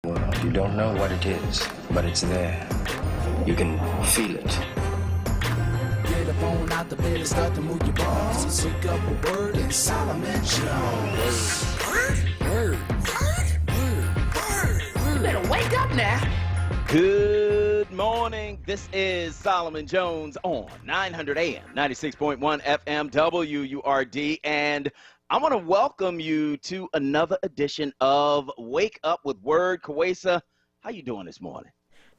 world. You don't know what it is, but it's there. You can feel it. Get up on out the bed and start to move your balls. And seek up a word in Solomon Jones. Word. You better wake up now. Good morning. This is Solomon Jones on 900 AM, 96.1 FM, WURD, and I want to welcome you to another edition of Wake Up with Word. Kawesa, how you doing this morning?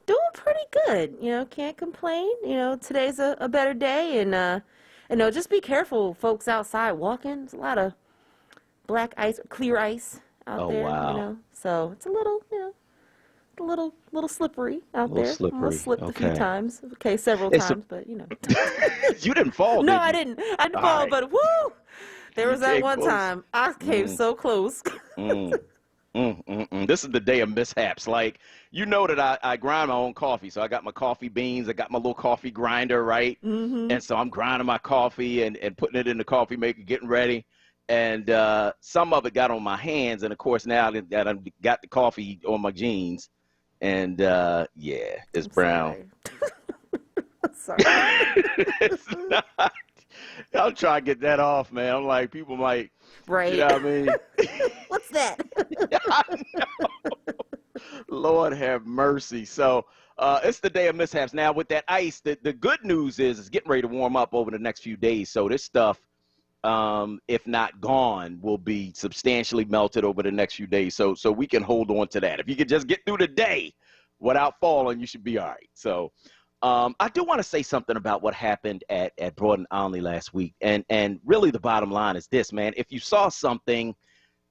Doing pretty good. Can't complain. Today's a better day, and just be careful, folks outside walking. There's a lot of black ice, clear ice out there. Wow. So it's a little, a little slippery out there. Slippery. Almost slipped a few Okay. times. Okay, several times, but You didn't fall, No, did you? I didn't. I didn't All fall, right. but woo! There was that came one close. time I came so close. This is the day of mishaps. Like, you know that I grind my own coffee. So I got my coffee beans. I got my little coffee grinder, right? Mm-hmm. And so I'm grinding my coffee and putting it in the coffee maker, getting ready. And some of it got on my hands. And, of course, now that I've got the coffee on my jeans. And, it's brown. Sorry. It's not. I'm trying to get that off, man. I'm like, people might, Right. you know what I mean? What's that? I know. Lord have mercy. So it's the day of mishaps. Now, with that ice, the good news is it's getting ready to warm up over the next few days. So this stuff, if not gone, will be substantially melted over the next few days. So we can hold on to that. If you could just get through the day without falling, you should be all right. So I do want to say something about what happened at Broad and Olney last week. And really the bottom line is this, man. If you saw something,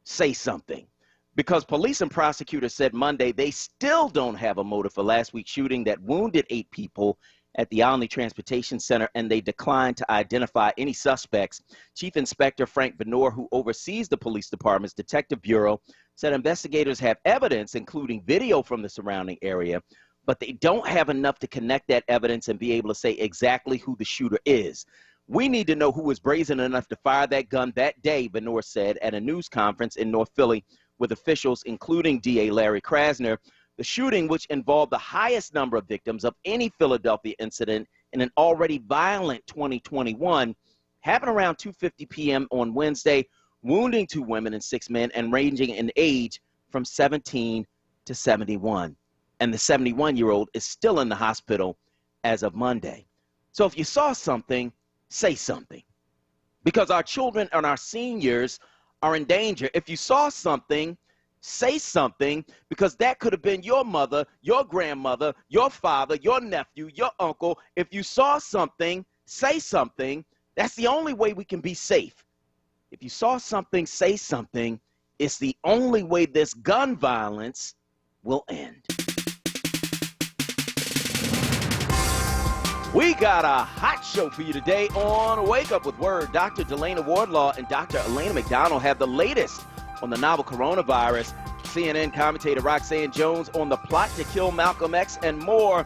say something. Because police and prosecutors said Monday they still don't have a motive for last week's shooting that wounded 8 people at the Olney Transportation Center, and they declined to identify any suspects. Chief Inspector Frank Venor, who oversees the police department's detective bureau, said investigators have evidence, including video from the surrounding area, but they don't have enough to connect that evidence and be able to say exactly who the shooter is. We need to know who was brazen enough to fire that gun that day, Venor said at a news conference in North Philly with officials, including DA Larry Krasner. The shooting, which involved the highest number of victims of any Philadelphia incident in an already violent 2021, happened around 2:50 p.m. on Wednesday, wounding 2 women and 6 men and ranging in age from 17 to 71. And the 71-year-old is still in the hospital as of Monday. So if you saw something, say something. Because our children and our seniors are in danger. If you saw something, say something, because that could have been your mother, your grandmother, your father, your nephew, your uncle. If you saw something, say something. That's the only way we can be safe. If you saw something, say something. It's the only way this gun violence will end. We got a hot show for you today on Wake Up with Word. Dr. Delana Wardlaw and Dr. Elena McDonald have the latest on the novel coronavirus. CNN commentator Roxanne Jones on the plot to kill Malcolm X and more.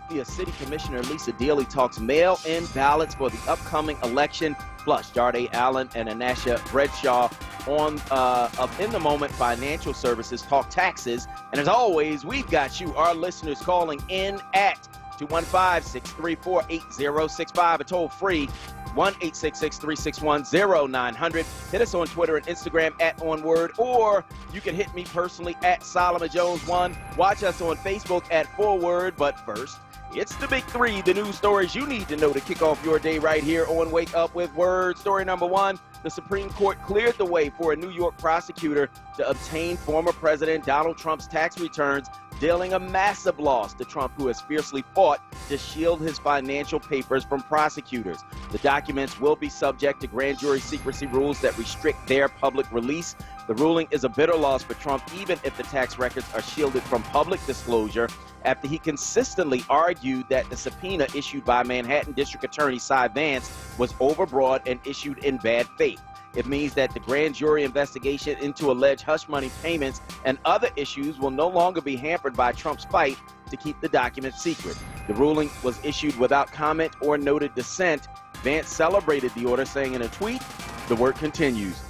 The City Commissioner Lisa Daly talks mail-in ballots for the upcoming election. Plus, Jardé Allen and Anasha Bradshaw on of In the Moment Financial Services talk taxes. And as always, we've got you, our listeners, calling in at 215-634-8065, a toll-free 1-866-361-0900. Hit us on Twitter and Instagram at onWURD, or you can hit me personally at Solomon Jones 1. Watch us on Facebook at onWURD. But first, it's the big 3, the news stories you need to know to kick off your day right here on Wake Up with Word. Story number 1, the Supreme Court cleared the way for a New York prosecutor to obtain former President Donald Trump's tax returns, dealing a massive loss to Trump, who has fiercely fought to shield his financial papers from prosecutors. The documents will be subject to grand jury secrecy rules that restrict their public release. The ruling is a bitter loss for Trump, even if the tax records are shielded from public disclosure, after he consistently argued that the subpoena issued by Manhattan District Attorney Cy Vance was overbroad and issued in bad faith. It means that the grand jury investigation into alleged hush money payments and other issues will no longer be hampered by Trump's fight to keep the documents secret. The ruling was issued without comment or noted dissent. Vance celebrated the order, saying in a tweet, "The work continues."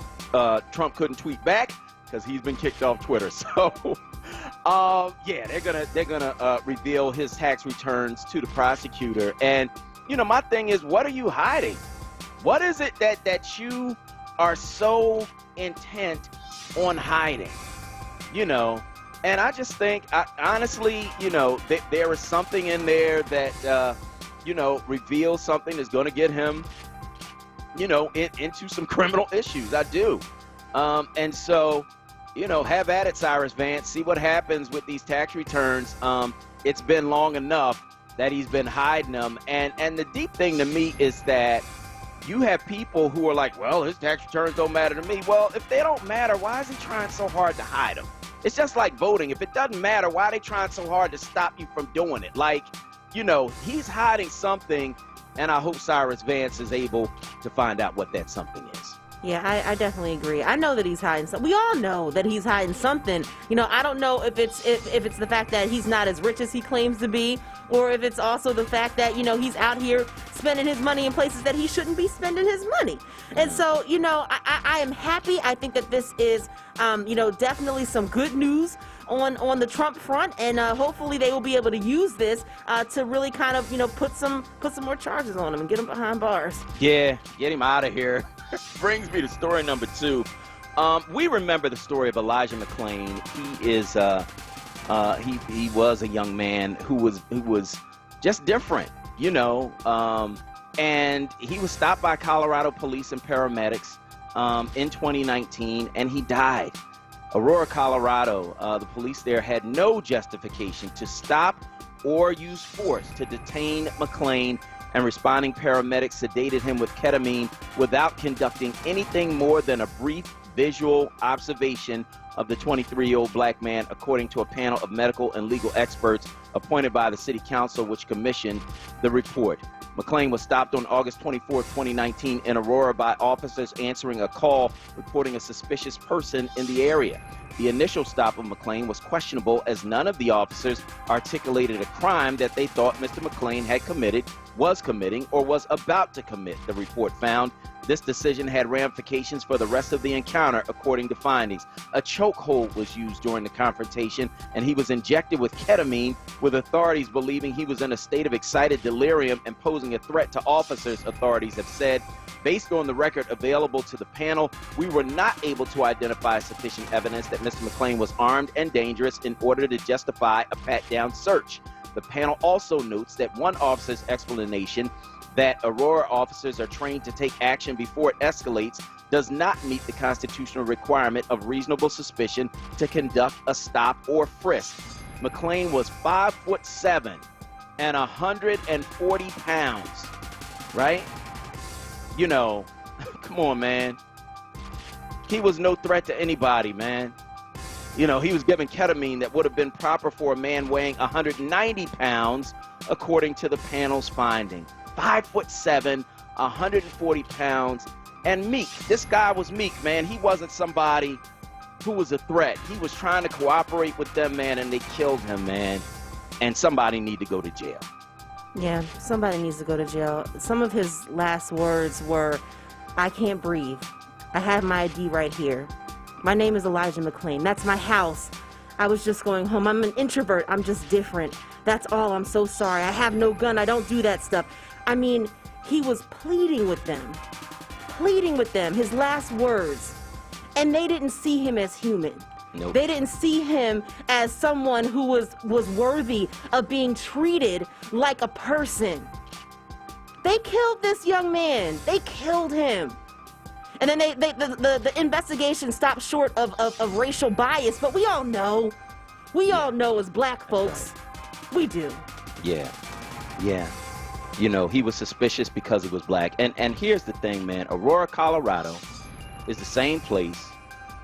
Trump couldn't tweet back because he's been kicked off Twitter. So Yeah, they're gonna reveal his tax returns to the prosecutor. And my thing is, what are you hiding? What is it that you are so intent on hiding? And I just think, honestly, there is something in there that reveals something that's gonna get him, into some criminal issues. I do. And so, have at it, Cyrus Vance. See what happens with these tax returns. It's been long enough that he's been hiding them. And the deep thing to me is that you have people who are like, well, his tax returns don't matter to me. Well, if they don't matter, why is he trying so hard to hide them? It's just like voting. If it doesn't matter, why are they trying so hard to stop you from doing it? Like, he's hiding something, and I hope Cyrus Vance is able to find out what that something is. Yeah, I definitely agree. I know that he's hiding something. We all know that he's hiding something. I don't know if it's the fact that he's not as rich as he claims to be, or if it's also the fact that, he's out here spending his money in places that he shouldn't be spending his money. And so, I am happy. I think that this is, definitely some good news on the Trump front, and hopefully they will be able to use this to really kind of, put some more charges on him and get him behind bars. Yeah, get him out of here. Brings me to story number 2. We remember the story of Elijah McClain. He is he was a young man who was just different, and he was stopped by Colorado police and paramedics in 2019, and he died. Aurora, Colorado, the police there had no justification to stop or use force to detain McClain, and responding paramedics sedated him with ketamine without conducting anything more than a brief visual observation of the 23-year-old black man, according to a panel of medical and legal experts appointed by the city council, which commissioned the report. McClain was stopped on August 24, 2019 in Aurora by officers answering a call reporting a suspicious person in the area. The initial stop of McClain was questionable, as none of the officers articulated a crime that they thought Mr. McClain had committed, was committing, or was about to commit, the report found. This decision had ramifications for the rest of the encounter, according to findings. A chokehold was used during the confrontation, and he was injected with ketamine, with authorities believing he was in a state of excited delirium and posing a threat to officers, authorities have said. Based on the record available to the panel, we were not able to identify sufficient evidence that Mr. McClain was armed and dangerous in order to justify a pat-down search. The panel also notes that one officer's explanation that Aurora officers are trained to take action before it escalates does not meet the constitutional requirement of reasonable suspicion to conduct a stop or frisk. McClain was 5'7" and 140 pounds, right? Come on, man. He was no threat to anybody, man. He was given ketamine that would have been proper for a man weighing 190 pounds, according to the panel's finding. 5'7", 140 pounds, and meek. This guy was meek, man. He wasn't somebody who was a threat. He was trying to cooperate with them, man, and they killed him, man. And somebody need to go to jail. Yeah, somebody needs to go to jail. Some of his last words were, "I can't breathe. I have my ID right here. My name is Elijah McClain. That's my house. I was just going home. I'm an introvert. I'm just different. That's all. I'm so sorry. I have no gun. I don't do that stuff." I mean, he was pleading with them, his last words. And they didn't see him as human. Nope. They didn't see him as someone who was worthy of being treated like a person. They killed this young man. They killed him. And then the investigation stopped short of racial bias, but we all know as black folks, we do. Yeah. He was suspicious because he was black. And here's the thing, man. Aurora, Colorado is the same place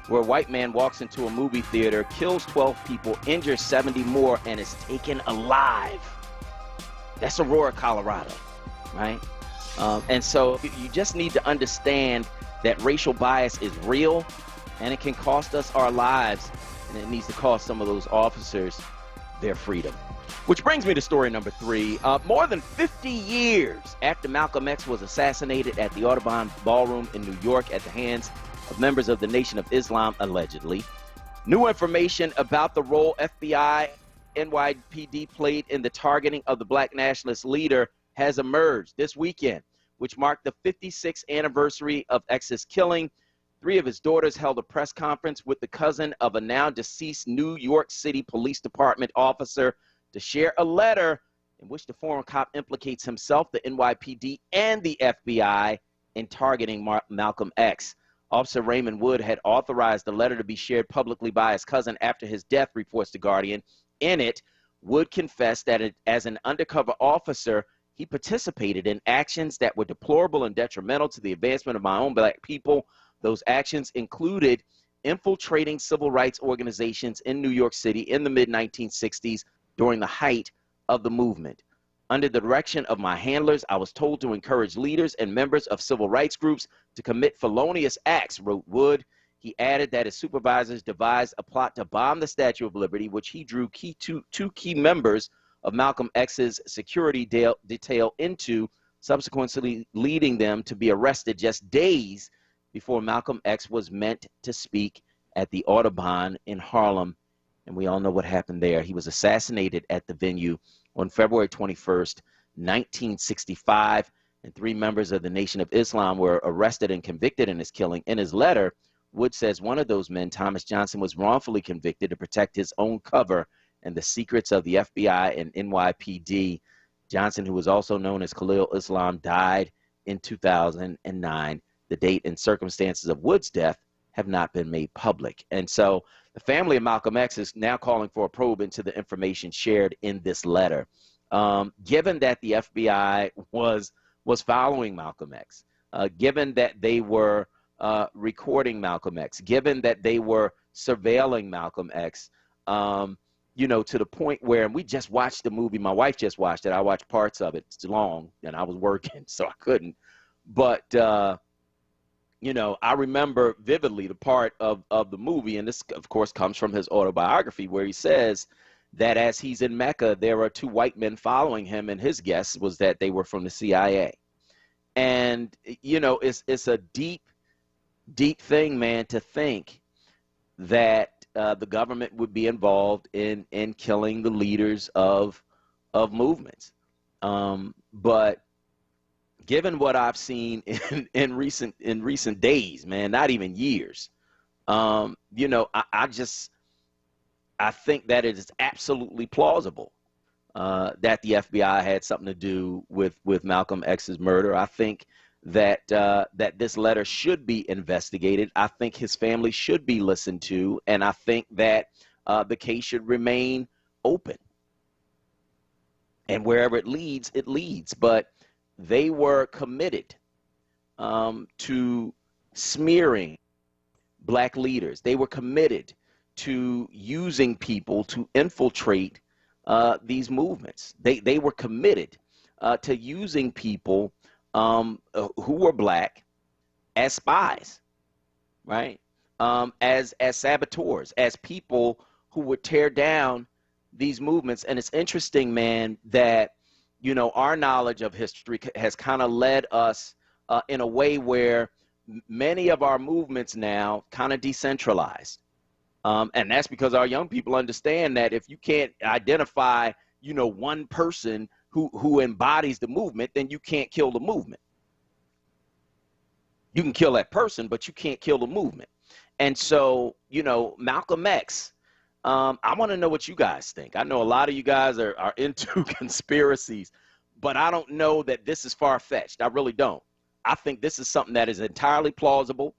where a white man walks into a movie theater, kills 12 people, injures 70 more, and is taken alive. That's Aurora, Colorado, right? And so you just need to understand that racial bias is real, and it can cost us our lives, and it needs to cost some of those officers their freedom. Which brings me to story number 3. More than 50 years after Malcolm X was assassinated at the Audubon Ballroom in New York at the hands of members of the Nation of Islam, allegedly, New information about the role FBI NYPD played in the targeting of the black nationalist leader has emerged this weekend, which marked the 56th anniversary of X's killing. 3 of his daughters held a press conference with the cousin of a now deceased New York City Police Department officer to share a letter in which the former cop implicates himself, the NYPD, and the FBI in targeting Malcolm X. Officer Raymond Wood had authorized the letter to be shared publicly by his cousin after his death, reports The Guardian. In it, Wood confessed that as an undercover officer, he participated in actions that were deplorable and detrimental to the advancement of my own black people. Those actions included infiltrating civil rights organizations in New York City in the mid-1960s during the height of the movement. Under the direction of my handlers, I was told to encourage leaders and members of civil rights groups to commit felonious acts, wrote Wood. He added that his supervisors devised a plot to bomb the Statue of Liberty, which he drew two key members of Malcolm X's security detail into, subsequently leading them to be arrested just days before Malcolm X was meant to speak at the Audubon in Harlem. And we all know what happened there. He was assassinated at the venue on February 21st, 1965, and 3 members of the Nation of Islam were arrested and convicted in his killing. In his letter, Wood says one of those men, Thomas Johnson, was wrongfully convicted to protect his own cover and the secrets of the FBI and NYPD. Johnson, who was also known as Khalil Islam, died in 2009. The date and circumstances of Wood's death have not been made public. And so the family of Malcolm X is now calling for a probe into the information shared in this letter. Given that the FBI was following Malcolm X, given that they were recording Malcolm X, given that they were surveilling Malcolm X, you know, to the point where, and we just watched the movie, my wife just watched it, I watched parts of it, it's long, and I was working, so I couldn't, but you know, I remember vividly the part of the movie, and this, of course, comes from his autobiography, where he says that as he's in Mecca, there are 2 white men following him, and his guess was that they were from the CIA. And, you know, it's a deep, deep thing, man, to think that the government would be involved in killing the leaders of movements. But given what I've seen in recent days, man, not even years, you know, I think that it is absolutely plausible that the FBI had something to do with Malcolm X's murder. I think that that this letter should be investigated. I think his family should be listened to, and I think that the case should remain open. And wherever it leads, it leads. But they were committed to smearing black leaders. They were committed to using people to infiltrate these movements. They were committed to using people who were black as spies, right? As saboteurs, as people who would tear down these movements. And it's interesting, man, that, you know, our knowledge of history has kind of led us in a way where many of our movements now kind of decentralized. And that's because our young people understand that if you can't identify, you know, one person who embodies the movement, then you can't kill the movement. You can kill that person, but you can't kill the movement. And so, you know, Malcolm X, I want to know what you guys think. I know a lot of you guys are into conspiracies, but I don't know that this is far-fetched. I really don't. I think this is something that is entirely plausible,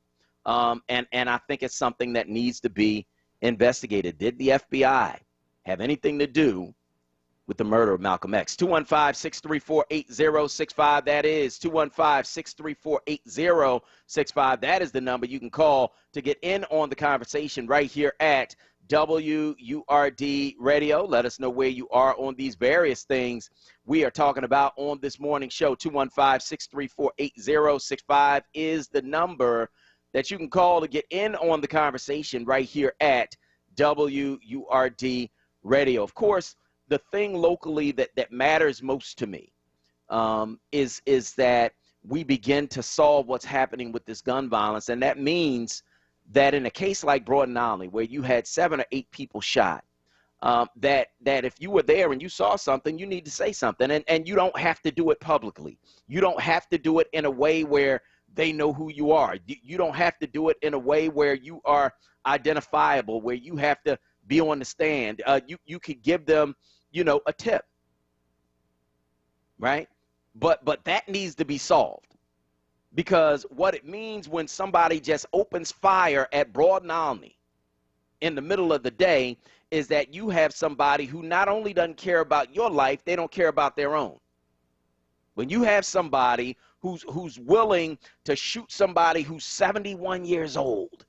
and I think it's something that needs to be investigated. Did the FBI have anything to do with the murder of Malcolm X? 215-634-8065. That is 215-634-8065. That is the number you can call to get in on the conversation right here at WURD Radio. Let us know where you are on these various things we are talking about on this morning show. 215-634-8065 is the number that you can call to get in on the conversation right here at WURD Radio. Of course, the thing locally that matters most to me is that we begin to solve what's happening with this gun violence, and that means that in a case like Broad and Olney, where you had 7 or 8 people shot, that if you were there and you saw something, you need to say something. And you don't have to do it publicly. You don't have to do it in a way where they know who you are. You don't have to do it in a way where you are identifiable, where you have to be on the stand. You could give them, a tip, right? But that needs to be solved, because what it means when somebody just opens fire at Broad and Olney in the middle of the day is that you have somebody who not only doesn't care about your life, they don't care about their own. When you have somebody who's willing to shoot somebody who's 71 years old,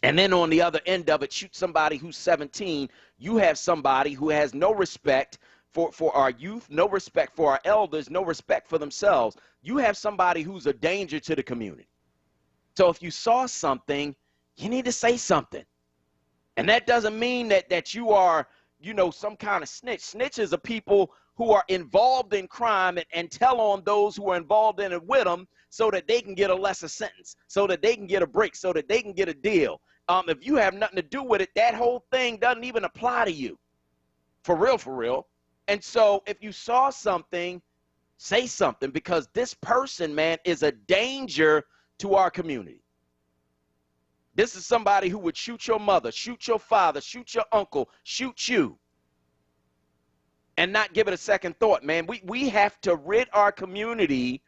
and then on the other end of it, shoot somebody who's 17, you have somebody who has no respect for our youth, no respect for our elders, no respect for themselves. You have somebody who's a danger to the community. So if you saw something, you need to say something. And that doesn't mean that you are, some kind of snitch. Snitches are people who are involved in crime and tell on those who are involved in it with them so that they can get a lesser sentence, so that they can get a break, so that they can get a deal. If you have nothing to do with it, that whole thing doesn't even apply to you. For real, for real. And so if you saw something, say something, because this person, man, is a danger to our community. This is somebody who would shoot your mother, shoot your father, shoot your uncle, shoot you, and not give it a second thought, man. We have to rid our community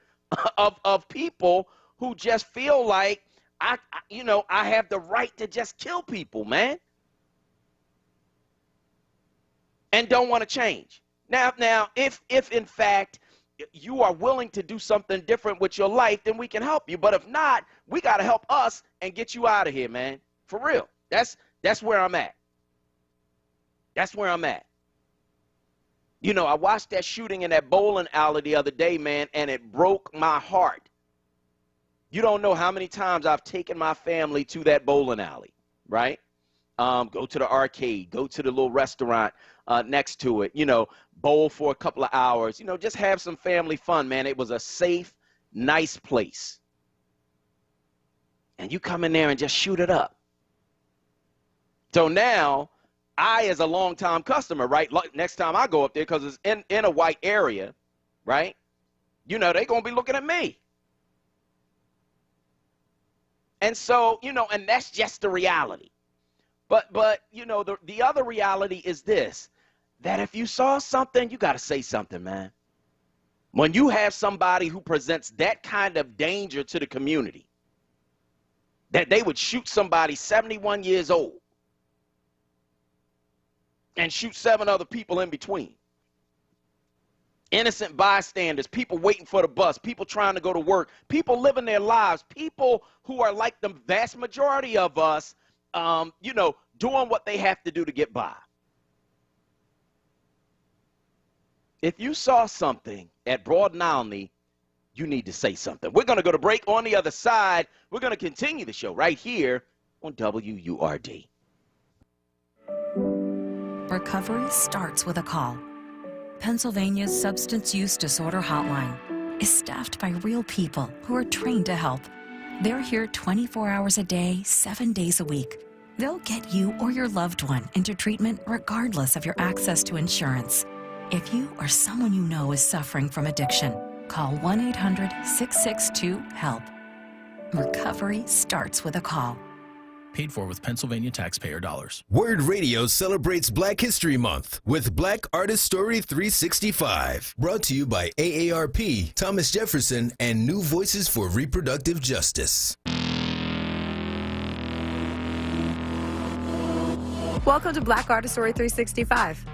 of people who just feel like, I have the right to just kill people, man, and don't want to change. Now, if in fact you are willing to do something different with your life, then we can help you. But if not, we got to help us and get you out of here, man. For real. That's where I'm at. That's where I'm at. I watched that shooting in that bowling alley the other day, man, and it broke my heart. You don't know how many times I've taken my family to that bowling alley, right? Go to the arcade, go to the little restaurant next to it, bowl for a couple of hours, just have some family fun, man. It was a safe, nice place. And you come in there and just shoot it up. So now, I, as a longtime customer, right, next time I go up there, because it's in a white area, right, they're going to be looking at me. And so, and that's just the reality. But the other reality is this, that if you saw something, you got to say something, man. When you have somebody who presents that kind of danger to the community, that they would shoot somebody 71 years old and shoot 7 other people in between. Innocent bystanders, people waiting for the bus, people trying to go to work, people living their lives, people who are like the vast majority of us, doing what they have to do to get by. If you saw something at Broad and Olney, you need to say something. We're going to go to break. On the other side, we're going to continue the show right here on WURD. Recovery starts with a call. Pennsylvania's Substance Use Disorder Hotline is staffed by real people who are trained to help. They're here 24 hours a day, 7 days a week. They'll get you or your loved one into treatment regardless of your access to insurance. If you or someone you know is suffering from addiction, call 1-800-662-HELP. Recovery starts with a call. Paid for with Pennsylvania taxpayer dollars. WURD Radio celebrates Black History Month with Black Artist Story 365. Brought to you by AARP, Thomas Jefferson, and New Voices for Reproductive Justice. Welcome to Black Artist Story 365.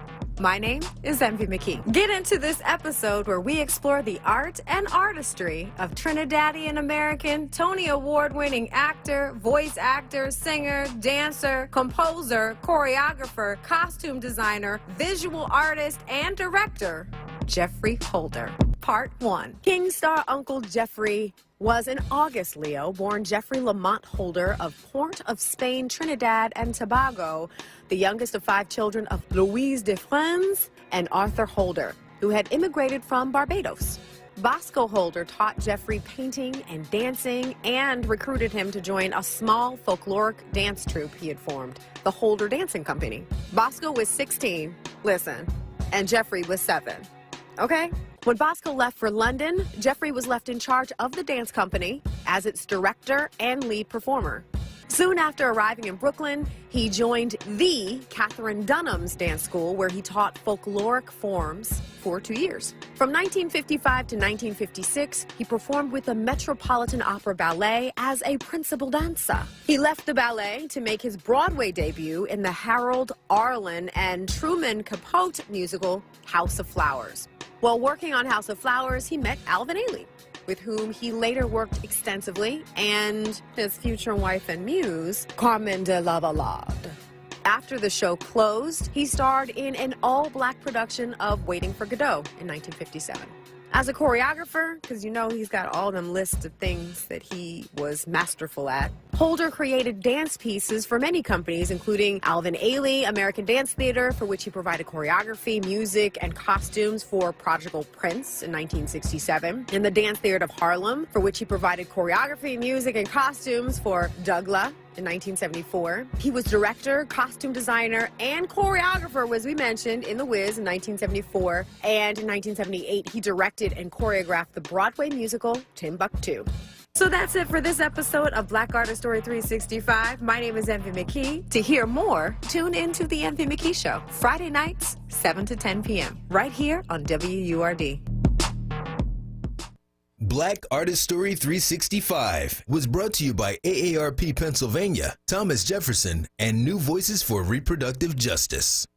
My name is Envy McKee. Get into this episode where we explore the art and artistry of Trinidadian American, Tony Award-winning actor, voice actor, singer, dancer, composer, choreographer, costume designer, visual artist, and director, Jeffrey Holder. Part 1. King star Uncle Jeffrey was an August Leo, born Jeffrey Lamont Holder of Port of Spain, Trinidad and Tobago, the youngest of 5 children of Louise de France and Arthur Holder, who had immigrated from Barbados. Bosco Holder taught Jeffrey painting and dancing and recruited him to join a small folkloric dance troupe he had formed, the Holder Dancing Company. Bosco was 16, listen, and Jeffrey was 7. Okay? When Bosco left for London, Jeffrey was left in charge of the dance company as its director and lead performer. Soon after arriving in Brooklyn, he joined the Catherine Dunham's dance school, where he taught folkloric forms for 2 years. From 1955 to 1956, he performed with the Metropolitan Opera Ballet as a principal dancer. He left the ballet to make his Broadway debut in the Harold Arlen and Truman Capote musical, House of Flowers. While working on House of Flowers, he met Alvin Ailey, with whom he later worked extensively, and his future wife and muse, Carmen de Lavallade. After the show closed, he starred in an all-black production of Waiting for Godot in 1957. As a choreographer, because you know he's got all them lists of things that he was masterful at, Holder created dance pieces for many companies, including Alvin Ailey, American Dance Theater, for which he provided choreography, music, and costumes for Prodigal Prince in 1967, and the Dance Theater of Harlem, for which he provided choreography, music, and costumes for Douglas in 1974. He was director, costume designer, and choreographer, as we mentioned, in The Wiz in 1974. And in 1978, he directed and choreographed the Broadway musical Timbuktu. So that's it for this episode of Black Artist Story 365. My name is Envy McKee. To hear more, tune in to The Envy McKee Show, Friday nights, 7 to 10 p.m., right here on WURD. Black Artist Story 365 was brought to you by AARP Pennsylvania, Thomas Jefferson, and New Voices for Reproductive Justice.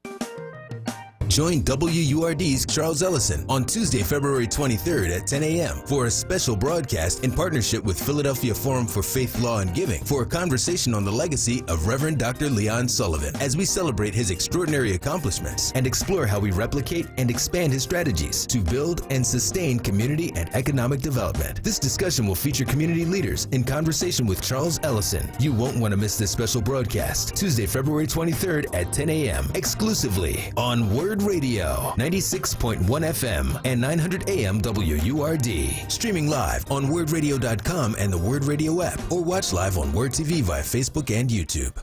Join WURD's Charles Ellison on Tuesday, February 23rd at 10 a.m. for a special broadcast in partnership with Philadelphia Forum for Faith, Law, and Giving for a conversation on the legacy of Reverend Dr. Leon Sullivan as we celebrate his extraordinary accomplishments and explore how we replicate and expand his strategies to build and sustain community and economic development. This discussion will feature community leaders in conversation with Charles Ellison. You won't want to miss this special broadcast, Tuesday, February 23rd at 10 a.m. exclusively on WURD Radio, 96.1 FM and 900 AM WURD. Streaming live on wordradio.com and the WURD Radio app, or watch live on WURD TV via Facebook and YouTube.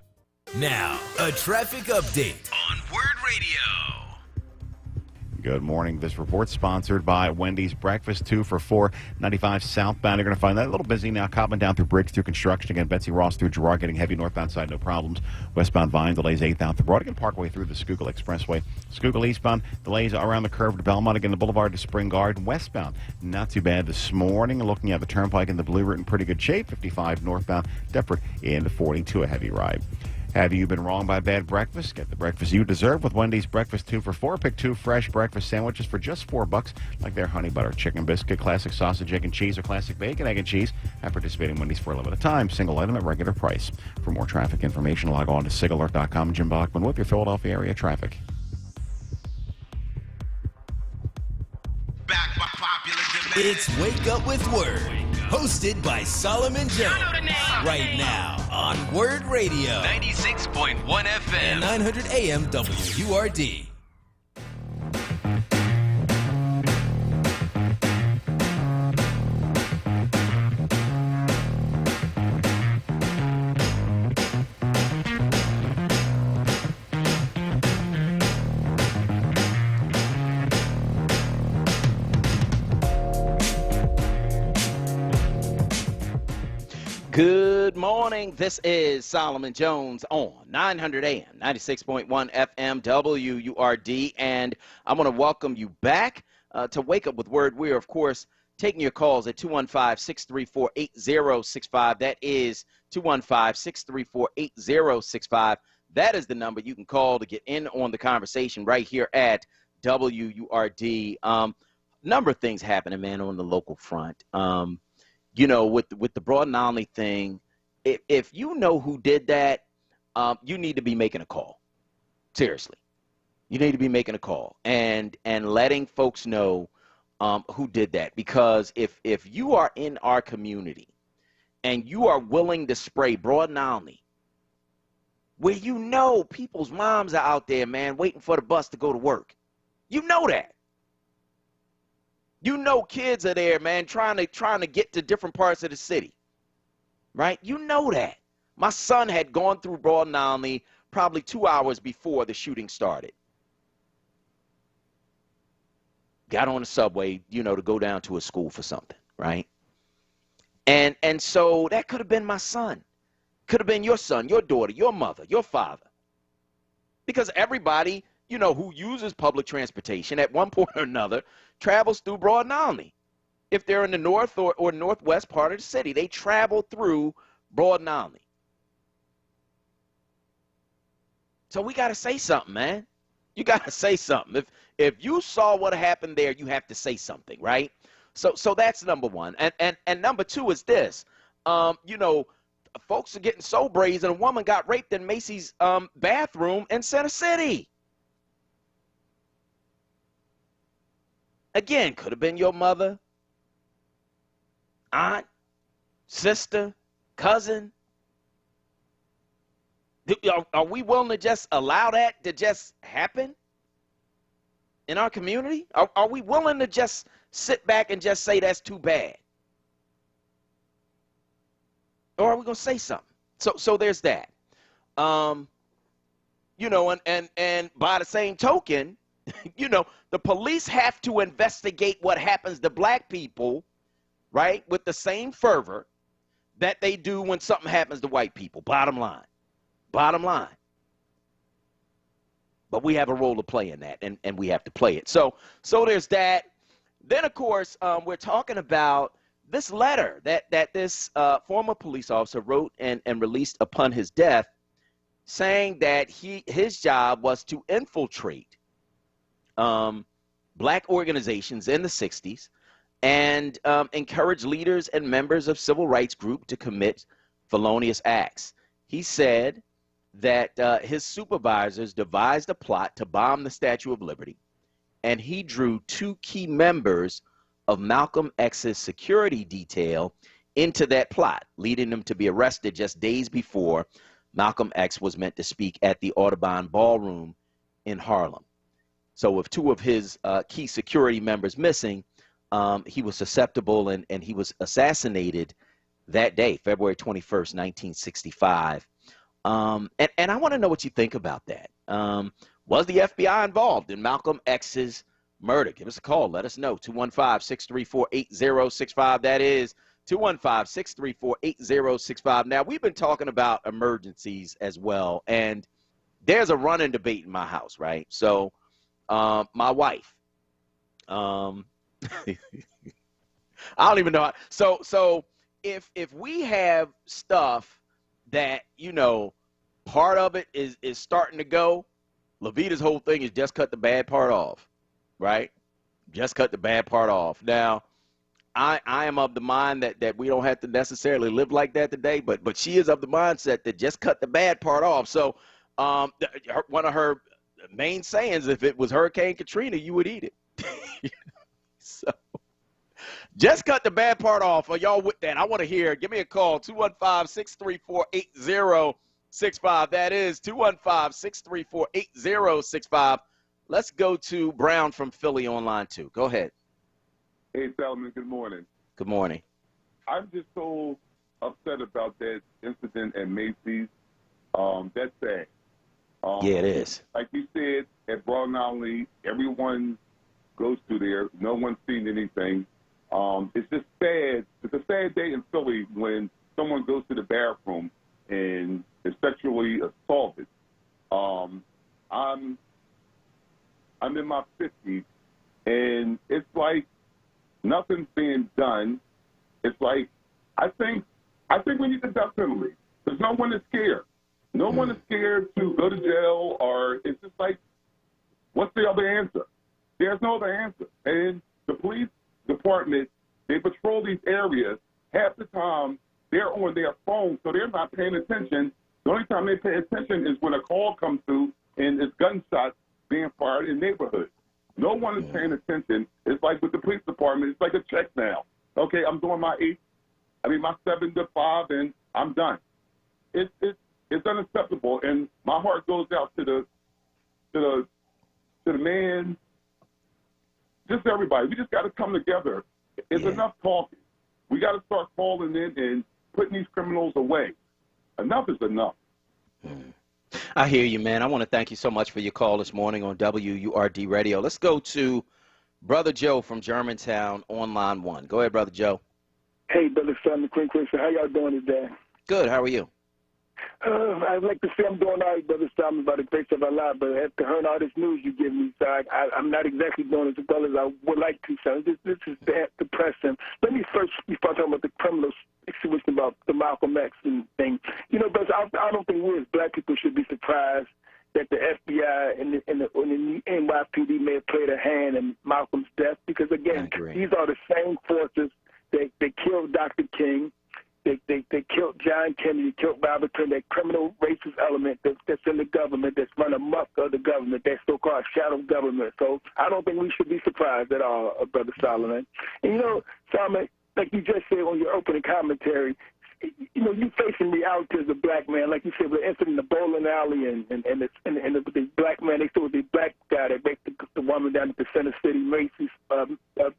Now, a traffic update on WURD Radio. Good morning. This report sponsored by Wendy's Breakfast 2 for $4 95 southbound. You're going to find that a little busy now. Cobbin down through Bridge through construction. Again, Betsy Ross through Girard getting heavy northbound side, no problems. Westbound Vine delays 8th out through Broad. Parkway through the Schuylkill Expressway. Schuylkill eastbound delays around the curve to Belmont. Again, the Boulevard to Spring Garden. Westbound, not too bad this morning. Looking at the Turnpike and the Blue Route in pretty good shape. 55 northbound Deptford into 42, a heavy ride. Have you been wrong by bad breakfast? Get the breakfast you deserve with Wendy's Breakfast 2 for $4. Pick 2 fresh breakfast sandwiches for just $4, like their honey butter chicken biscuit, classic sausage, egg and cheese, or classic bacon, egg and cheese at participating Wendy's for a limited time. Single item at regular price. For more traffic information, log on to sigalert.com. Jim Bachman with your Philadelphia area traffic. Back by popular demand. It's Wake Up with WURD, hosted by Solomon Jones. Right now on WURD Radio, 96.1 FM and 900 AM WURD. Good morning. This is Solomon Jones on 900 AM, 96.1 FM, WURD, and I'm going to welcome you back to Wake Up with WURD. We are, of course, taking your calls at 215-634-8065. That is 215-634-8065. That is the number you can call to get in on the conversation right here at WURD. Number of things happening, man, on the local front. You know, with the Broad and Olney thing, if you know who did that, you need to be making a call. Seriously. You need to be making a call and letting folks know who did that. Because if you are in our community and you are willing to spray Broad and Olney, where you know people's moms are out there, man, waiting for the bus to go to work. You know that. You know kids are there, man, trying to get to different parts of the city, right? You know that. My son had gone through Broad and Olney probably 2 hours before the shooting started. Got on the subway, you know, to go down to a school for something, right? And so that could have been my son. Could have been your son, your daughter, your mother, your father. Because everybody, you know, who uses public transportation at one point or another travels through Broad and Olney. If they're in the north or northwest part of the city, they travel through Broad and Olney. So we got to say something, man. You got to say something. If you saw what happened there, you have to say something, right? So that's number one. And number two is this. You know, folks are getting so brazen. A woman got raped in Macy's bathroom in Center City. Again, could have been your mother, aunt, sister, cousin. Are we willing to just allow that to just happen in our community? Are we willing to just sit back and just say that's too bad? Or are we going to say something? So there's that. You know, and by the same token, you know, the police have to investigate what happens to black people, right, with the same fervor that they do when something happens to white people. Bottom line. Bottom line. But we have a role to play in that, and we have to play it. So there's that. Then, of course, we're talking about this letter that this former police officer wrote and released upon his death, saying that his job was to infiltrate black organizations in the 60s and encourage leaders and members of civil rights groups to commit felonious acts. He said that his supervisors devised a plot to bomb the Statue of Liberty, and he drew two key members of Malcolm X's security detail into that plot, leading them to be arrested just days before Malcolm X was meant to speak at the Audubon Ballroom in Harlem. So with two of his key security members missing, he was susceptible and he was assassinated that day, February 21st, 1965. And I want to know what you think about that. Was the FBI involved in Malcolm X's murder? Give us a call. Let us know. 215-634-8065. That is 215-634-8065. Now, we've been talking about emergencies as well, and there's a running debate in my house, right? So my wife, I don't even know how. So if we have stuff that, you know, part of it is starting to go, Levita's whole thing is just cut the bad part off, right? Just cut the bad part off. Now, I am of the mind that we don't have to necessarily live like that today, but she is of the mindset that just cut the bad part off. So one of her main sayings, if it was Hurricane Katrina, you would eat it. So just cut the bad part off. Are y'all with that? I want to hear. Give me a call, 215-634-8065. That is 215-634-8065. Let's go to Brown from Philly on line 2. Go ahead. Hey, Solomon, good morning. Good morning. I'm just so upset about that incident at Macy's. That's sad. Yeah, it is. Like you said, at Broad and Olney, everyone goes through there. No one's seen anything. It's just sad. It's a sad day in Philly when someone goes to the bathroom and is sexually assaulted. I'm in my 50s, and it's like nothing's being done. It's like I think we need the death penalty because no one is scared. No one is scared to go to jail, or it's just like, what's the other answer? There's no other answer. And the police department, they patrol these areas. Half the time, they're on their phone, so they're not paying attention. The only time they pay attention is when a call comes through and it's gunshots being fired in neighborhoods. No one is paying attention. It's like with the police department, it's like a check now. Okay, I'm doing my 7 to 5, and I'm done. It's unacceptable, and my heart goes out to the man just everybody. We just got to come together. It's enough talking. We got to start falling in and putting these criminals away. Enough is enough. I hear you, man. I want to thank you so much for your call this morning on WURD Radio. Let's go to Brother Joe from Germantown on line 1. Go ahead, Brother Joe. Hey, Brother Simon, Quinn Christian. How y'all doing today? Good. How are you? I'd like to say I'm doing all right, Brother Simon, by the grace of Allah, but after hearing all this news you give me, so I'm not exactly doing as well as I would like to, so this is depressing. Let me first, before talking about the criminal situation about the Malcolm X thing, you know, brother, I don't think we as black people should be surprised that the FBI and the NYPD may have played a hand in Malcolm's death, because, again, these are the same forces that killed Dr. King. They killed John Kennedy, killed Robert Kennedy, that criminal racist element that's in the government, that's run amok of the government, that so-called shadow government. So I don't think we should be surprised at all, Brother Solomon. And, you know, Solomon, like you just said on your opening commentary, you know, you facing reality as a black man, like you said, the incident in the bowling alley and the black man, they saw the black guy that raped the woman down at the Center City Macy's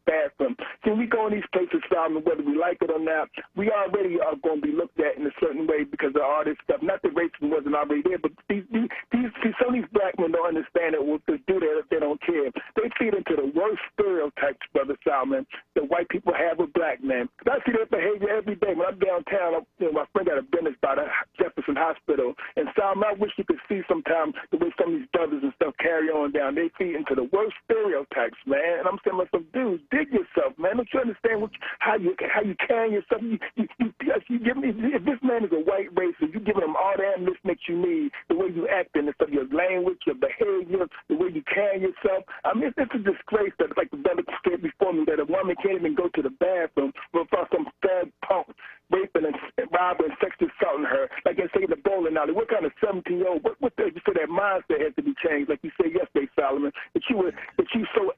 bathroom. So we go in these places, Solomon, whether we like it or not, we already are going to be looked at in a certain way because of all this stuff. Not that racism wasn't already there, but some of these black men don't understand it. What they do that, they don't care. They feed into the worst stereotypes, Brother Solomon, that white people have with black men. I see that behavior every day. When I'm downtown, you know, my friend got a business by the Jefferson Hospital, and Solomon, I wish you could see sometimes the way some of these brothers and stuff carry on down. They feed into the worst stereotypes, man. And I'm saying, like, some dudes, dig yourself, man. Don't you understand how you carry yourself? You give me, if this man is a white racist, you giving him all the ammunition that you need, the way you act and stuff, your language, your behavior, the way you carry yourself. I mean, it's a disgrace that, like the brother said before me, that a woman can't even go to the bathroom without some fag punk raping and robbing and sexually assaulting her, like I say in the bowling alley. What kind of 17-year-old? What so that mindset has to be changed, like you said yesterday, Solomon. That you so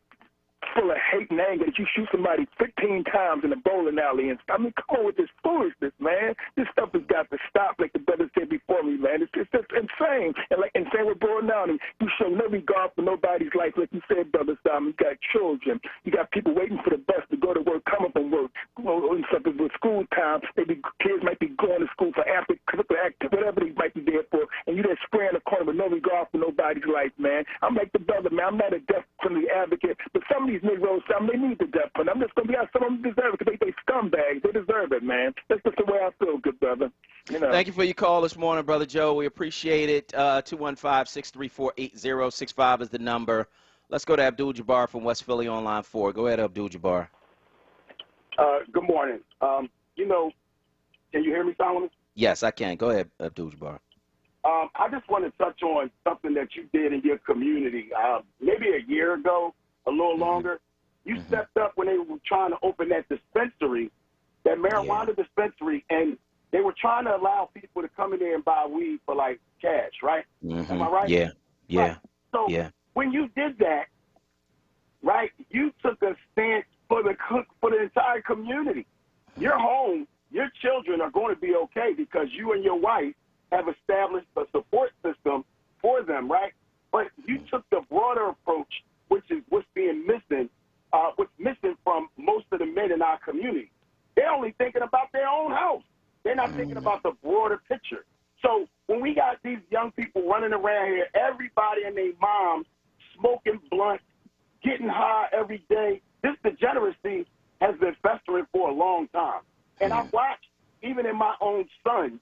full of hate and anger that you shoot somebody 15 times in a bowling alley. And I mean, come on with this foolishness, man. This stuff has got to stop, like the brother said before me, man. It's just insane. And same with bowling alley. You show no regard for nobody's life, like you said, Brother Simon. You got children. You got people waiting for the bus to go to work, coming from work. And something with school time, maybe kids might be going to school for after-curricular activity, whatever they might be there for, and you just spraying the corner with no regard for nobody's life, man. I'm like the brother, man. I'm not a death penalty advocate, but some of these Negroes, they need the death penalty. I'm just going to be honest, some of them deserve it because they scumbags. They deserve it, man. That's just the way I feel, good brother. You know. Thank you for your call this morning, Brother Joe. We appreciate it. 215-634-8065 is the number. Let's go to Abdul-Jabbar from West Philly on line 4. Go ahead, Abdul-Jabbar. Good morning. You know, can you hear me, Solomon? Yes, I can. Go ahead, Abdul-Jabbar. I just want to touch on something that you did in your community. Maybe a year ago, a little longer, you stepped up when they were trying to open that dispensary, that marijuana dispensary, and they were trying to allow people to come in there and buy weed for, like, cash, right? Am I right? Yeah, yeah, right. So when you did that, right, you took a stance for the entire community. Your home, your children are going to be okay because you and your wife have established a support system for them, right? But you took the broader approach, which is what's being missing, what's missing from most of the men in our community. They're only thinking about their own house. They're not thinking about the broader picture. So when we got these young people running around here, everybody and their moms smoking blunt, getting high every day, this degeneracy has been festering for a long time. And I've watched, even in my own son,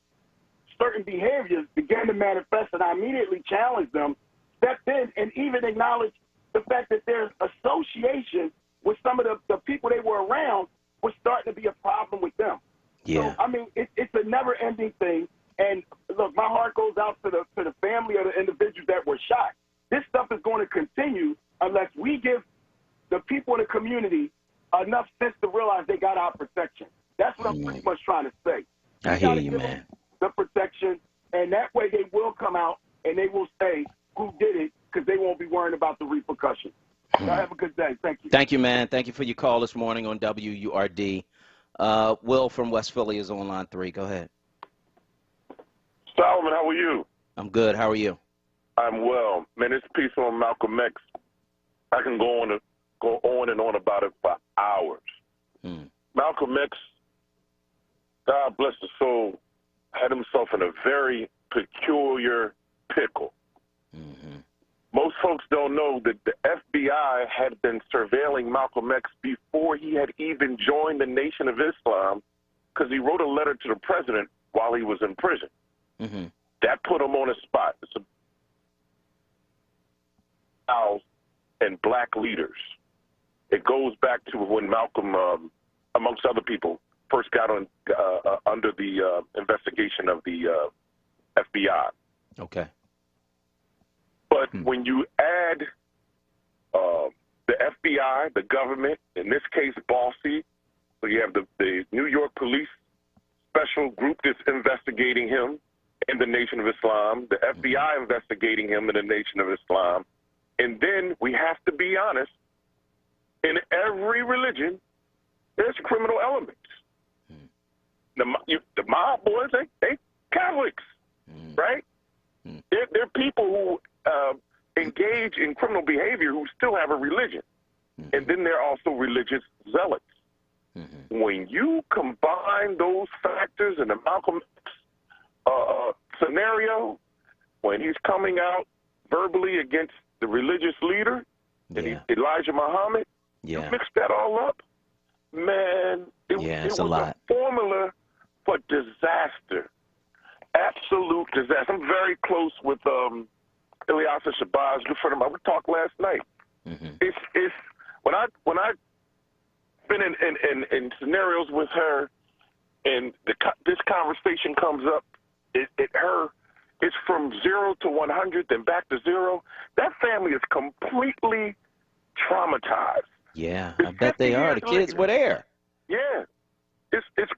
certain behaviors began to manifest, and I immediately challenged them, stepped in, and even acknowledged the fact that there's association with some of the people they were around was starting to be a problem with them. Yeah. So, I mean, it's a never-ending thing. And, look, my heart goes out to the family of the individuals that were shot. This stuff is going to continue unless we give the people in the community enough sense to realize they got our protection. That's what I'm pretty much trying to say. I hear you, man. The protection, and that way they will come out and they will say who did it because they won't be worrying about the repercussions. So have a good day. Thank you. Thank you, man. Thank you for your call this morning on WURD. Will from West Philly is on line 3. Go ahead. Solomon, how are you? I'm good. How are you? I'm well. Man, it's peace on Malcolm X. I can go on go on and on about it for hours. Malcolm X, God bless his soul, had himself in a very peculiar pickle. Most folks don't know that the FBI had been surveilling Malcolm X before he had even joined the Nation of Islam, because he wrote a letter to the president while he was in prison. That put him on a spot. It's and black leaders. It goes back to when Malcolm, amongst other people, first got on under the investigation of the FBI. Okay. But when you add the FBI, the government, in this case, Bossy, so you have the New York police special group that's investigating him in the Nation of Islam, the FBI investigating him in the Nation of Islam, and then we have to be honest, in every religion, there's criminal elements. The mob boys, they Catholics, right? They're people who engage in criminal behavior who still have a religion. And then there are also religious zealots. When you combine those factors in the Malcolm X scenario, when he's coming out verbally against the religious leader, Elijah Muhammad, you mix that all up, man, it was a formula for disaster. Absolute disaster. I'm very close with Ilyasa Shabazz, good friend of mine. We talked last night. It's when I been in scenarios with her, and this conversation comes up, it's from 0 to 100, then back to 0. That family is completely traumatized. Yeah, I bet they are. The kids were there. Yeah, it's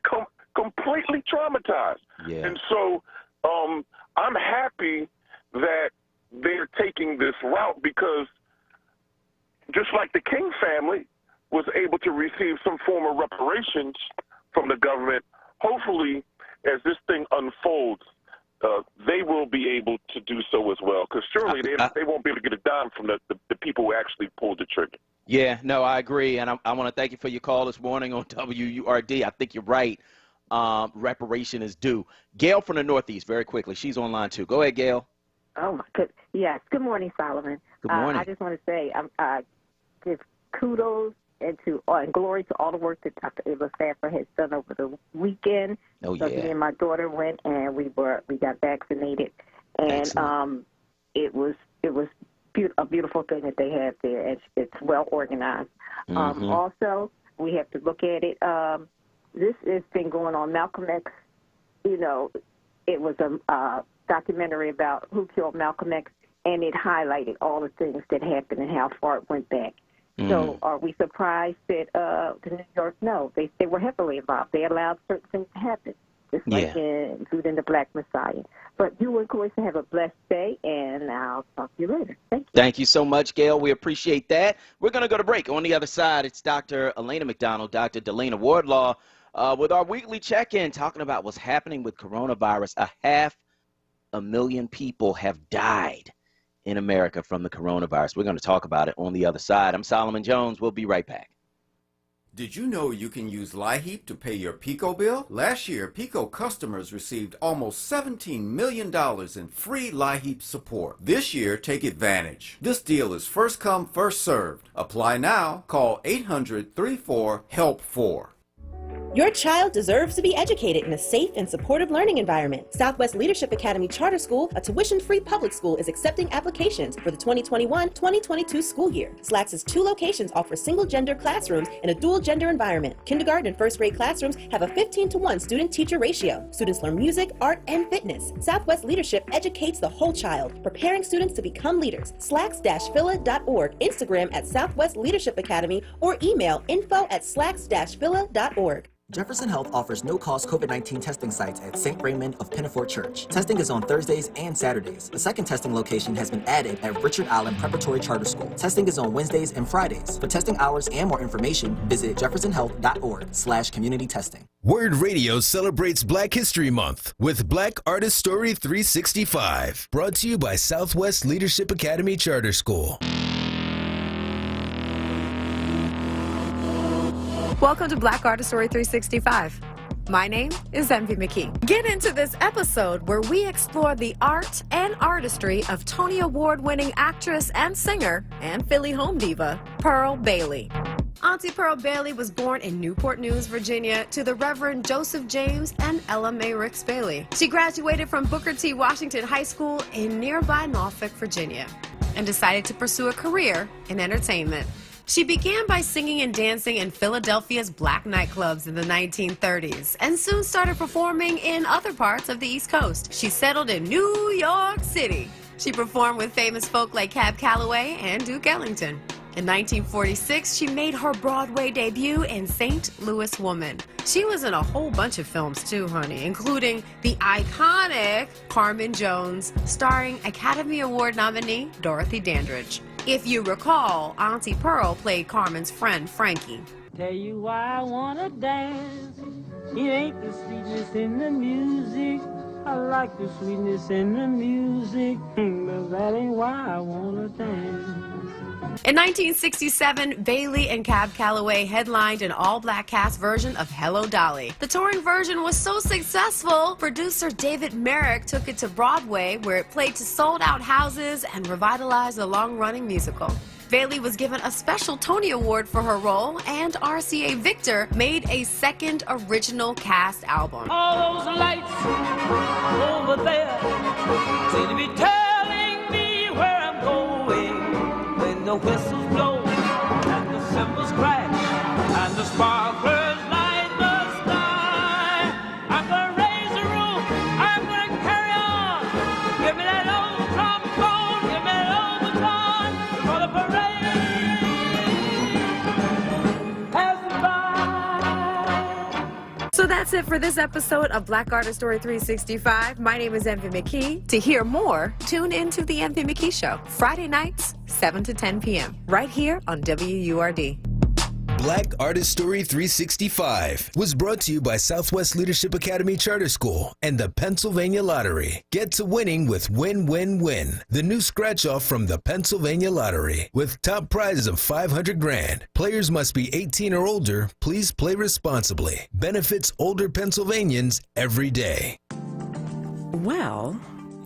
completely traumatized. Yeah. And so I'm happy that they're taking this route, because just like the King family was able to receive some form of reparations from the government, hopefully as this thing unfolds, they will be able to do so as well, because surely they won't be able to get a dime from the people who actually pulled the trigger. Yeah, no, I agree, and I want to thank you for your call this morning on WURD. I think you're right. Reparation is due. Gail from the Northeast, very quickly. She's on line too. Go ahead, Gail. Oh, my good. Yes. Good morning, Solomon. Good morning. I just want to say, give kudos and glory to all the work that Dr. Ava Sanford has done over the weekend. Oh, so me and my daughter went, and we got vaccinated, and it was a beautiful thing that they have there. It's well organized. Also, we have to look at it. This has been going on. Malcolm X, it was a documentary about who killed Malcolm X, and it highlighted all the things that happened and how far it went back. So are we surprised that the New York, no, they were heavily involved. They allowed certain things to happen, just like including the Black Messiah. But you, of course, have a blessed day, and I'll talk to you later. Thank you. Thank you so much, Gail. We appreciate that. We're going to go to break. On the other side, it's Dr. Elena McDonald, Dr. Delana Wardlaw, with our weekly check-in, talking about what's happening with coronavirus. 500,000 people have died in America from the coronavirus. We're going to talk about it on the other side. I'm Solomon Jones. We'll be right back. Did you know you can use LIHEAP to pay your PICO bill? Last year, PICO customers received almost $17 million in free LIHEAP support. This year, take advantage. This deal is first come, first served. Apply now. Call 800-34-HELP-4. Your child deserves to be educated in a safe and supportive learning environment. Southwest Leadership Academy Charter School, a tuition-free public school, is accepting applications for the 2021-2022 school year. SLAC's 2 locations offer single-gender classrooms in a dual-gender environment. Kindergarten and first-grade classrooms have a 15-to-1 student-teacher ratio. Students learn music, art, and fitness. Southwest Leadership educates the whole child, preparing students to become leaders. slacks-phila.org, Instagram at Southwest Leadership Academy, or email info@slacks-phila.org. Jefferson Health offers no-cost COVID-19 testing sites at St. Raymond of Pinafort Church. Testing is on Thursdays and Saturdays. A second testing location has been added at Richard Allen Preparatory Charter School. Testing is on Wednesdays and Fridays. For testing hours and more information, visit jeffersonhealth.org/community testing. WURD Radio celebrates Black History Month with Black Artist Story 365. Brought to you by Southwest Leadership Academy Charter School. Welcome to Black Artist Story 365. My name is Envy McKee. Get into this episode where we explore the art and artistry of Tony Award-winning actress and singer and Philly home diva, Pearl Bailey. Auntie Pearl Bailey was born in Newport News, Virginia, to the Reverend Joseph James and Ella Mae Ricks Bailey. She graduated from Booker T. Washington High School in nearby Norfolk, Virginia, and decided to pursue a career in entertainment. She began by singing and dancing in Philadelphia's black nightclubs in the 1930s and soon started performing in other parts of the East Coast. She settled in New York City. She performed with famous folk like Cab Calloway and Duke Ellington. In 1946, she made her Broadway debut in St. Louis Woman. She was in a whole bunch of films too, honey, including the iconic Carmen Jones, starring Academy Award nominee Dorothy Dandridge. If you recall, Auntie Pearl played Carmen's friend, Frankie. Tell you why I wanna dance. It ain't the sweetness in the music. I like the sweetness in the music, but that ain't why I wanna dance. In 1967, Bailey and Cab Calloway headlined an all-black cast version of Hello Dolly. The touring version was so successful, producer David Merrick took it to Broadway, where it played to sold-out houses and revitalized the long-running musical. Bailey was given a special Tony Award for her role, and RCA Victor made a second original cast album. All those lights over there seem to be telling me where I'm going. When the whistles blow and the cymbals crash and the sparklers light the sky, I'm gonna raise the roof, I'm gonna carry on. Give me that old trombone, give me that old baton for the parade passing by. So that's it for this episode of Black Artist Story 365. My name is Envy McKee. To hear more, tune into The Envy McKee Show, Friday nights, 7 to 10 p.m., right here on WURD. Black Artist Story 365 was brought to you by Southwest Leadership Academy Charter School and the Pennsylvania Lottery. Get to winning with Win, Win, Win, the new scratch-off from the Pennsylvania Lottery, with top prizes of $500,000. Players must be 18 or older. Please play responsibly. Benefits older Pennsylvanians every day. Well,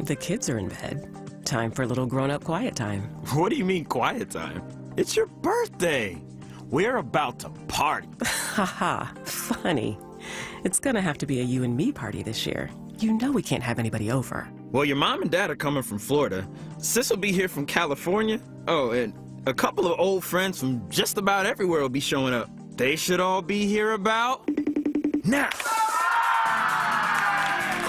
the kids are in bed. Time for a little grown-up quiet time. What do you mean quiet time? It's your birthday. We're about to party. Haha, funny. It's gonna have to be a you and me party this year. You know we can't have anybody over. Well, your mom and dad are coming from Florida. Sis will be here from California. Oh, and a couple of old friends from just about everywhere will be showing up. They should all be here about now.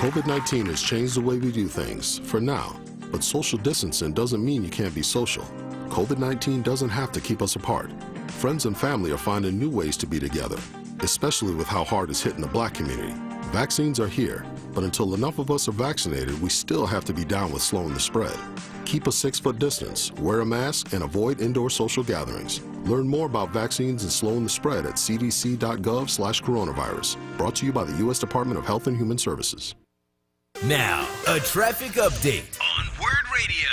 COVID-19 has changed the way we do things, for now. But social distancing doesn't mean you can't be social. COVID-19 doesn't have to keep us apart. Friends and family are finding new ways to be together, especially with how hard it's hitting the black community. Vaccines are here, but until enough of us are vaccinated, we still have to be down with slowing the spread. Keep a 6-foot distance, wear a mask, and avoid indoor social gatherings. Learn more about vaccines and slowing the spread at cdc.gov/coronavirus. Brought to you by the U.S. Department of Health and Human Services. Now, a traffic update on WURD Radio.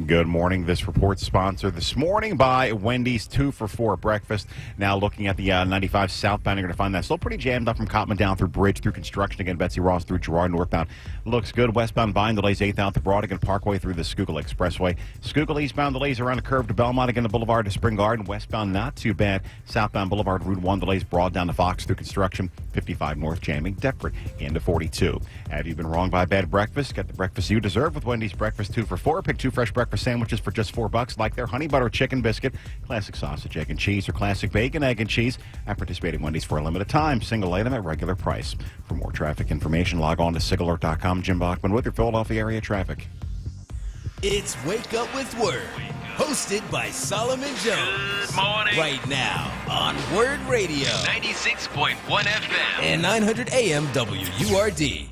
Good morning. This report sponsored this morning by Wendy's 2 for $4 breakfast. Now looking at the 95 southbound, you're going to find that still pretty jammed up from Cottman down through Bridge through construction. Again, Betsy Ross through Girard northbound. Looks good. Westbound Vine delays 8th out to Broadigan Parkway through the Schuylkill Expressway. Schuylkill eastbound delays around the curve to Belmont. Again, the Boulevard to Spring Garden. Westbound not too bad. Southbound Boulevard Route 1 delays Broad down to Fox through construction. 55 north jamming. Deptford into 42. Have you been wrong by a bad breakfast? Get the breakfast you deserve with Wendy's breakfast 2 for $4. Pick 2 fresh breakfast sandwiches for just $4, like their honey butter chicken biscuit, classic sausage, egg and cheese, or classic bacon, egg and cheese at participating Wendy's for a limited time. Single item at regular price. For more traffic information, log on to sigalert.com. Jim Bachman with your Philadelphia area traffic. It's Wake Up with WURD, hosted by Solomon Jones. Good morning. Right now on WURD Radio. 96.1 FM. And 900 AM WURD.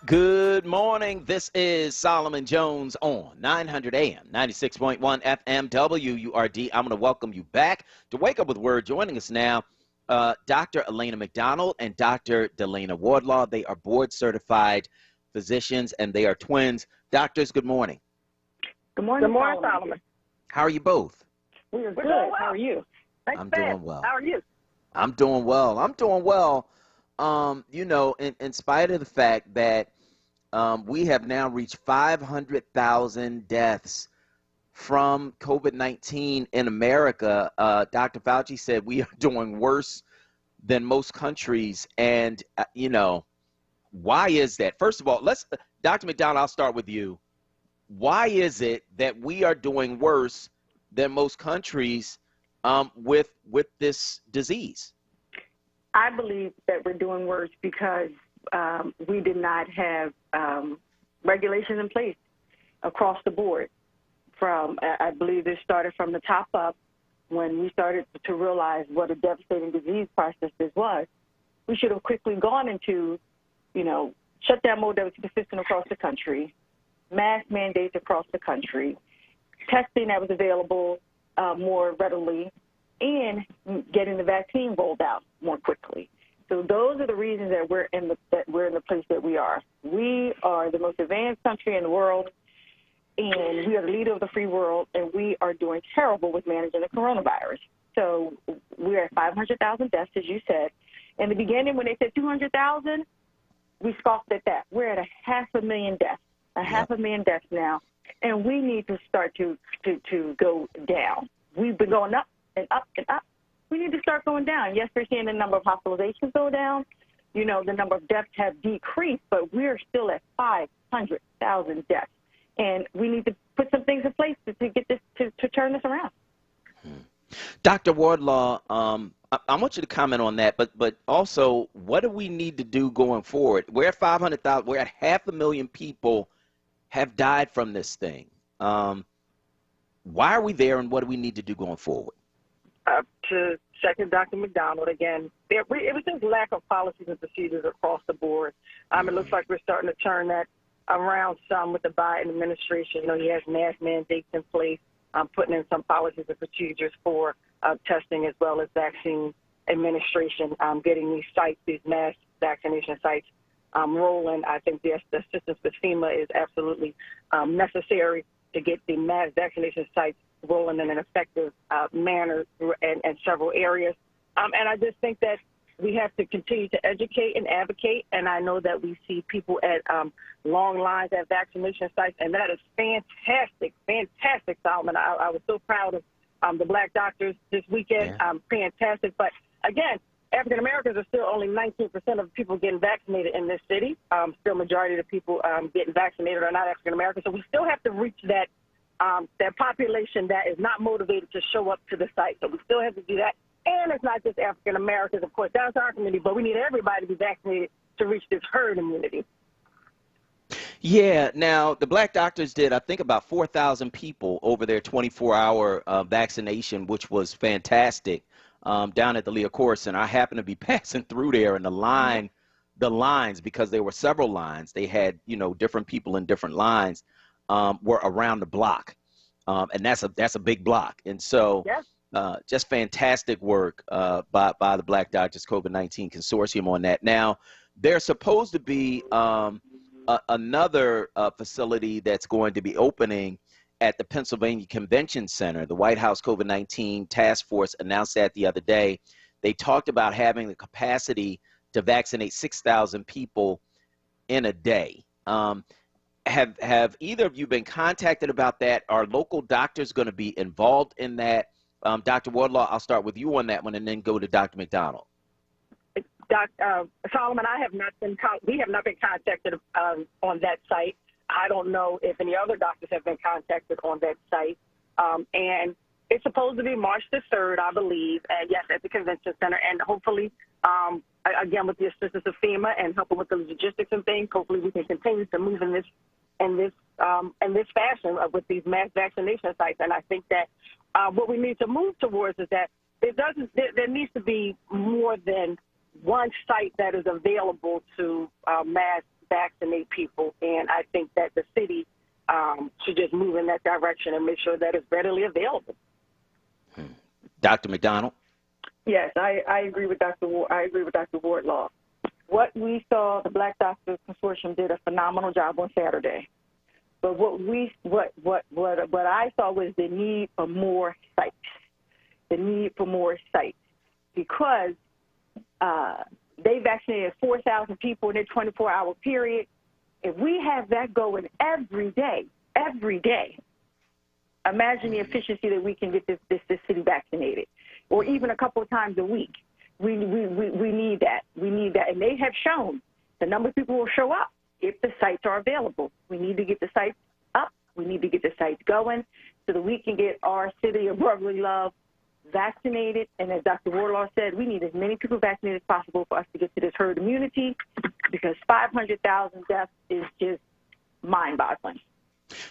Good morning. This is Solomon Jones on 900 AM, 96.1 FM, WURD. I'm going to welcome you back to Wake Up with Word. Joining us now, Dr. Elena McDonald and Dr. Delana Wardlaw. They are board-certified physicians, and they are twins. Doctors, good morning. Good morning, Good morning, Solomon. How are you both? We are good. doing well. How are you? I'm doing well. How are you? I'm doing well. I'm doing well. You know, in spite of the fact that we have now reached 500,000 deaths from COVID-19 in America. Dr. Fauci said we are doing worse than most countries. And, you know, why is that? First of all, Dr. McDonald, I'll start with you. Why is it that we are doing worse than most countries with this disease? I believe that we're doing worse because we did not have regulations in place across the board. I believe this started from the top up when we started to realize what a devastating disease process this was. We should have quickly gone into, you know, shut down modality system across the country, mask mandates across the country, testing that was available more readily, and getting the vaccine rolled out more quickly. So those are the reasons that we're in the place that we are. We are the most advanced country in the world, and we are the leader of the free world, and we are doing terrible with managing the coronavirus. So we're at 500,000 deaths, as you said. In the beginning, when they said 200,000, we scoffed at that. We're at 500,000 deaths, 500,000 deaths now, and we need to start to go down. We've been going up and up and up. We need to start going down. Yes, we're seeing the number of hospitalizations go down. You know, the number of deaths have decreased, but we're still at 500,000 deaths. And we need to put some things in place to get this to turn this around. Dr. Wardlaw, I want you to comment on that, but also, what do we need to do going forward? We're at 500,000. We're at 500,000 people have died from this thing. Why are we there, and what do we need to do going forward? To second Dr. McDonald again, it was just lack of policies and procedures across the board. It looks like we're starting to turn that around some with the Biden administration. You know, he has mask mandates in place, putting in some policies and procedures for testing as well as vaccine administration, getting these sites, these mass vaccination sites rolling. I think the assistance with FEMA is absolutely necessary to get the mass vaccination sites rolling in an effective manner in several areas. And I just think that we have to continue to educate and advocate. And I know that we see people at long lines at vaccination sites, and that is fantastic, Solomon. I was so proud of the Black doctors this weekend. Fantastic. But again, African Americans are still only 19% of people getting vaccinated in this city. Still, majority of the people getting vaccinated are not African Americans. So we still have to reach that population that is not motivated to show up to the site. So we still have to do that. And it's not just African Americans, of course, that's our community, but we need everybody to be vaccinated to reach this herd immunity. Yeah, now the Black doctors did, I think, about 4,000 people over their 24-hour vaccination, which was fantastic, down at the Leah Core Center. I happened to be passing through there, and the lines, because there were several lines, they had, you know, different people in different lines, were around the block, and that's a big block, and so just fantastic work by the Black Doctors COVID-19 Consortium on that. Now, there's supposed to be another facility that's going to be opening at the Pennsylvania Convention Center. The White House COVID-19 Task Force announced that the other day. They talked about having the capacity to vaccinate 6,000 people in a day. Have either of you been contacted about that? Are local doctors going to be involved in that? Dr. Wardlaw, I'll start with you on that one and then go to Dr. McDonald. Solomon, we have not been contacted on that site. I don't know if any other doctors have been contacted on that site. And it's supposed to be March the 3rd, I believe, and yes, at the convention center. And hopefully, again, with the assistance of FEMA and helping with the logistics and things, hopefully we can continue to move in this fashion with these mass vaccination sites. And I think that what we need to move towards is that there needs to be more than one site that is available to mass vaccinate people, and I think that the city should just move in that direction and make sure that it's readily available. Dr. McDonald? Yes, I agree with Dr. Ward. I agree with Dr. Wardlaw. What we saw, the Black Doctors Consortium did a phenomenal job on Saturday. But what I saw was the need for more sites. The need for more sites, because they vaccinated 4,000 people in a 24-hour period. If we have that going every day, imagine the efficiency that we can get this city vaccinated, or even a couple of times a week. We need that. We need that. And they have shown the number of people will show up if the sites are available. We need to get the sites up. We need to get the sites going so that we can get our city of brotherly love vaccinated. And as Dr. Wardlaw said, we need as many people vaccinated as possible for us to get to this herd immunity, because 500,000 deaths is just mind-boggling.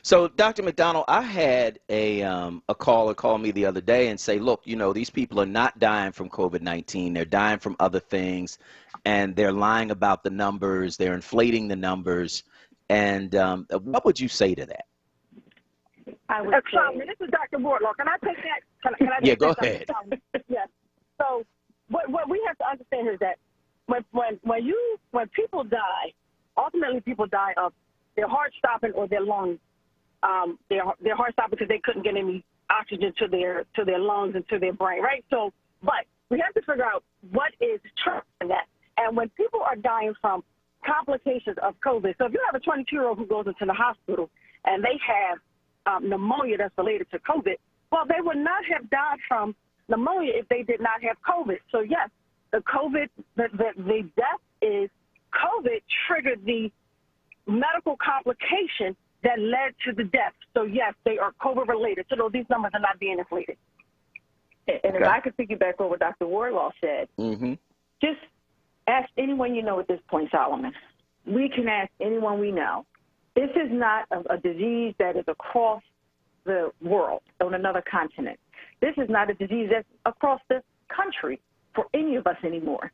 So, Dr. McDonald, I had a caller call me the other day and say, look, you know, these people are not dying from COVID-19. They're dying from other things, and they're lying about the numbers. They're inflating the numbers. And what would you say to that? I would say, this is Dr. Wardlaw. Can I take that? Can I yeah, go ahead. Yes. So what we have to understand is that when people die, ultimately people die of their heart stopping or their lungs. Their heart stopped because they couldn't get any oxygen to their lungs and to their brain, right? So, but we have to figure out what is true in that. And when people are dying from complications of COVID, so if you have a 22-year-old who goes into the hospital and they have pneumonia that's related to COVID, well, they would not have died from pneumonia if they did not have COVID. So yes, the COVID, the death is COVID triggered the medical complication that led to the death. So yes, they are COVID related. So these numbers are not being inflated. And if I could piggyback on what Dr. Wardlaw said, just ask anyone you know at this point, Solomon. We can ask anyone we know. This is not a disease that is across the world, on another continent. This is not a disease that's across the country for any of us anymore.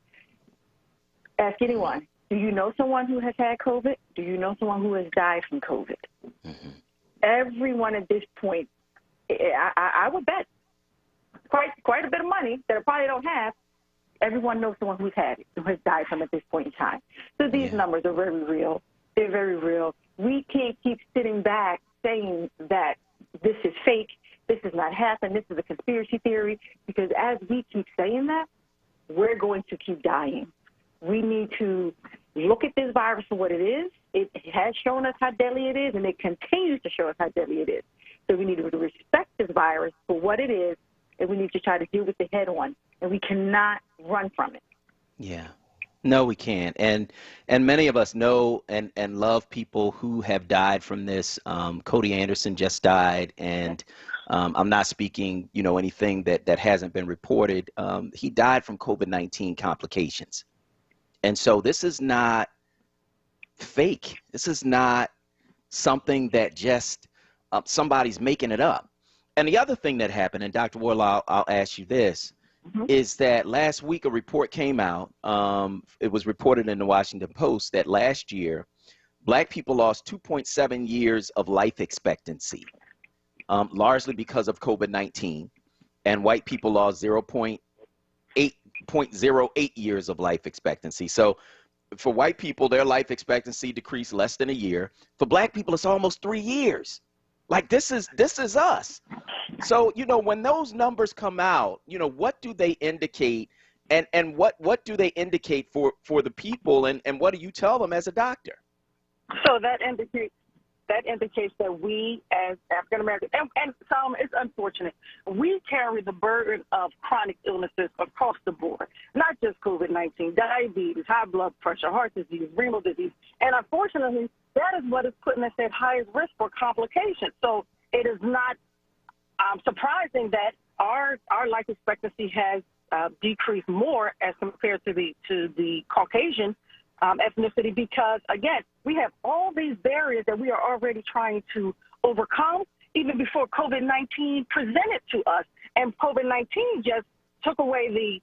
Ask anyone. Do you know someone who has had COVID? Do you know someone who has died from COVID? Everyone at this point, I would bet quite a bit of money that I probably don't have. Everyone knows someone who's had it, who has died from it at this point in time. So these numbers are very real. They're very real. We can't keep sitting back saying that this is fake, this has not happened, this is a conspiracy theory, because as we keep saying that, we're going to keep dying. We need to look at this virus for what it is. It has shown us how deadly it is, and it continues to show us how deadly it is. So we need to respect this virus for what it is, and we need to try to deal with it head on, and we cannot run from it. Yeah. No, we can't. And many of us know and love people who have died from this. Cody Anderson just died, and I'm not speaking, anything that hasn't been reported. He died from COVID-19 complications. And so this is not fake. This is not something that just somebody's making it up. And the other thing that happened, and Dr. Wardlaw, I'll ask you this, is that last week a report came out. It was reported in the Washington Post that last year, Black people lost 2.7 years of life expectancy, largely because of COVID-19, and white people lost 0.08 years of life expectancy. So for white people, their life expectancy decreased less than a year. For Black people, it's almost 3 years. Like this is us. So, when those numbers come out, what do they indicate, and what do they indicate for the people, and what do you tell them as a doctor? So that indicates that we as African Americans, and some, it's unfortunate, we carry the burden of chronic illnesses across the board, not just COVID-19, diabetes, high blood pressure, heart disease, renal disease, and unfortunately, that is what is putting us at highest risk for complications. So it is not surprising that our life expectancy has decreased more as compared to the Caucasian ethnicity, because again, we have all these barriers that we are already trying to overcome even before COVID-19 presented to us, and COVID-19 just took away the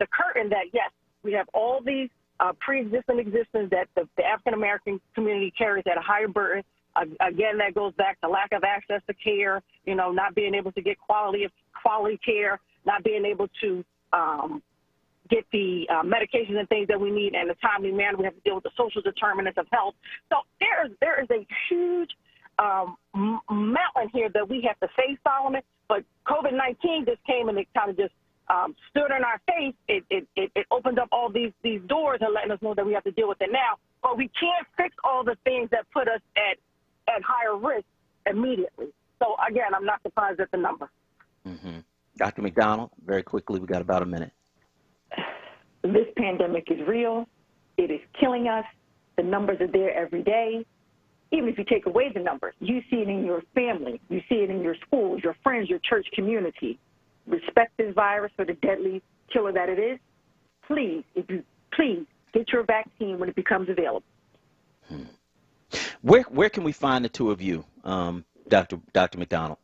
curtain that yes, we have all these pre-existing existence that the African-American community carries at a higher burden. Again, that goes back to lack of access to care, not being able to get quality care, not being able to get the medications and things that we need in a timely manner. We have to deal with the social determinants of health. So there is a huge mountain here that we have to face, Solomon. But COVID-19 just came and it kind of just stood in our face. It opened up all these doors and letting us know that we have to deal with it now. But we can't fix all the things that put us at higher risk immediately. So, again, I'm not surprised at the number. Mm-hmm. Dr. McDonald, very quickly, we got about a minute. This pandemic is real. It is killing us. The numbers are there every day. Even if you take away the numbers, you see it in your family. You see it in your schools, your friends, your church community. Respect this virus for the deadly killer that it is. Please get your vaccine when it becomes available. Where can we find the two of you, Dr. McDonald?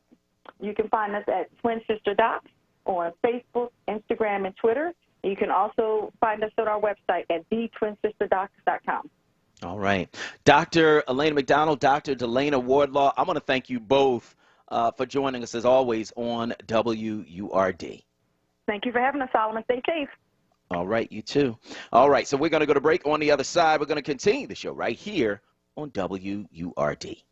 You can find us at Twin Sister Docs on Facebook, Instagram, and Twitter. You can also find us on our website at thetwinsisterdocs.com. All right. Dr. Elena McDonald, Dr. Delana Wardlaw, I want to thank you both for joining us, as always, on WURD. Thank you for having us, Solomon. Stay safe. All right, you too. All right, so we're going to go to break. On the other side, we're going to continue the show right here on WURD.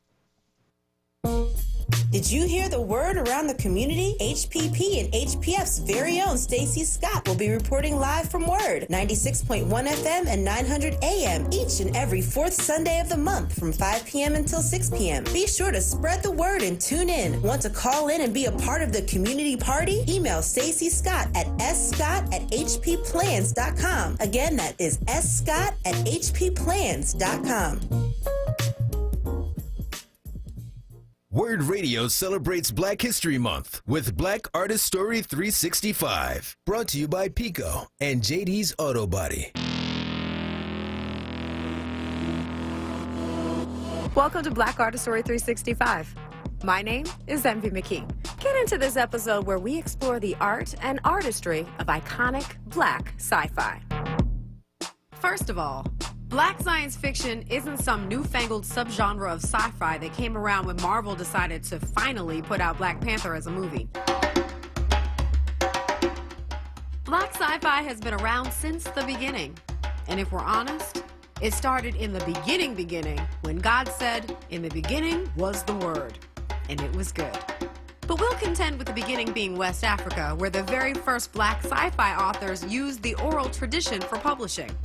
Did you hear the word around the community? HPP and HPF's very own Stacy Scott will be reporting live from WURD, 96.1 FM and 900 AM each and every fourth Sunday of the month from 5 p.m. until 6 p.m. Be sure to spread the word and tune in. Want to call in and be a part of the community party? Email Stacy Scott at scott@hpplans.com. Again, that is scott@hpplans.com. WURD Radio celebrates Black History Month with Black Artist Story 365. Brought to you by Pico and JD's Auto Body. Welcome to Black Artist Story 365. My name is Envy McKee. Get into this episode where we explore the art and artistry of iconic Black sci-fi. First of all, Black science fiction isn't some newfangled subgenre of sci-fi that came around when Marvel decided to finally put out Black Panther as a movie. Black sci-fi has been around since the beginning. And if we're honest, it started in the beginning, when God said, "In the beginning was the Word," and it was good. But we'll contend with the beginning being West Africa, where the very first Black sci-fi authors used the oral tradition for publishing.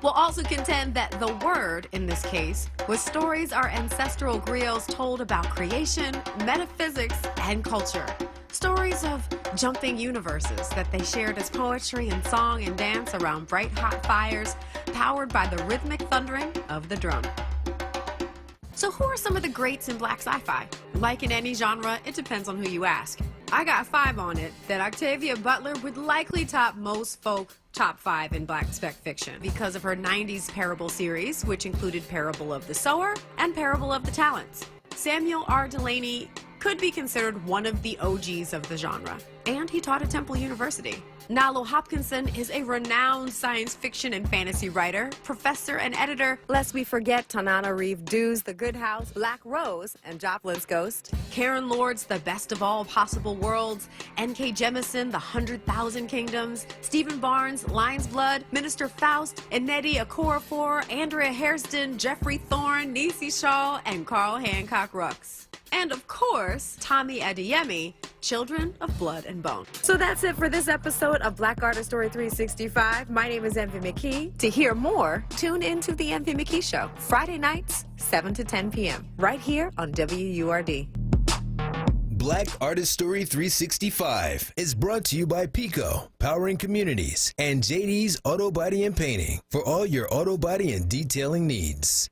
We'll also contend that the Word, in this case, was stories our ancestral griots told about creation, metaphysics, and culture. Stories of jumping universes that they shared as poetry and song and dance around bright hot fires, powered by the rhythmic thundering of the drum. So who are some of the greats in Black sci-fi? Like in any genre, it depends on who you ask. I got 5 on it that Octavia Butler would likely top most folk top 5 in Black spec fiction because of her 90s Parable series, which included Parable of the Sower and Parable of the Talents. Samuel R. Delany could be considered one of the OGs of the genre, and he taught at Temple University. Nalo Hopkinson is a renowned science fiction and fantasy writer, professor, and editor. Lest we forget Tanana Reeve Dew's The Good House, Black Rose, and Joplin's Ghost. Karen Lord's The Best of All Possible Worlds. N.K. Jemisin, The 100,000 Kingdoms. Stephen Barnes, Lion's Blood. Minister Faust, Nnedi Okorafor, Andrea Hairston, Jeffrey Thorne, Nisi Shaw, and Carl Hancock Rux. And of course, Tommy Adeyemi, Children of Blood and Bone. So that's it for this episode of Black Artist Story 365. My name is Envy McKee. To hear more, tune into The Envy McKee Show, Friday nights, 7 to 10 p.m., right here on WURD. Black Artist Story 365 is brought to you by Pico, powering communities, and JD's Auto Body and Painting for all your auto body and detailing needs.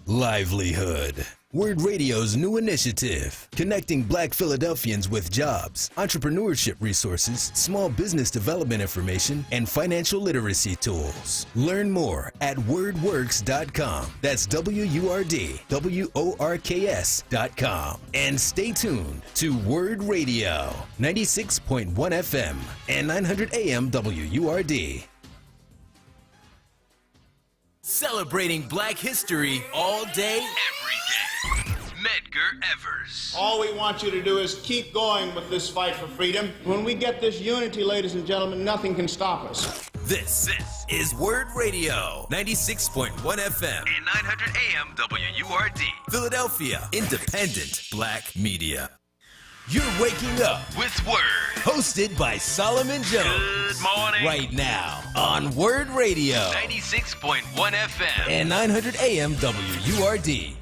Livelihood. WURD Radio's new initiative, connecting Black Philadelphians with jobs, entrepreneurship resources, small business development information, and financial literacy tools. Learn more at wordworks.com. That's WURD-WORKS.com. And stay tuned to WURD Radio, 96.1 FM and 900 AM WURD. Celebrating Black history all day, every day. Medgar Evers. All we want you to do is keep going with this fight for freedom. When we get this unity, ladies and gentlemen, nothing can stop us. This is WURD Radio, 96.1 FM and 900 AM WURD. Philadelphia, independent Black media. You're waking up with WURD, hosted by Solomon Jones. Good morning. Right now on WURD Radio, 96.1 FM and 900 AM WURD.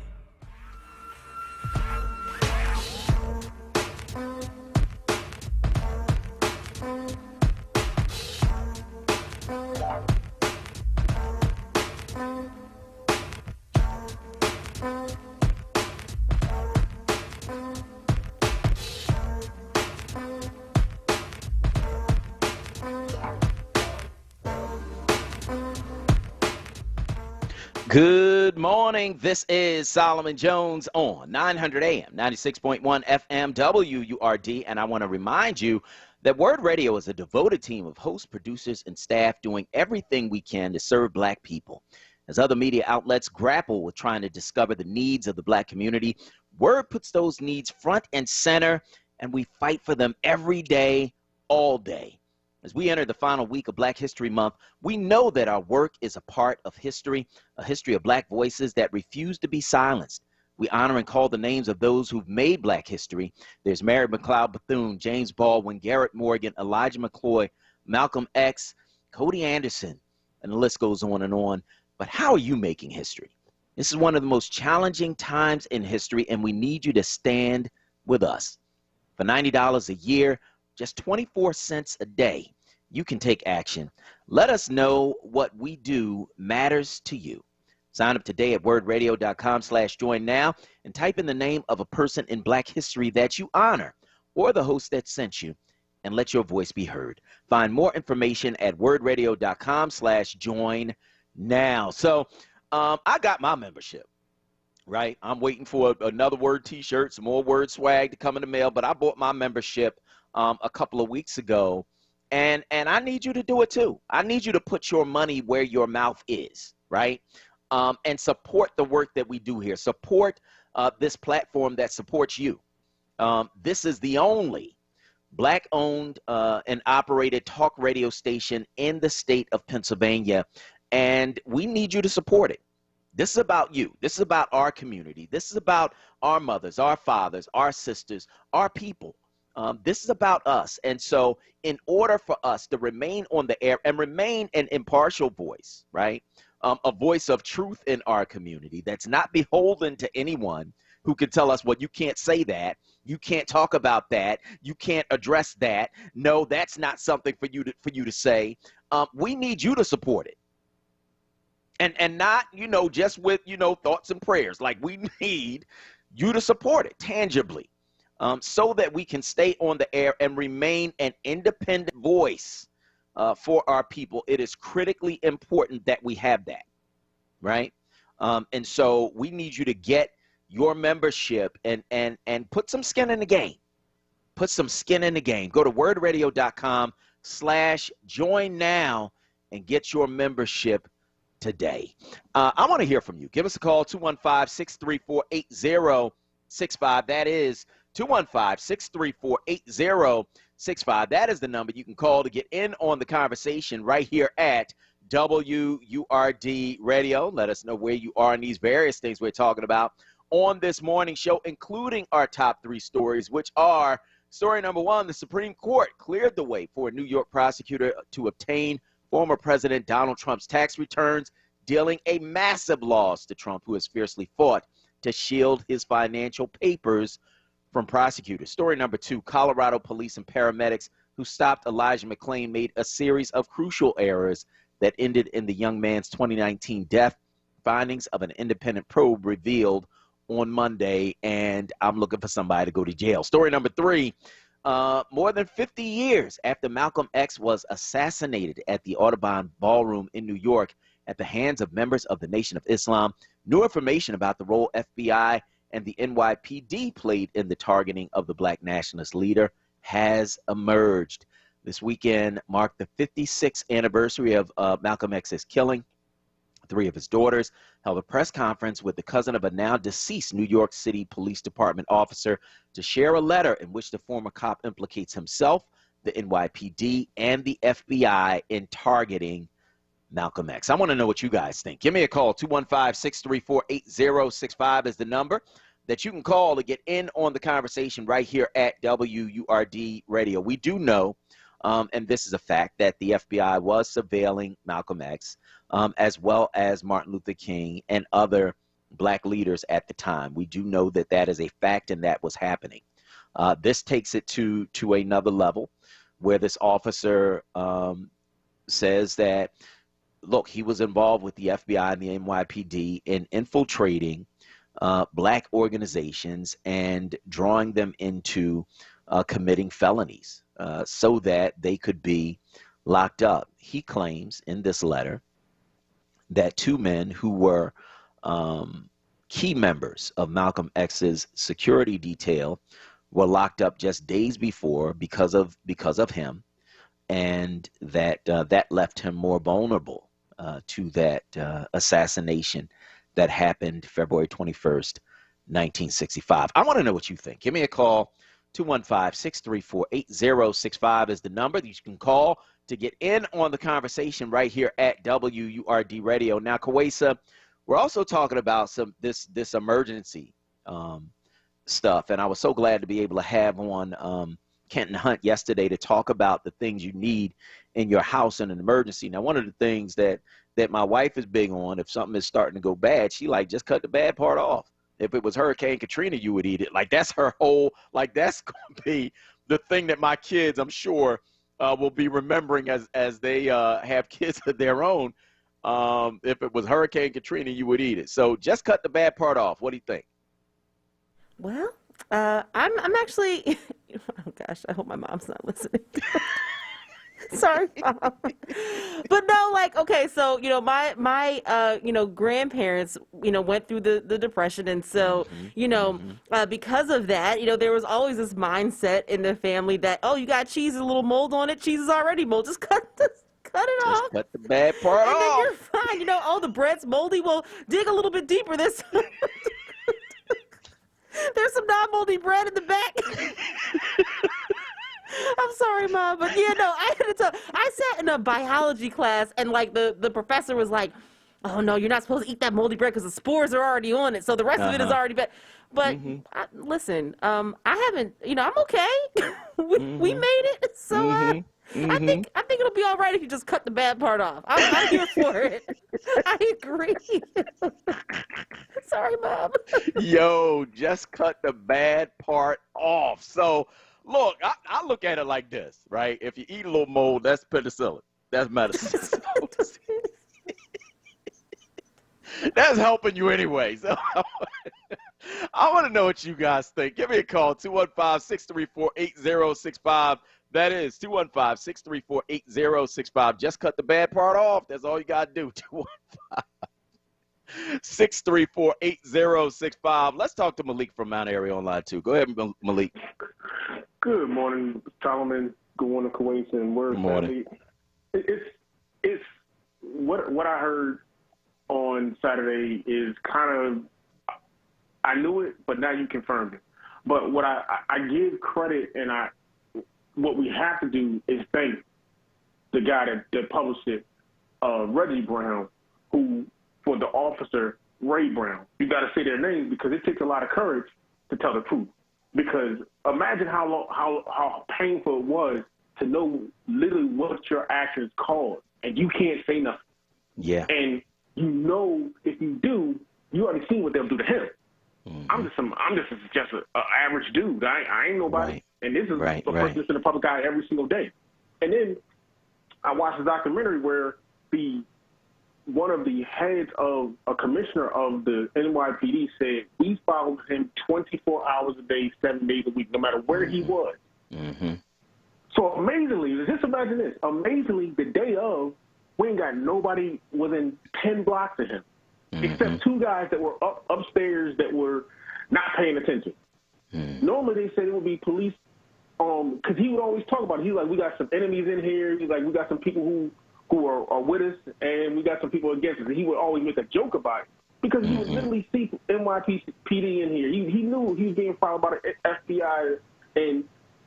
Good morning. This is Solomon Jones on 900 AM, 96.1 FM, WURD. And I want to remind you that WURD Radio is a devoted team of hosts, producers, and staff doing everything we can to serve Black people. As other media outlets grapple with trying to discover the needs of the Black community, WURD puts those needs front and center, and we fight for them every day, all day. As we enter the final week of Black History Month, we know that our work is a part of history, a history of Black voices that refuse to be silenced. We honor and call the names of those who've made Black history. There's Mary McLeod Bethune, James Baldwin, Garrett Morgan, Elijah McCloy, Malcolm X, Cody Anderson, and the list goes on and on. But how are you making history? This is one of the most challenging times in history, and we need you to stand with us. For $90 a year, just 24 cents a day, you can take action. Let us know what we do matters to you. Sign up today at wordradio.com/join now and type in the name of a person in Black history that you honor or the host that sent you, and let your voice be heard. Find more information at wordradio.com/join now. So I got my membership, right? I'm waiting for another WURD t-shirt, some more WURD swag to come in the mail, but I bought my membership a couple of weeks ago, and I need you to do it too. I need you to put your money where your mouth is, right? And support the work that we do here. Support this platform that supports you. This is the only Black-owned and operated talk radio station in the state of Pennsylvania, and we need you to support it. This is about you. This is about our community. This is about our mothers, our fathers, our sisters, our people. This is about us. And so in order for us to remain on the air and remain an impartial voice, right, a voice of truth in our community that's not beholden to anyone who can tell us, well, you can't say that, you can't talk about that, you can't address that, no, that's not something for you to say. We need you to support it. And not, just with, thoughts and prayers. Like, we need you to support it tangibly. So that we can stay on the air and remain an independent voice for our people. It is critically important that we have that, right? And so we need you to get your membership and put some skin in the game. Put some skin in the game. Go to wordradio.com/join now and get your membership today. I want to hear from you. Give us a call, 215-634-8065. That is 215-634-8065. That is the number you can call to get in on the conversation right here at WURD Radio. Let us know where you are in these various things we're talking about on this morning show, including our top 3 stories, which are story number 1, the Supreme Court cleared the way for a New York prosecutor to obtain former President Donald Trump's tax returns, dealing a massive loss to Trump, who has fiercely fought to shield his financial papers from prosecutors. Story number 2, Colorado police and paramedics who stopped Elijah McClain made a series of crucial errors that ended in the young man's 2019 death. Findings of an independent probe revealed on Monday, and I'm looking for somebody to go to jail. Story number 3, more than 50 years after Malcolm X was assassinated at the Audubon Ballroom in New York at the hands of members of the Nation of Islam, new information about the role FBI and the NYPD played in the targeting of the Black nationalist leader has emerged. This weekend marked the 56th anniversary of Malcolm X's killing. Three of his daughters held a press conference with the cousin of a now deceased New York City Police Department officer to share a letter in which the former cop implicates himself, the NYPD, and the FBI in targeting Malcolm X. I want to know what you guys think. Give me a call. 215-634-8065 is the number that you can call to get in on the conversation right here at WURD Radio. We do know, and this is a fact, that the FBI was surveilling Malcolm X, as well as Martin Luther King and other black leaders at the time. We do know that that is a fact and that was happening. This takes it to another level where this officer says that, look, he was involved with the FBI and the NYPD in infiltrating black organizations and drawing them into committing felonies so that they could be locked up. He claims in this letter that two men who were key members of Malcolm X's security detail were locked up just days before because of him, and that that left him more vulnerable to that assassination that happened February 21st, 1965. I want to know what you think. Give me a call. 215-634-8065 is the number that you can call to get in on the conversation right here at WURD Radio. Now, Kawesa, we're also talking about this emergency stuff, and I was so glad to be able to have on Kenton Hunt yesterday to talk about the things you need in your house in an emergency. Now, one of the things that my wife is big on, if something is starting to go bad, she like, just cut the bad part off. If it was Hurricane Katrina, you would eat it. Like, that's her whole, like, that's going to be the thing that my kids, I'm sure, will be remembering as they have kids of their own. If it was Hurricane Katrina, you would eat it. So just cut the bad part off. What do you think? Well, I'm actually, oh gosh, I hope my mom's not listening. Sorry, Mom. But no, like, okay, so, my grandparents, went through the Depression. And so, because of that, there was always this mindset in the family that, oh, you got cheese, a little mold on it. Cheese is already mold. Just cut it off. Cut the bad part off. And then you're fine. Oh, the bread's moldy. Well, dig a little bit deeper this time. There's some non-moldy bread in the back. I'm sorry, Mom, but I had to tell. I sat in a biology class, and like the professor was like, "Oh no, you're not supposed to eat that moldy bread because the spores are already on it, so the rest of it is already bad." But listen, I haven't. I'm okay. we made it, so I think it'll be all right if you just cut the bad part off. I'm here for it. I agree. Sorry, Mom. Yo, just cut the bad part off. So. Look, I look at it like this, right? If you eat a little mold, that's penicillin. That's medicine. That's helping you anyway. So I want to know what you guys think. Give me a call, 215-634-8065. That is 215-634-8065. Just cut the bad part off. That's all you got to do. 215-634-8065. Let's talk to Malik from Mount Airy on line 2. Go ahead, Malik. Good morning, Solomon. Good morning, Kawesa and WURD. Good morning. It's what I heard on Saturday is kind of, I knew it, but now you confirmed it. But what I give credit, and what we have to do is thank the guy that published it, Reggie Brown, who, for the officer, Ray Brown. You got to say their names because it takes a lot of courage to tell the truth. Because imagine how painful it was to know literally what your actions caused, and you can't say nothing. Yeah. And if you do, you already seen what they'll do to him. I'm just an average dude. I ain't nobody. Right. And this is a person that's in the public eye every single day. And then I watched a documentary where one of the heads of a commissioner of the NYPD said we followed him 24 hours a day, 7 days a week, no matter where he was. So amazingly, just imagine this. Amazingly, the day of, we ain't got nobody within 10 blocks of him, except two guys that were upstairs that were not paying attention. Normally, they said it would be police, because he would always talk about it. He was like, we got some enemies in here. He's like, we got some people who who are with us, and we got some people against us. And he would always make a joke about it because he would literally see NYPD in here. He knew he was being followed by the FBI and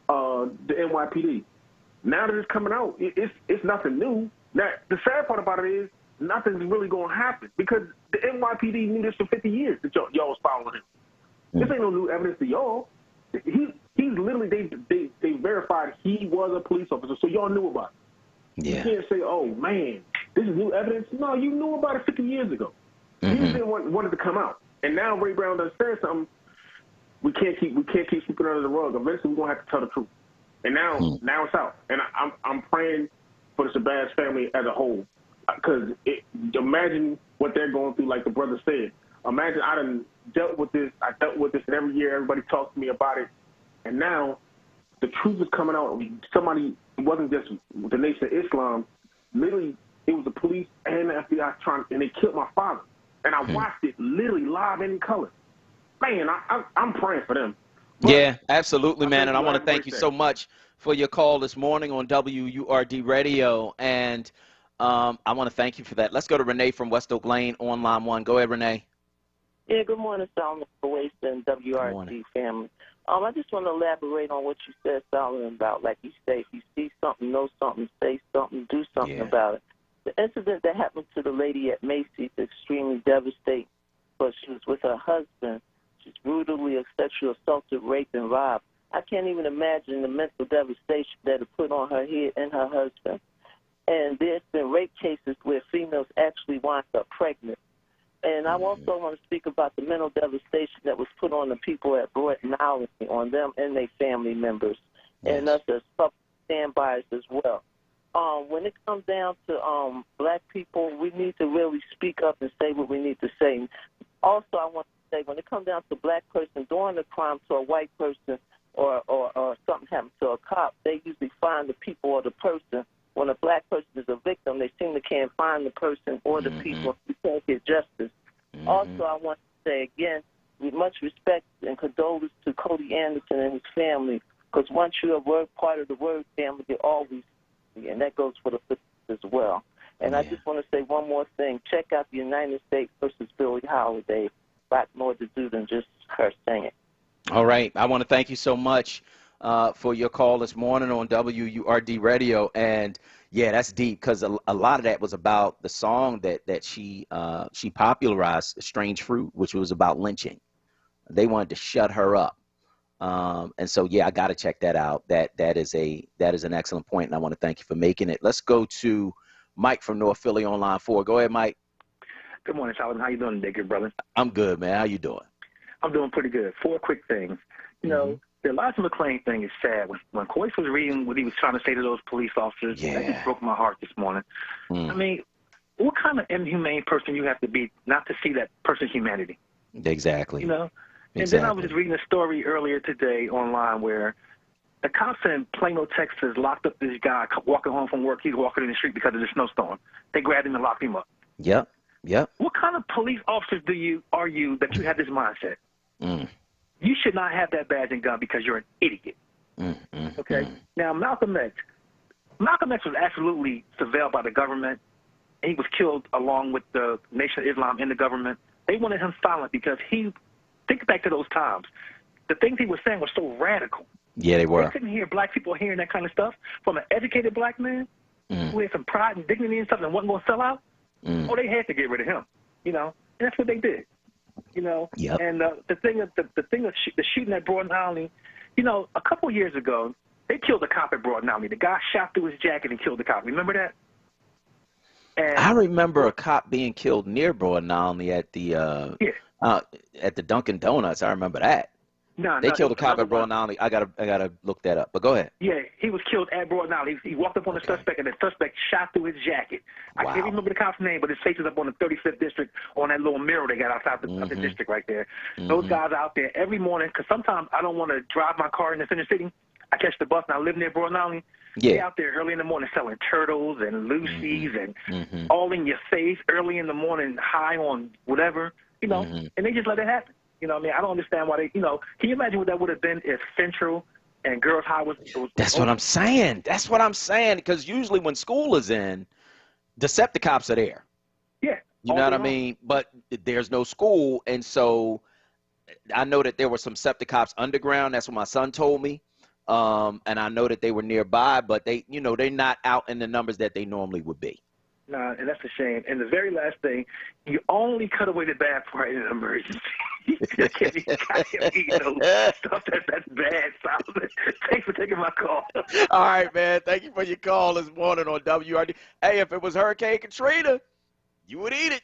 the NYPD. Now that it's coming out, it's nothing new. Now, the sad part about it is nothing's really going to happen because the NYPD knew this for 50 years that y'all was following him. This ain't no new evidence to y'all. He's literally, they verified he was a police officer, so y'all knew about it. Yeah. You can't say, oh, man, this is new evidence. No, you knew about it 50 years ago. You just didn't want it to come out. And now Ray Brown done said something. We can't keep sweeping under the rug. Eventually, we're going to have to tell the truth. And now it's out. And I'm praying for the Shabazz family as a whole. Because imagine what they're going through, like the brother said. Imagine I done dealt with this. I dealt with this, and every year everybody talks to me about it. And now the truth is coming out. Somebody, it wasn't just the Nation of Islam. Literally, it was the police and the FBI and they killed my father. And I watched it literally live in color. Man, I'm praying for them. But yeah, absolutely, man. And I want to thank you so much for your call this morning on WURD Radio. And I want to thank you for that. Let's go to Renee from West Oak Lane on line 1. Go ahead, Renee. Yeah, good morning, Solomon Waste and WRD family. I just want to elaborate on what you said, Solomon, about, like you say, if you see something, know something, say something, do something about it. The incident that happened to the lady at Macy's is extremely devastating, but she was with her husband. She's brutally sexually assaulted, raped, and robbed. I can't even imagine the mental devastation that it put on her head and her husband. And there's been rape cases where females actually wind up pregnant. And I also want to speak about the mental devastation that was put on the people at Broughton Island, on them and their family members, and us as standbys as well. When it comes down to black people, we need to really speak up and say what we need to say. Also, I want to say, when it comes down to a black person doing a crime to a white person or something happens to a cop, they usually find the people or the person. When a black person is a victim, they seem to can't find the person or the people who can't get justice. Also, I want to say again, with much respect and condolences to Cody Anderson and his family, because once you're a part of the WURD family, you're always free, and that goes for the police as well. And I just want to say one more thing. Check out the United States versus Billie Holiday. A lot more to do than just her singing. All right. I want to thank you so much for your call this morning on WURD Radio. And yeah, that's deep, because a lot of that was about the song that she popularized, Strange Fruit, which was about lynching. They wanted to shut her up. And so, yeah, I got to check that out. That is an excellent point, and I want to thank you for making it. Let's go to Mike from North Philly on line 4. Go ahead, Mike. Good morning, Solomon. How you doing today, good brother? I'm good, man. How you doing? I'm doing pretty good. 4 quick things. You know, the Elijah McClain thing is sad. When Coyce was reading what he was trying to say to those police officers, that just broke my heart this morning. I mean, what kind of inhumane person you have to be not to see that person's humanity? Exactly. You know? And then I was just reading a story earlier today online where the cops in Plano, Texas, locked up this guy walking home from work. He's walking in the street because of the snowstorm. They grabbed him and locked him up. Yep. What kind of police officers are you that you have this mindset? You should not have that badge and gun because you're an idiot. Okay? Now, Malcolm X was absolutely surveilled by the government, and he was killed along with the Nation of Islam and the government. They wanted him silent because think back to those times. The things he was saying were so radical. Yeah, they were. They couldn't hear black people hearing that kind of stuff from an educated black man who had some pride and dignity and stuff and wasn't going to sell out. Oh, they had to get rid of him, you know, and that's what they did, you know. Yep. And the thing of the shooting at Broughton Island, you know, a couple years ago, they killed a cop at Broughton Island. The guy shot through his jacket and killed the cop. Remember that? And I remember a cop being killed near Broughton Island at the Dunkin' Donuts. I remember that. They killed a cop at Broughton Island. I gotta look that up. But go ahead. Yeah, he was killed at Broughton Island. He walked up on the suspect, and the suspect shot through his jacket. I can't remember the cop's name, but his face is up on the 35th district on that little mirror they got outside the district right there. Those guys out there every morning, because sometimes I don't want to drive my car in the center city. I catch the bus, and I live near Broughton Island. They out there early in the morning selling turtles and Lucy's and all in your face early in the morning, high on whatever, you know, and they just let it happen. You know what I mean? I don't understand why they, you know, can you imagine what that would have been if Central and Girls High was That's what I'm saying. That's what I'm saying. Because usually when school is in, Decepticops are there. Yeah. You know what I mean? But there's no school, and so I know that there were some Decepticops underground. That's what my son told me. And I know that they were nearby, but they, you know, they're not out in the numbers that they normally would be. Nah, and that's a shame. And the very last thing, you only cut away the bad part in an emergency. You can't be stuff that's bad, Solomon. Thanks for taking my call. All right, man. Thank you for your call this morning on WRD. Hey, if it was Hurricane Katrina, you would eat it.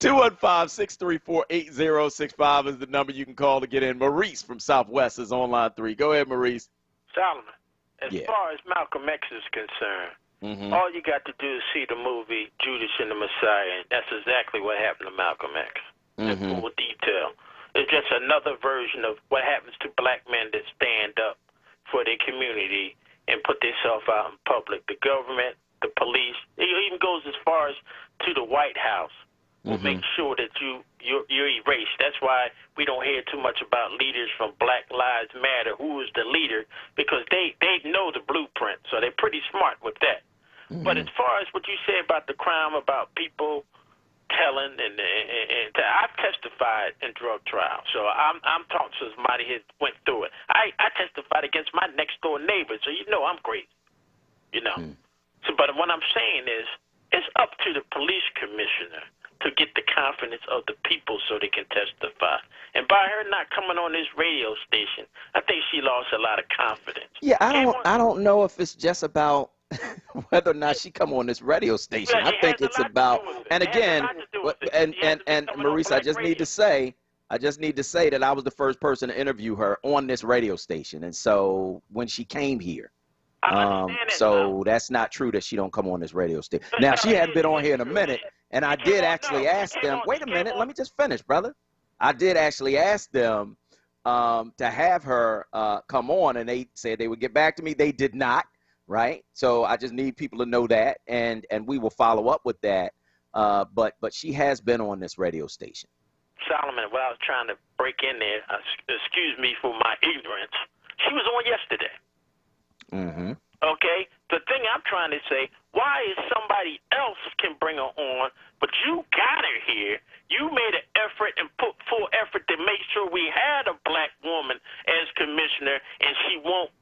215-634-8065 is the number you can call to get in. Maurice from Southwest is on line 3. Go ahead, Maurice. Solomon, as far as Malcolm X is concerned, all you got to do is see the movie Judas and the Messiah, and that's exactly what happened to Malcolm X in full detail. It's just another version of what happens to black men that stand up for their community and put themselves out in public. The government, the police, it even goes as far as to the White House. Will make sure that you're erased. That's why we don't hear too much about leaders from Black Lives Matter, who is the leader, because they know the blueprint, so they're pretty smart with that. But as far as what you say about the crime, about people telling, and I've testified in drug trials, so I'm talking to somebody who went through it. I testified against my next door neighbor, so you know I'm crazy, you know. So, but what I'm saying is, it's up to the police commissioner to get the confidence of the people so they can testify. And by her not coming on this radio station, I think she lost a lot of confidence. Yeah, I don't know if it's just about whether or not she come on this radio station. I think it's about, and again, and Maurice, I just need to say that I was the first person to interview her on this radio station, and so when she came here. So that's not true that she don't come on this radio station. Now, she hadn't been on here in a minute, and I did actually ask them, wait a minute, let me just finish, brother. I did actually ask them to have her come on, and they said they would get back to me. They did not, right? So I just need people to know that, and we will follow up with that. But she has been on this radio station. Solomon, what I was trying to break in there, excuse me for my ignorance, she was on yesterday. Okay? The thing I'm trying to say, why is somebody else can bring her on, but you got her here? You made an effort and put full effort to make sure we had a black woman as commissioner, and she won't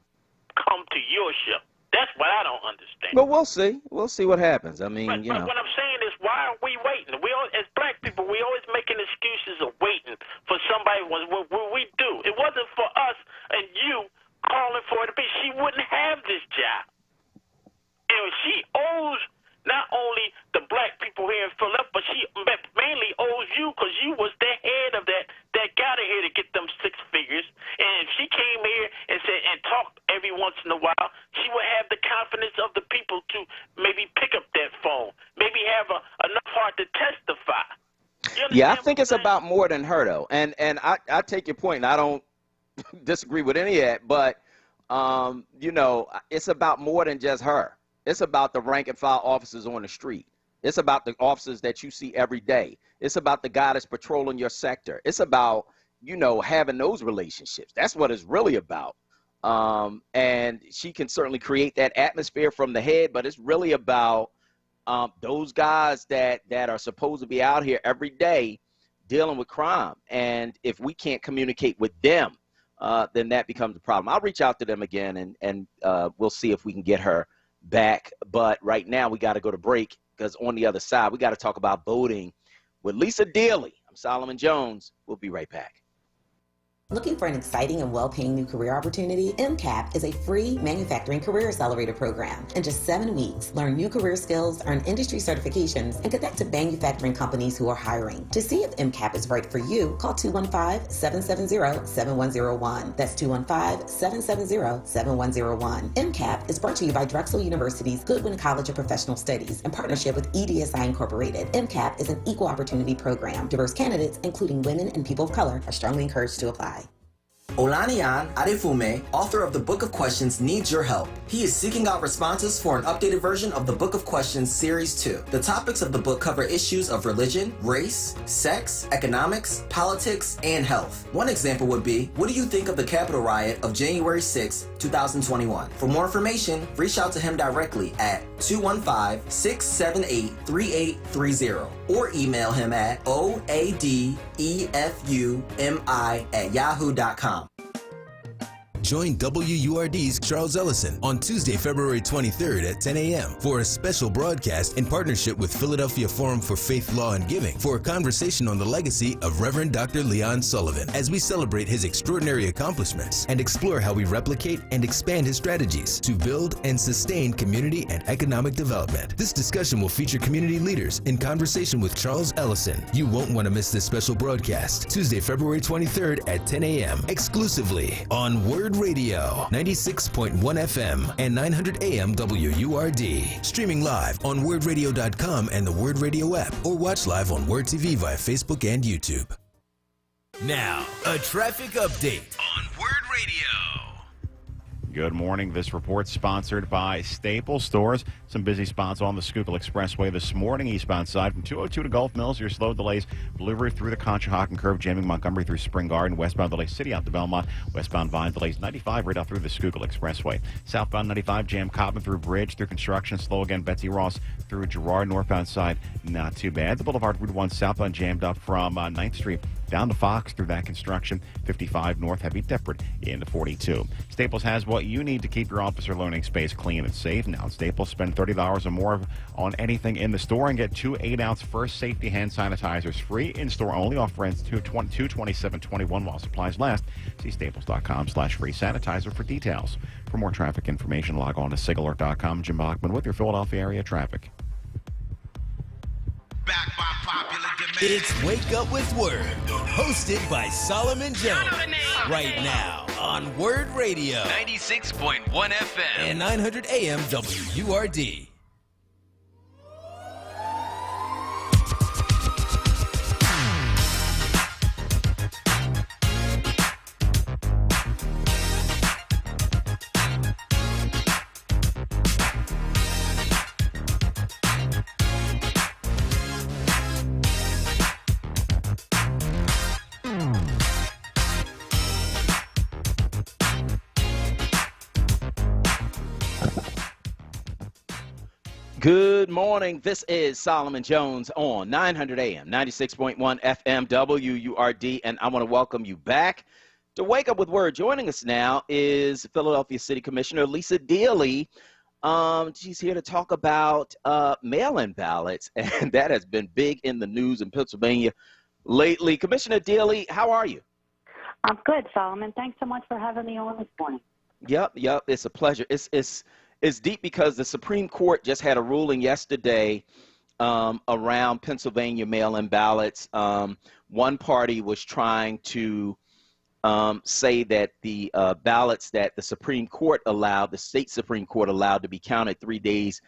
come to your show. That's what I don't understand. But we'll see. We'll see what happens. I mean, but what I'm saying is, why are we waiting? We all, as black people, we always making excuses of waiting for somebody. What we do. It wasn't for us and you calling for it to be. She wouldn't have this job. You know, she owes not only the black people here in Philadelphia, but she mainly owes you, because you was the head of that got her here to get them 6 figures. And if she came here and said and talked every once in a while, she would have the confidence of the people to maybe pick up that phone, maybe have enough heart to testify. Yeah, I think it's about more than her, though. And I take your point, and I don't disagree with any of that, but you know, it's about more than just her. It's about the rank and file officers on the street. It's about the officers that you see every day. It's about the guy that's patrolling your sector. It's about, you know, having those relationships. That's what it's really about. And she can certainly create that atmosphere from the head, but it's really about those guys that are supposed to be out here every day dealing with crime. And if we can't communicate with them, then that becomes a problem. I'll reach out to them again, and we'll see if we can get her back. But right now we got to go to break, because on the other side, we got to talk about voting with Lisa Daly. I'm Solomon Jones. We'll be right back. Looking for an exciting and well-paying new career opportunity? MCAP is a free manufacturing career accelerator program. In just 7 weeks, learn new career skills, earn industry certifications, and connect to manufacturing companies who are hiring. To see if MCAP is right for you, call 215-770-7101. That's 215-770-7101. MCAP is brought to you by Drexel University's Goodwin College of Professional Studies in partnership with EDSI Incorporated. MCAP is an equal opportunity program. Diverse candidates, including women and people of color, are strongly encouraged to apply. Olaniyan Adefume, author of the Book of Questions, needs your help. He is seeking out responses for an updated version of the Book of Questions Series 2. The topics of the book cover issues of religion, race, sex, economics, politics, and health. One example would be, what do you think of the Capitol riot of January 6, 2021? For more information, reach out to him directly at 215-678-3830 or email him at oadefumi@yahoo.com. Join WURD's Charles Ellison on Tuesday, February 23rd at 10 a.m. for a special broadcast in partnership with Philadelphia Forum for Faith, Law, and Giving for a conversation on the legacy of Reverend Dr. Leon Sullivan as we celebrate his extraordinary accomplishments and explore how we replicate and expand his strategies to build and sustain community and economic development. This discussion will feature community leaders in conversation with Charles Ellison. You won't want to miss this special broadcast, Tuesday, February 23rd at 10 a.m. exclusively on WURD Radio, 96.1 FM and 900 AM WURD. Streaming live on WURDradio.com and the WURD Radio app, or watch live on WURD TV via Facebook and YouTube. Now, a traffic update on WURD Radio. Good morning. This report sponsored by Staples Stores. Some busy spots on the Schuylkill Expressway this morning. Eastbound side from 202 to Gulf Mills. Your slow delays. Blue Roof through the Conshohocken Curve, jamming Montgomery through Spring Garden. Westbound delays City out to Belmont. Westbound Vine delays 95 right out through the Schuylkill Expressway. Southbound 95 jam Cobbin through Bridge through construction. Slow again Betsy Ross through Girard. Northbound side not too bad. The Boulevard Route 1 southbound jammed up from 9th Street down to Fox through that construction. 55 north, heavy Deptford into 42. Staples has what you need to keep your office or learning space clean and safe. Now at Staples, spend $30 or more on anything in the store and get 2 8-ounce First Safety hand sanitizers free. In-store only. Offer ends 2/27/21 while supplies last. See staples.com/free sanitizer for details. For more traffic information, log on to sigalert.com. Jim Bachman with your Philadelphia area traffic. It's Wake Up with WURD, hosted by Solomon Jones. Right now on WURD Radio, 96.1 FM and 900 AM WURD. Good morning. This is Solomon Jones on 900 AM, 96.1 FM, WURD, and I want to welcome you back to Wake Up with WURD. Joining us now is Philadelphia City Commissioner Lisa Dealey. She's here to talk about mail-in ballots, and that has been big in the news in Pennsylvania lately. Commissioner Dealey, how are you? I'm good, Solomon. Thanks so much for having me on this morning. Yep, it's a pleasure. It's deep because the Supreme Court just had a ruling yesterday around Pennsylvania mail-in ballots. One party was trying to say that the ballots that the Supreme Court allowed, the state Supreme Court allowed to be counted 3 days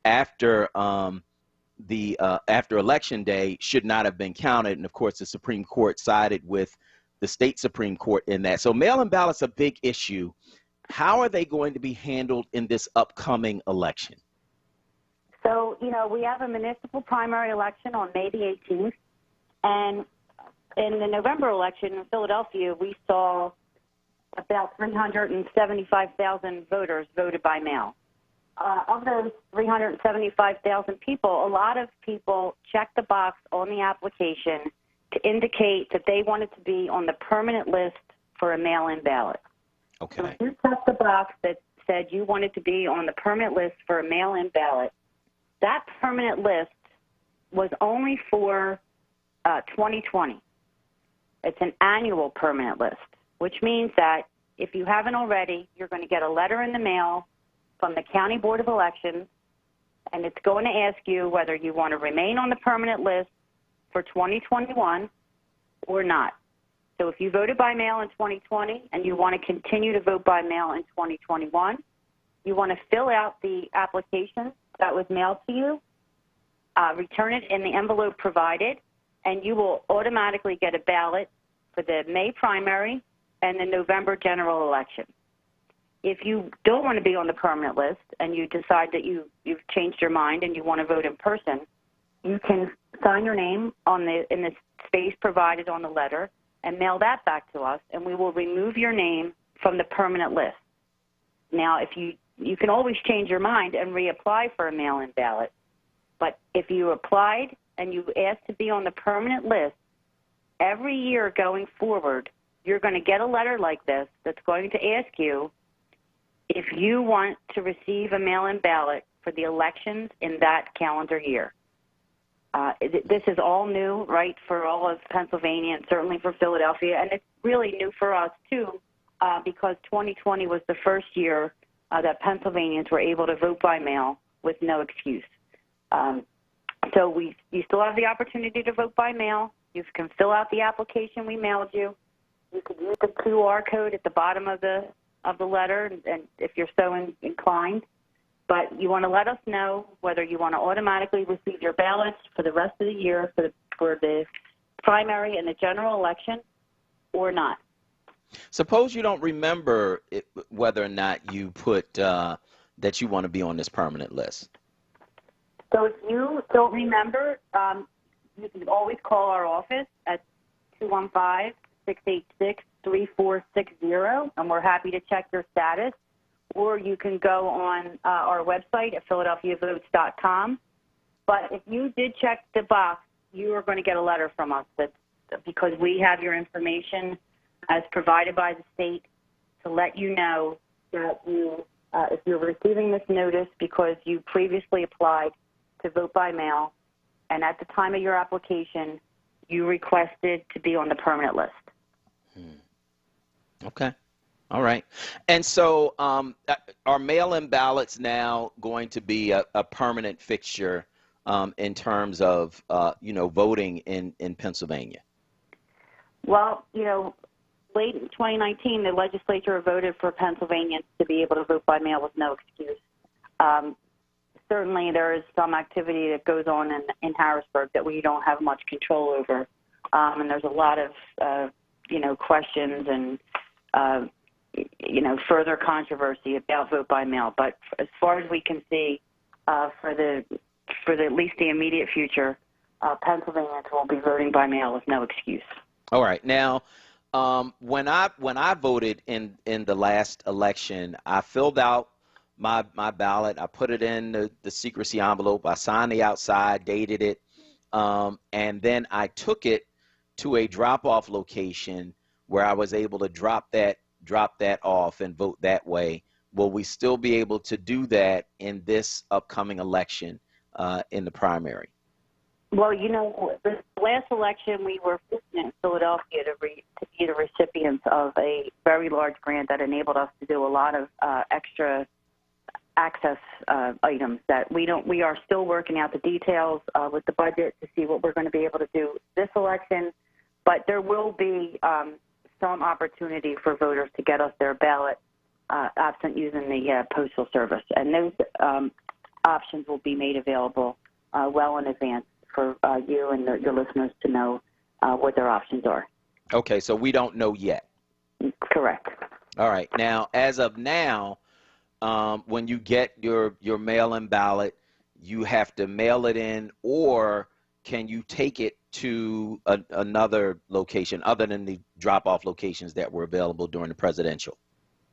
after after Election Day should not have been counted. And of course, the Supreme Court sided with the state Supreme Court in that. So mail-in ballots are a big issue. How are they going to be handled in this upcoming election? So, we have a municipal primary election on May the 18th. And in the November election in Philadelphia, we saw about 375,000 voters voted by mail. Of those 375,000 people, a lot of people checked the box on the application to indicate that they wanted to be on the permanent list for a mail-in ballot. Okay. So if you checked the box that said you wanted to be on the permanent list for a mail-in ballot, that permanent list was only for 2020. It's an annual permanent list, which means that if you haven't already, you're going to get a letter in the mail from the County Board of Elections, and it's going to ask you whether you want to remain on the permanent list for 2021 or not. So if you voted by mail in 2020 and you want to continue to vote by mail in 2021, you want to fill out the application that was mailed to you, return it in the envelope provided, and you will automatically get a ballot for the May primary and the November general election. If you don't want to be on the permanent list and you decide that you've changed your mind and you want to vote in person, you can sign your name in the space provided on the letter and mail that back to us, and we will remove your name from the permanent list. Now, if you can always change your mind and reapply for a mail-in ballot, but if you applied and you asked to be on the permanent list, every year going forward, you're going to get a letter like this that's going to ask you if you want to receive a mail-in ballot for the elections in that calendar year. This is all new, right, for all of Pennsylvania and certainly for Philadelphia, and it's really new for us, too, because 2020 was the first year that Pennsylvanians were able to vote by mail with no excuse. So you still have the opportunity to vote by mail. You can fill out the application we mailed you. You can use the QR code at the bottom of the letter, and if you're so inclined. But you want to let us know whether you want to automatically receive your ballots for the rest of the year for the primary and the general election or not. Suppose you don't remember whether or not you put that you want to be on this permanent list. So if you don't remember, you can always call our office at 215-686-3460, and we're happy to check your status. Or you can go on our website at philadelphiavotes.com. But if you did check the box, you are going to get a letter from us because we have your information as provided by the state to let you know that if you're receiving this notice because you previously applied to vote by mail, and at the time of your application, you requested to be on the permanent list. Okay. All right. And so are mail-in ballots now going to be a permanent fixture in terms of, voting in Pennsylvania? Well, late in 2019, the legislature voted for Pennsylvanians to be able to vote by mail with no excuse. Certainly there is some activity that goes on in Harrisburg that we don't have much control over. And there's a lot of, questions and, further controversy about vote by mail. But as far as we can see, for at least the immediate future, Pennsylvanians will be voting by mail with no excuse. All right. Now, when I voted in the last election, I filled out my ballot. I put it in the secrecy envelope. I signed the outside, dated it, and then I took it to a drop-off location where I was able to drop that off and vote that way. Will we still be able to do that in this upcoming election in the primary? Well, the last election we were fortunate in Philadelphia to be the recipients of a very large grant that enabled us to do a lot of extra access items that we are still working out the details with the budget to see what we're going to be able to do this election. But there will be some opportunity for voters to get us their ballot absent using the Postal Service. And those options will be made available well in advance for you and your listeners to know what their options are. Okay, so we don't know yet. Correct. All right. Now, as of now, when you get your mail-in ballot, you have to mail it in, or can you take it to another location other than the drop-off locations that were available during the presidential?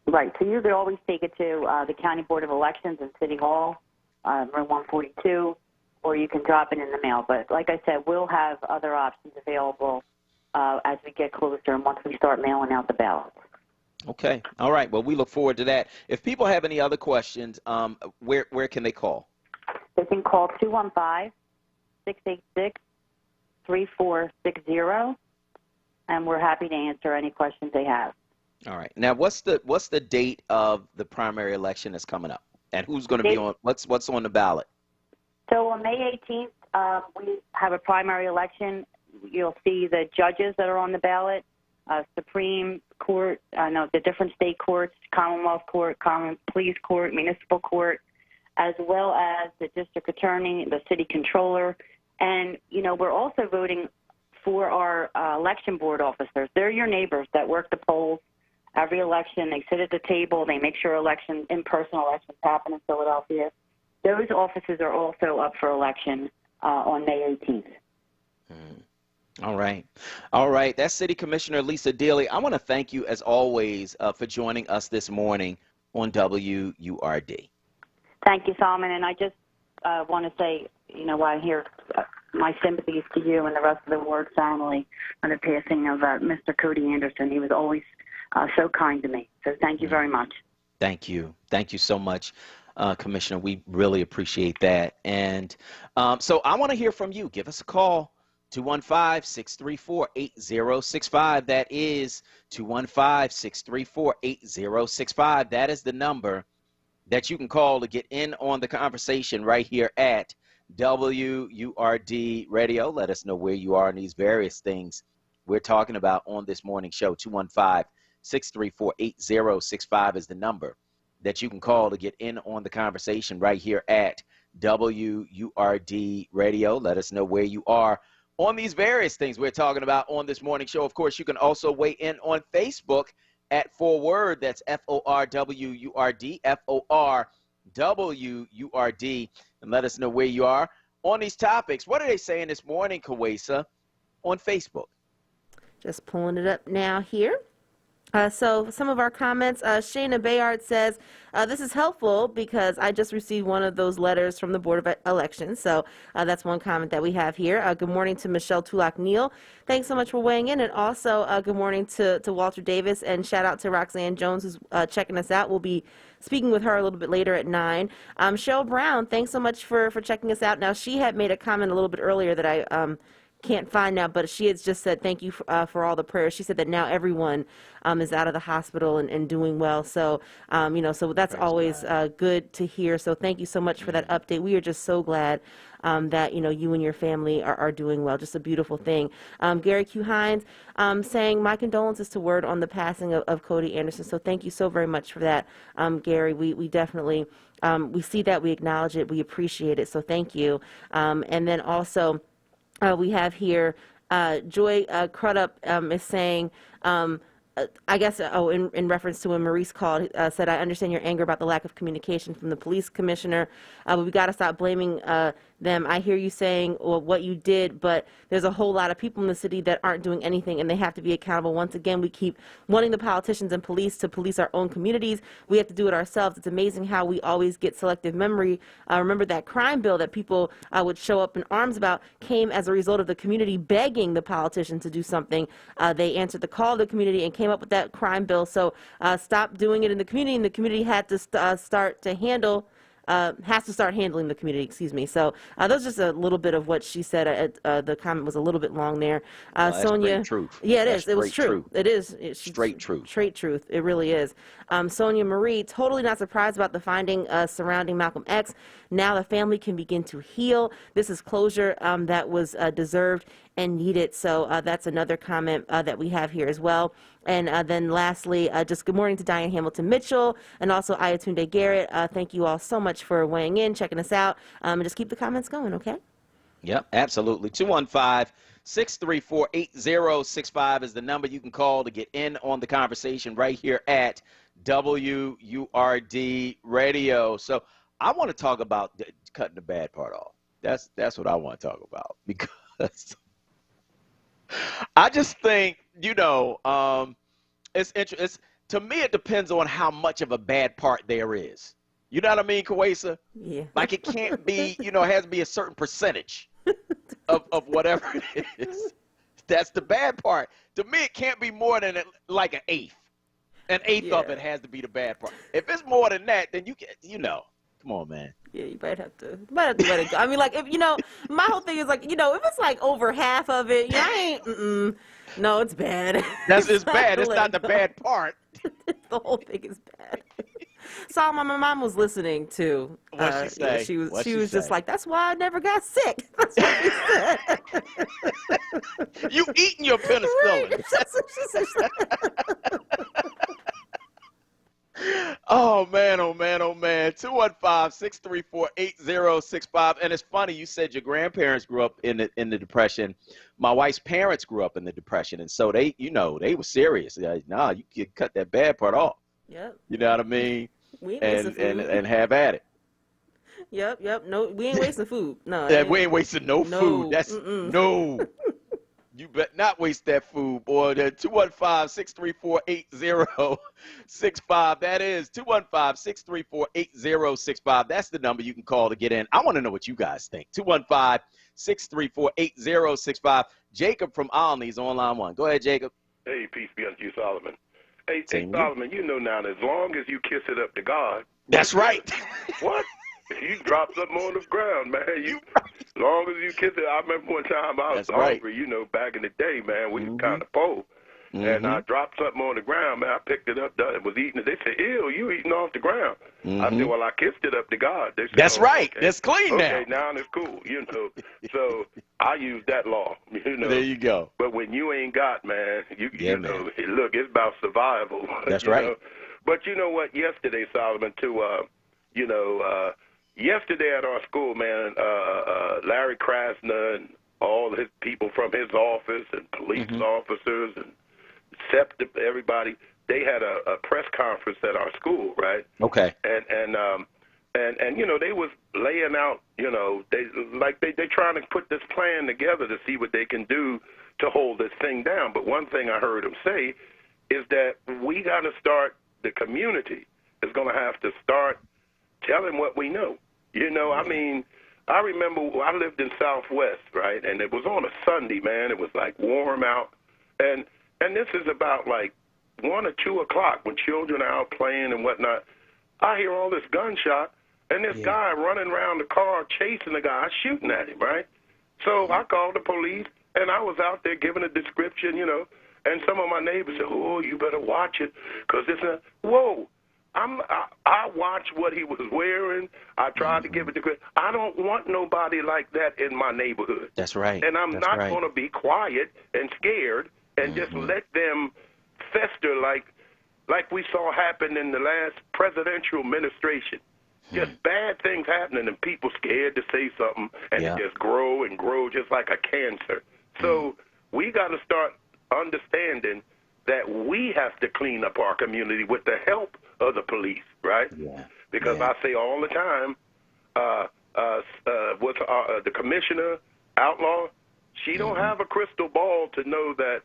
Right. So you could always take it to the County Board of Elections in City Hall, room 142, or you can drop it in the mail. But like I said, we'll have other options available as we get closer and once we start mailing out the ballots. Okay. All right. Well, we look forward to that. If people have any other questions, where can they call? They can call 215-686-3460, and we're happy to answer any questions they have. All right. Now, what's the date of the primary election that's coming up, and who's going to be on? What's on the ballot? So on May 18th, we have a primary election. You'll see the judges that are on the ballot. Supreme Court, the different state courts, Commonwealth Court, Common Pleas Court, Municipal Court, as well as the District Attorney, the City Controller. And, we're also voting for our election board officers. They're your neighbors that work the polls. every election. They sit at the table. They make sure in-person elections happen in Philadelphia. Those offices are also up for election on May 18th. All right. All right. That's City Commissioner Lisa Daly. I want to thank you, as always, for joining us this morning on WURD. Thank you, Solomon. And I just want to say, while I hear my sympathies to you and the rest of the WURD family on the passing of Mr. Cody Anderson. He was always so kind to me. So thank you very much. Thank you. Thank you so much, Commissioner. We really appreciate that. And so I want to hear from you. Give us a call. 215-634-8065. That is 215-634-8065. That is the number that you can call to get in on the conversation right here at WURD Radio. Let us know where you are in these various things we're talking about on this morning show. 215-634-8065 is the number that you can call to get in on the conversation right here at WURD Radio. Let us know where you are on these various things we're talking about on this morning show. Of course, you can also weigh in on Facebook at FORWURD. That's FORWURD, FORWURD, and let us know where you are on these topics. What are they saying this morning, Kawesa, on Facebook? Just pulling it up now here. So some of our comments, Shayna Bayard says, this is helpful because I just received one of those letters from the Board of Elections. So that's one comment that we have here. Good morning to Michelle Tulloch-Neal. Thanks so much for weighing in. And also good morning to Walter Davis, and shout out to Roxanne Jones, who's checking us out. We'll be speaking with her a little bit later at 9. Cheryl Brown, thanks so much for checking us out. Now, she had made a comment a little bit earlier that I can't find now, but she has just said thank you for all the prayers. She said that now everyone is out of the hospital and doing well. So, so that's always good to hear. So thank you so much for that update. We are just so glad that, you and your family are doing well. Just a beautiful thing. Gary Q. Hines saying, my condolences to WURD on the passing of Cody Anderson. So thank you so very much for that, Gary. We definitely, we see that, we acknowledge it, we appreciate it. So thank you. And then also, we have here Joy Crudup is saying, I guess, in reference to when Maurice called, said, I understand your anger about the lack of communication from the police commissioner, but we got to stop blaming them. I hear you saying what you did, but there's a whole lot of people in the city that aren't doing anything, and they have to be accountable. Once again, we keep wanting the politicians and police to police our own communities. We have to do it ourselves. It's amazing how we always get selective memory. Remember that crime bill that people would show up in arms about came as a result of the community begging the politicians to do something. They answered the call of the community and came up with that crime bill. So stop doing it in the community, and the community had to start handling the community, excuse me. So that was just a little bit of what she said. The comment was a little bit long there. Sonia, truth. Yeah, That's it was true. Truth. It is. Straight truth. Straight truth. It really is. Sonia Marie, totally not surprised about the finding surrounding Malcolm X. Now the family can begin to heal. This is closure that was deserved and needed. So that's another comment that we have here as well. And then lastly, just good morning to Diane Hamilton Mitchell and also Ayatunde Garrett. Thank you all so much for weighing in, checking us out, and just keep the comments going, okay? Yep, absolutely. 215-634-8065 is the number you can call to get in on the conversation right here at WURD Radio. So I want to talk about cutting the bad part off. That's what I want to talk about, because I just think, it's interesting. To me, it depends on how much of a bad part there is. You know what I mean, Kawesa? Yeah. Like, it can't be, it has to be a certain percentage of whatever it is. That's the bad part. To me, it can't be more than like an eighth. An eighth of it has to be the bad part. If it's more than that, then come on, man. Yeah, you might have to let it go. I mean, like, if my whole thing is like, if it's like over half of it, I ain't. No, it's bad. It's bad. It's not the bad part. The whole thing is bad. So my mom was listening to. What'd she say? Yeah, she was just like, that's why I never got sick. That's what she said. You eating your penicillin. Right. That's what she said. Oh, man, oh, man, oh, man. 215-634-8065. And it's funny, you said your grandparents grew up in the Depression. My wife's parents grew up in the Depression. And so they, they were serious. Like, nah, you can cut that bad part off. Yep. You know what I mean? We ain't and have at it. Yep. No, we ain't wasting food. No. Yeah, we ain't wasting no food. That's no. You better not waste that food, boy. 215-634-8065. That is 215-634-8065. That's the number you can call to get in. I want to know what you guys think. 215-634-8065. Jacob from Olney is on line 1. Go ahead, Jacob. Hey, peace be unto you, Solomon. Hey, Solomon, you know now, as long as you kiss it up to God. That's right. What? You drop something on the ground, man. As long as you kiss it. I remember one time I was hungry, back in the day, man, we was kind of poor. And I dropped something on the ground, man. I picked it up, was eating it. They said, ew, you eating off the ground. I said, well, I kissed it up to God. They said, that's right. Okay. It's clean now. Okay, now it's cool, So I use that law, There you go. But when you ain't got, man, you know, look, it's about survival. That's right. Know? But you know what? Yesterday, Solomon, yesterday at our school, man, Larry Krasner and all his people from his office and police officers and everybody, they had a press conference at our school, right? Okay. And they was laying out, they trying to put this plan together to see what they can do to hold this thing down. But one thing I heard him say is that we got to start, the community is going to have to start telling what we know. I mean, I remember I lived in Southwest, right? And it was on a Sunday, man. It was like warm out. And this is about like 1 or 2 o'clock when children are out playing and whatnot. I hear all this gunshot and this guy running around the car chasing the guy, shooting at him, right? So I called the police and I was out there giving a description, and some of my neighbors said, oh, you better watch it because it's whoa. I watched what he was wearing. I tried to give it the. I don't want nobody like that in my neighborhood. That's right. And I'm not going to be quiet and scared and just let them fester like we saw happen in the last presidential administration. Just bad things happening and people scared to say something and it just grow and grow just like a cancer. So we got to start understanding that we have to clean up our community with the help of the police, right? Yeah. Because I say all the time, the commissioner, Outlaw, she don't have a crystal ball to know that,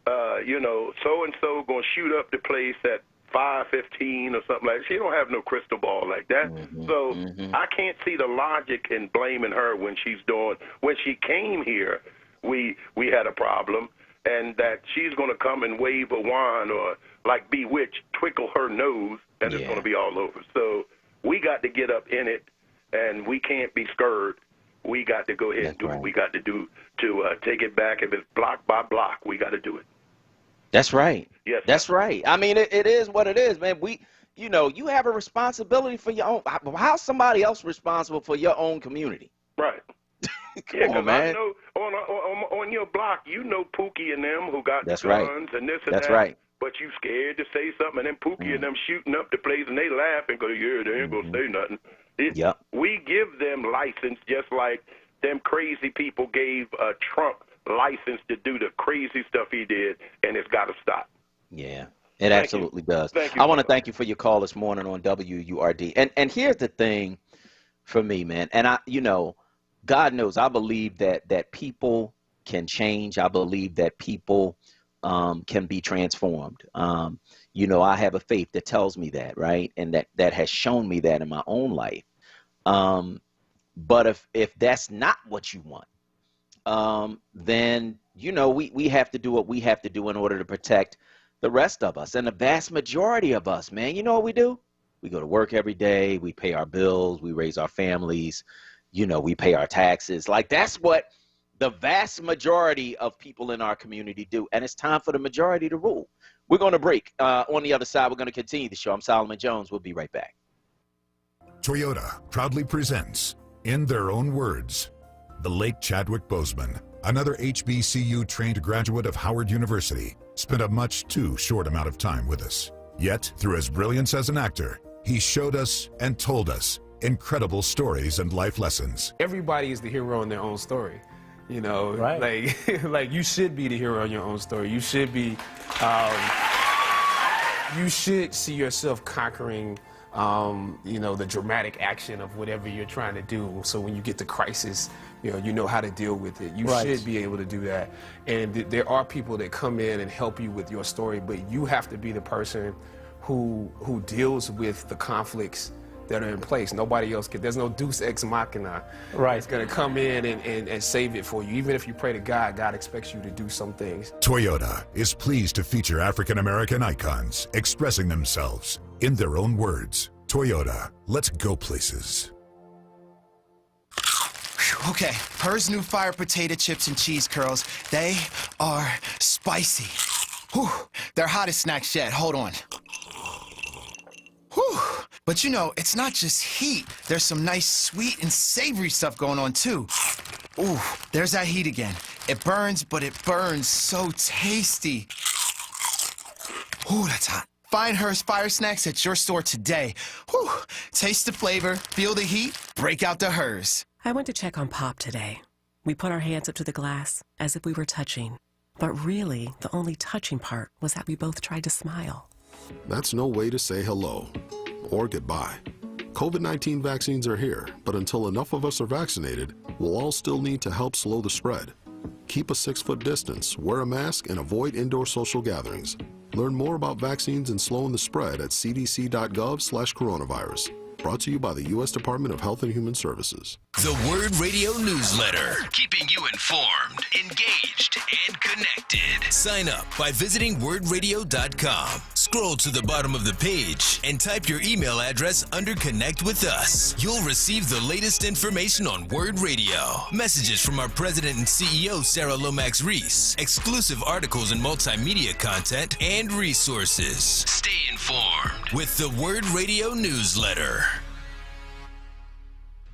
so-and-so going to shoot up the place at 5:15 or something like that. She don't have no crystal ball like that. So I can't see the logic in blaming her when she came here, we had a problem. And that she's going to come and wave a wand or, like Bewitched, twinkle her nose, and it's going to be all over. So we got to get up in it, and we can't be scared. We got to go ahead and do what we got to do to take it back. If it's block by block, we got to do it. That's right. Yes. That's right. I mean, it is what it is, man. You have a responsibility for your own. How's somebody else responsible for your own community? Right. Come on, man. I know on your block, Pookie and them who got That's guns and this and That's that. Right. But you scared to say something, and then Pookie and them shooting up the place, and they laugh and go, yeah, they ain't going to say nothing. We give them license just like them crazy people gave Trump license to do the crazy stuff he did, and it's got to stop. Yeah, it absolutely does. I want to thank you for your call this morning on WURD. And here's the thing for me, man, and God knows, I believe that people can change. I believe that people can be transformed. I have a faith that tells me that, right? And that has shown me that in my own life. But if that's not what you want, then, we have to do what we have to do in order to protect the rest of us. And the vast majority of us, man, you know what we do? We go to work every day. We pay our bills. We raise our families. We pay our taxes. Like, that's what the vast majority of people in our community do. And it's time for the majority to rule. We're going to break. On the other side, we're going to continue the show. I'm Solomon Jones. We'll be right back. Toyota proudly presents, in their own words, the late Chadwick Boseman, another HBCU-trained graduate of Howard University, spent a much too short amount of time with us. Yet, through his brilliance as an actor, He showed us and told us incredible stories and life lessons. Everybody is the hero in their own story. You know, right. like you should be the hero in your own story. You should be, you should see yourself conquering, you know, the dramatic action of whatever you're trying to do. So when you get to crisis, you know how to deal with it. You should be able to do that. And there are people that come in and help you with your story, but you have to be the person who deals with the conflicts that are in place. Nobody else can. There's no deus ex machina that's going to come in and save it for you. Even if you pray to God, God expects you to do some things. Toyota is pleased to feature African-American icons expressing themselves in their own words. Toyota, let's go places. Okay, Her's new fire potato chips and cheese curls, they are spicy. Whew, they're hottest snacks yet. Hold on. Whew. But you know, it's not just heat. There's some nice sweet and savory stuff going on too. Ooh, there's that heat again. It burns, but it burns so tasty. Ooh, that's hot. Find Her's Fire Snacks at your store today. Whew. Taste the flavor, feel the heat, break out the Her's. I went to check on Pop today. We put our hands up to the glass as if we were touching. But really, the only touching part was that we both tried to smile. That's no way to say hello or goodbye. COVID-19 vaccines are here, but until enough of us are vaccinated, we'll all still need to help slow the spread. Keep a 6-foot distance, wear a mask, and avoid indoor social gatherings. Learn more about vaccines and slowing the spread at cdc.gov/coronavirus. Brought to you by the U.S. Department of Health and Human Services. The WURD Radio Newsletter, keeping you informed, engaged, and connected. Sign up by visiting WURDradio.com. Scroll to the bottom of the page and type your email address under Connect with Us. You'll receive the latest information on WURD Radio, messages from our president and CEO, Sarah Lomax Reese, exclusive articles and multimedia content, and resources. Stay informed with the WURD Radio Newsletter.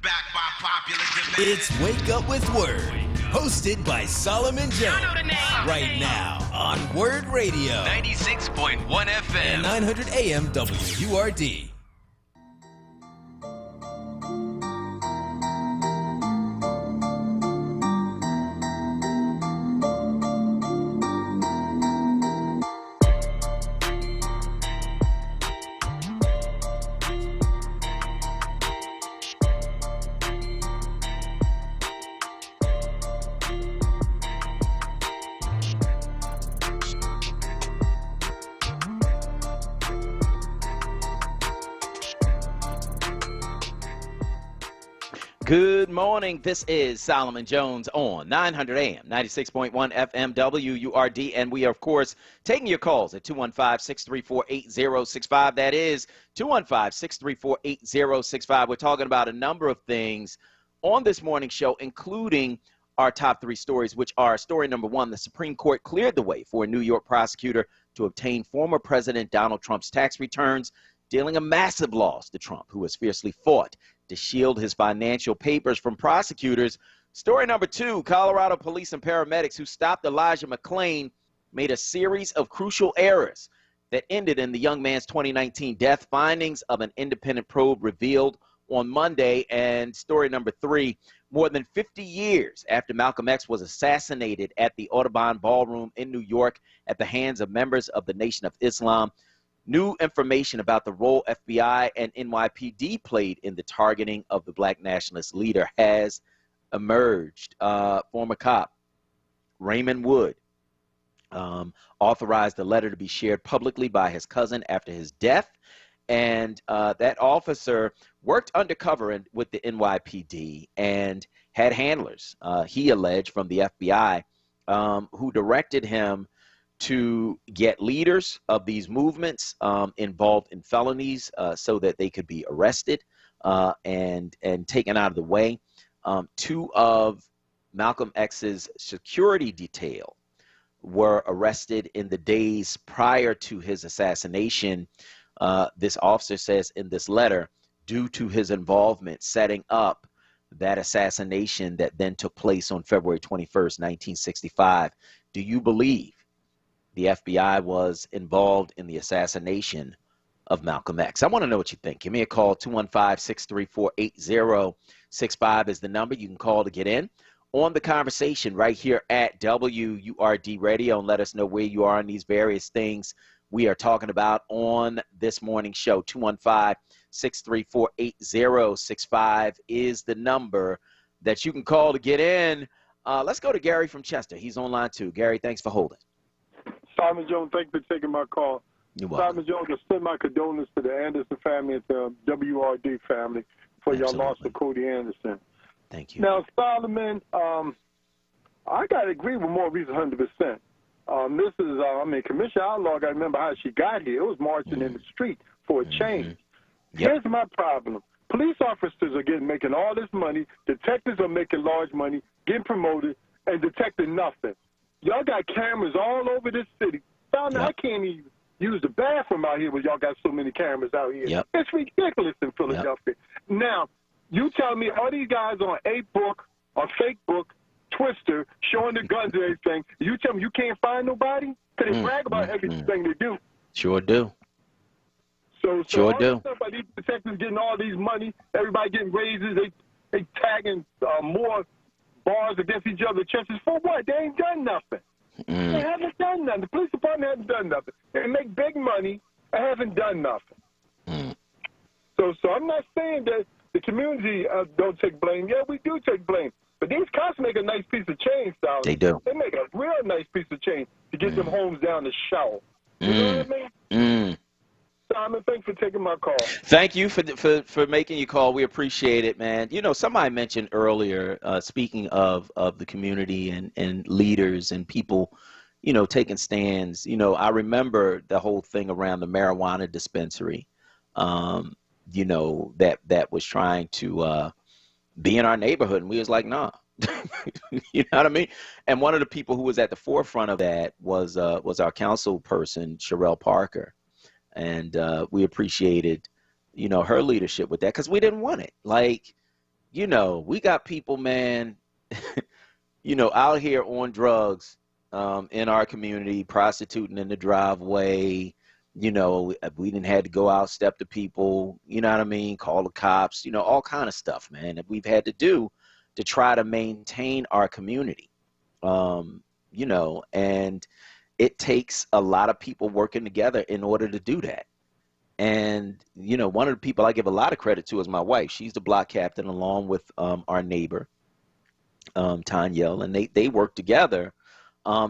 Back by popular demand. It's Wake Up with WURD, hosted by Solomon Jones. Right now on WURD Radio. 96.1 FM. And 900 AM WURD. Good morning. This is Solomon Jones on 900 AM, 96.1 FM, WURD, and we are, of course, taking your calls at 215-634-8065. That is 215-634-8065. We're talking about a number of things on this morning's show, including our top 3 stories, which are story number 1, the Supreme Court cleared the way for a New York prosecutor to obtain former President Donald Trump's tax returns, dealing a massive loss to Trump, who has fiercely fought to shield his financial papers from prosecutors. Story number 2, Colorado police and paramedics who stopped Elijah McClain made a series of crucial errors that ended in the young man's 2019 death. Findings of an independent probe revealed on Monday. And story number 3, more than 50 years after Malcolm X was assassinated at the Audubon Ballroom in New York at the hands of members of the Nation of Islam, new information about the role FBI and NYPD played in the targeting of the black nationalist leader has emerged. Former cop Raymond Wood authorized the letter to be shared publicly by his cousin after his death. And that officer worked undercover with the NYPD and had handlers, he alleged, from the FBI who directed him to get leaders of these movements involved in felonies so that they could be arrested and taken out of the way. 2 of Malcolm X's security detail were arrested in the days prior to his assassination. This officer says in this letter, due to his involvement setting up that assassination that then took place on February 21st, 1965. Do you believe the FBI was involved in the assassination of Malcolm X. I want to know what you think. Give me a call. 215-634-8065 is the number. You can call to get in on the conversation right here at WURD Radio, and let us know where you are on these various things we are talking about on this morning's show. 215-634-8065 is the number that you can call to get in. Let's go to Gary from Chester. He's on line too. Gary, thanks for holding. Simon Jones, thanks for taking my call. You're welcome. Simon Jones, I send my condolences to the Anderson family and to WRD family for your loss of Cody Anderson. Thank you. Now, Solomon, I got to agree with Maurice 100%. This is, Commissioner Outlaw, I got to remember how she got here. It was marching in the street for a change. Here's my problem. Police officers are making all this money. Detectives are making large money, getting promoted, and detecting nothing. Y'all got cameras all over this city. Solomon, I can't even use the bathroom out here when y'all got so many cameras out here. It's ridiculous in Philadelphia. Now, you tell me all these guys on A-Book, on Facebook, Twister, showing the guns and everything, you tell me you can't find nobody? Because they brag about everything they do. Sure do. So sure all do. this stuff about these detectives getting all these money, everybody getting raises, they tagging more bars against each other, churches, for what? They ain't done nothing. They haven't done nothing. The police department hasn't done nothing. They make big money and haven't done nothing. So I'm not saying that the community don't take blame. Yeah, we do take blame. But these cops make a nice piece of change, Solomon. They do. They make a real nice piece of change to get them homes down the shower. You know what I mean? Simon, thanks for taking my call. Thank you for making your call. We appreciate it, man. You know, somebody mentioned earlier, speaking of the community and leaders and people, you know, taking stands. You know, I remember the whole thing around the marijuana dispensary, you know, that was trying to be in our neighborhood. And we was like, nah. You know what I mean? And one of the people who was at the forefront of that was our council person, Sherelle Parker. And we appreciated, you know, her leadership with that because we didn't want it. Like, you know, we got people, man, you know, out here on drugs in our community, prostituting in the driveway. You know, we didn't have to go out, step to people, you know what I mean, call the cops, you know, all kind of stuff, man, that we've had to do to try to maintain our community, you know, and it takes a lot of people working together in order to do that. And, you know, one of the people I give a lot of credit to is my wife. She's the block captain along with our neighbor, Tanyel, and they work together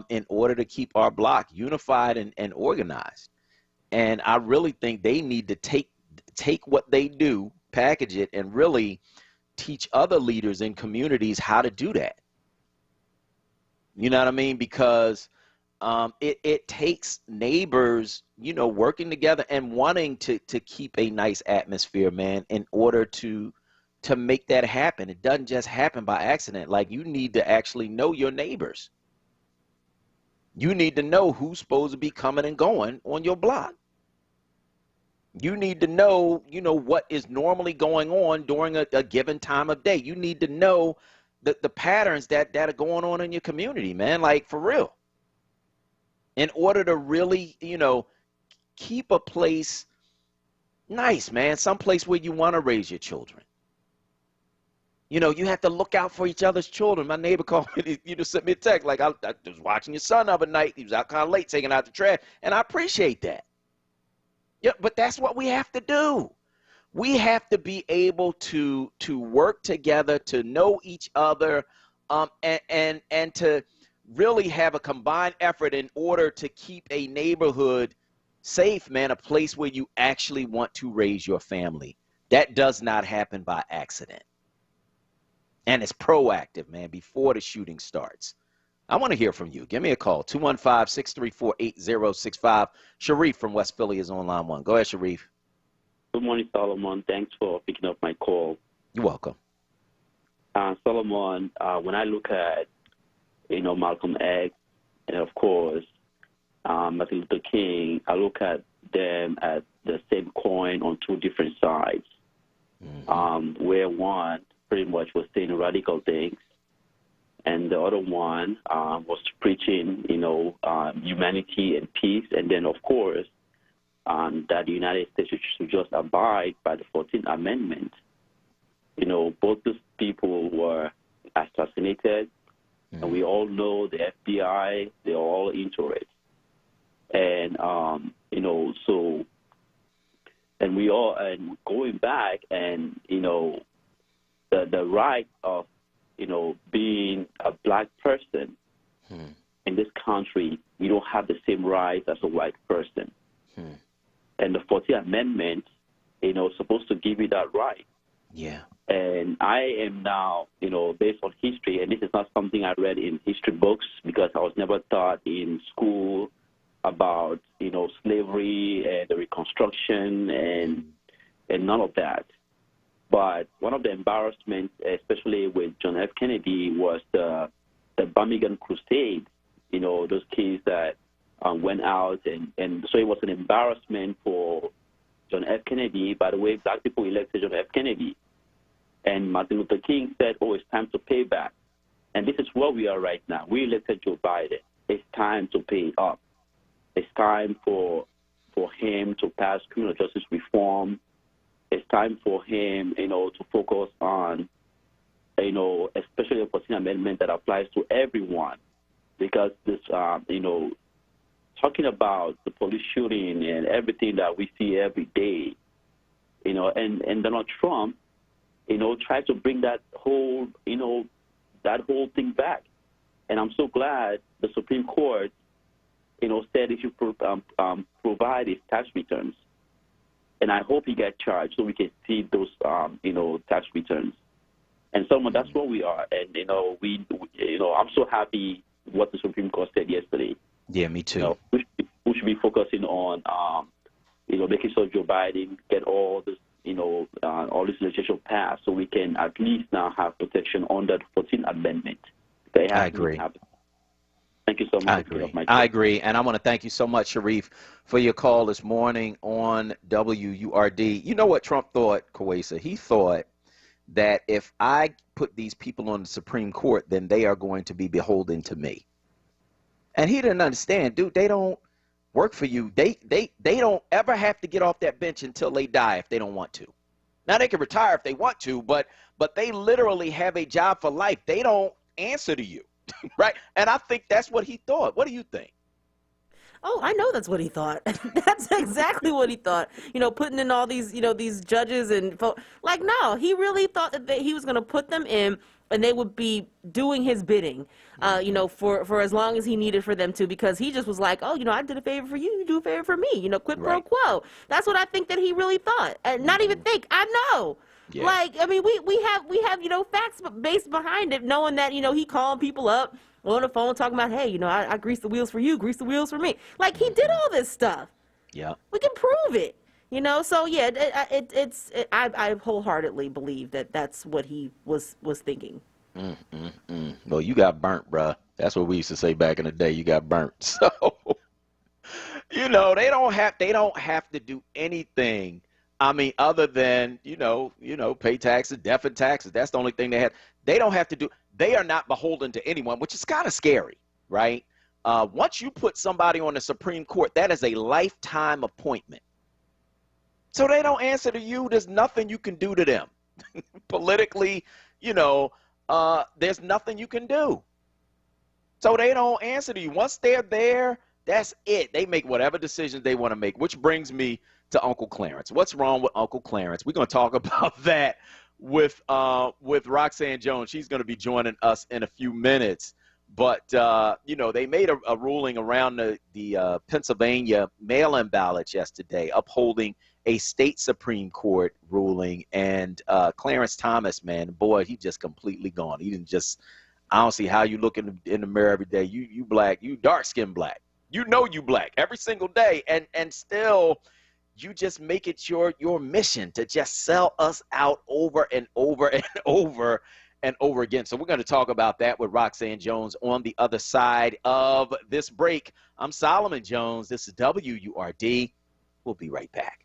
in order to keep our block unified and organized. And I really think they need to take what they do, package it, and really teach other leaders in communities how to do that. You know what I mean? Because it takes neighbors, you know, working together and wanting to keep a nice atmosphere, man, in order to make that happen. It doesn't just happen by accident. Like, you need to actually know your neighbors. You need to know who's supposed to be coming and going on your block. You need to know, you know, what is normally going on during a given time of day. You need to know the patterns that are going on in your community, man, like, for real. In order to really, you know, keep a place nice, man, someplace where you want to raise your children. You know, you have to look out for each other's children. My neighbor called me, you just sent me a text, like, I was watching your son the other night. He was out kind of late taking out the trash, and I appreciate that. Yeah, but that's what we have to do. We have to be able to work together, to know each other, and to really have a combined effort in order to keep a neighborhood safe, man, a place where you actually want to raise your family. That does not happen by accident. And it's proactive, man, before the shooting starts. I want to hear from you. Give me a call, 215-634-8065. Sharif from West Philly is on line one. Go ahead, Sharif. Good morning, Solomon. Thanks for picking up my call. You're welcome. Solomon, when I look at, you know, Malcolm X and, of course, Martin Luther King, I look at them as the same coin on two different sides, where one pretty much was saying radical things, and the other one was preaching, you know, humanity and peace. And then, of course, that the United States should just abide by the 14th Amendment. Both those people were assassinated, and we all know the FBI, they're all into it. And, and going back and, the right of, being a black person in this country, you don't have the same rights as a white person. And the 14th Amendment, supposed to give you that right. Yeah. And I am now, based on history, and this is not something I read in history books because I was never taught in school about, slavery and the Reconstruction and none of that. But one of the embarrassments, especially with John F. Kennedy, was the Birmingham Crusade, those kids that went out. And so it was an embarrassment for John F. Kennedy. By the way, black people elected John F. Kennedy. And Martin Luther King said, it's time to pay back. And this is where we are right now. We elected Joe Biden. It's time to pay up. It's time for him to pass criminal justice reform. It's time for him, to focus on, especially the 14th Amendment that applies to everyone. Because this, talking about the police shooting and everything that we see every day, and Donald Trump, try to bring that whole thing back. And I'm so glad the Supreme Court, said if you provide his tax returns. And I hope he gets charged so we can see those, tax returns. And that's where we are. And, I'm so happy what the Supreme Court said yesterday. Yeah, me too. We should be focusing on, making sure Joe Biden get all this, all this legislation passed so we can at least now have protection under the 14th Amendment. I agree. Thank you so much. I agree. And I want to thank you so much, Sharif, for your call this morning on WURD. You know what Trump thought, Kwesa? He thought that if I put these people on the Supreme Court, then they are going to be beholden to me. And he didn't understand, dude, they don't work for you. They don't ever have to get off that bench until they die if they don't want to. Now, they can retire if they want to, but they literally have a job for life. They don't answer to you. Right. And I think that's what he thought. What do you think? Oh, I know that's what he thought. That's exactly what he thought. Putting in all these, these judges and no, he really thought that he was going to put them in and they would be doing his bidding, for as long as he needed for them to, because he just was like, I did a favor for you, you do a favor for me, quid pro quo. That's what I think that he really thought. And not even think, I know. Yeah. We have facts based behind it, knowing that, he calling people up on the phone talking about, hey, I grease the wheels for you, grease the wheels for me. He did all this stuff. Yeah. We can prove it, So, yeah, I wholeheartedly believe that that's what he was thinking. Well, you got burnt, bruh. That's what we used to say back in the day. You got burnt. So, they don't have to do anything. Other than, pay taxes, death and taxes. That's the only thing they have. They don't have to do. They are not beholden to anyone, which is kind of scary, right? Once you put somebody on the Supreme Court, that is a lifetime appointment. So they don't answer to you. There's nothing you can do to them. Politically, there's nothing you can do. So they don't answer to you. Once they're there, that's it. They make whatever decisions they want to make, which brings me to Uncle Clarence. What's wrong with Uncle Clarence? We're going to talk about that with Roxanne Jones. She's going to be joining us in a few minutes. But, they made a ruling around the Pennsylvania mail-in ballots yesterday, upholding a state Supreme Court ruling. And Clarence Thomas, man, boy, he just completely gone. He didn't just – I don't see how you look in the mirror every day. You black, you dark-skinned black. You black every single day. And still – you just make it your mission to just sell us out over and over and over and over again. So we're going to talk about that with Roxanne Jones on the other side of this break. I'm Solomon Jones. This is WURD. We'll be right back.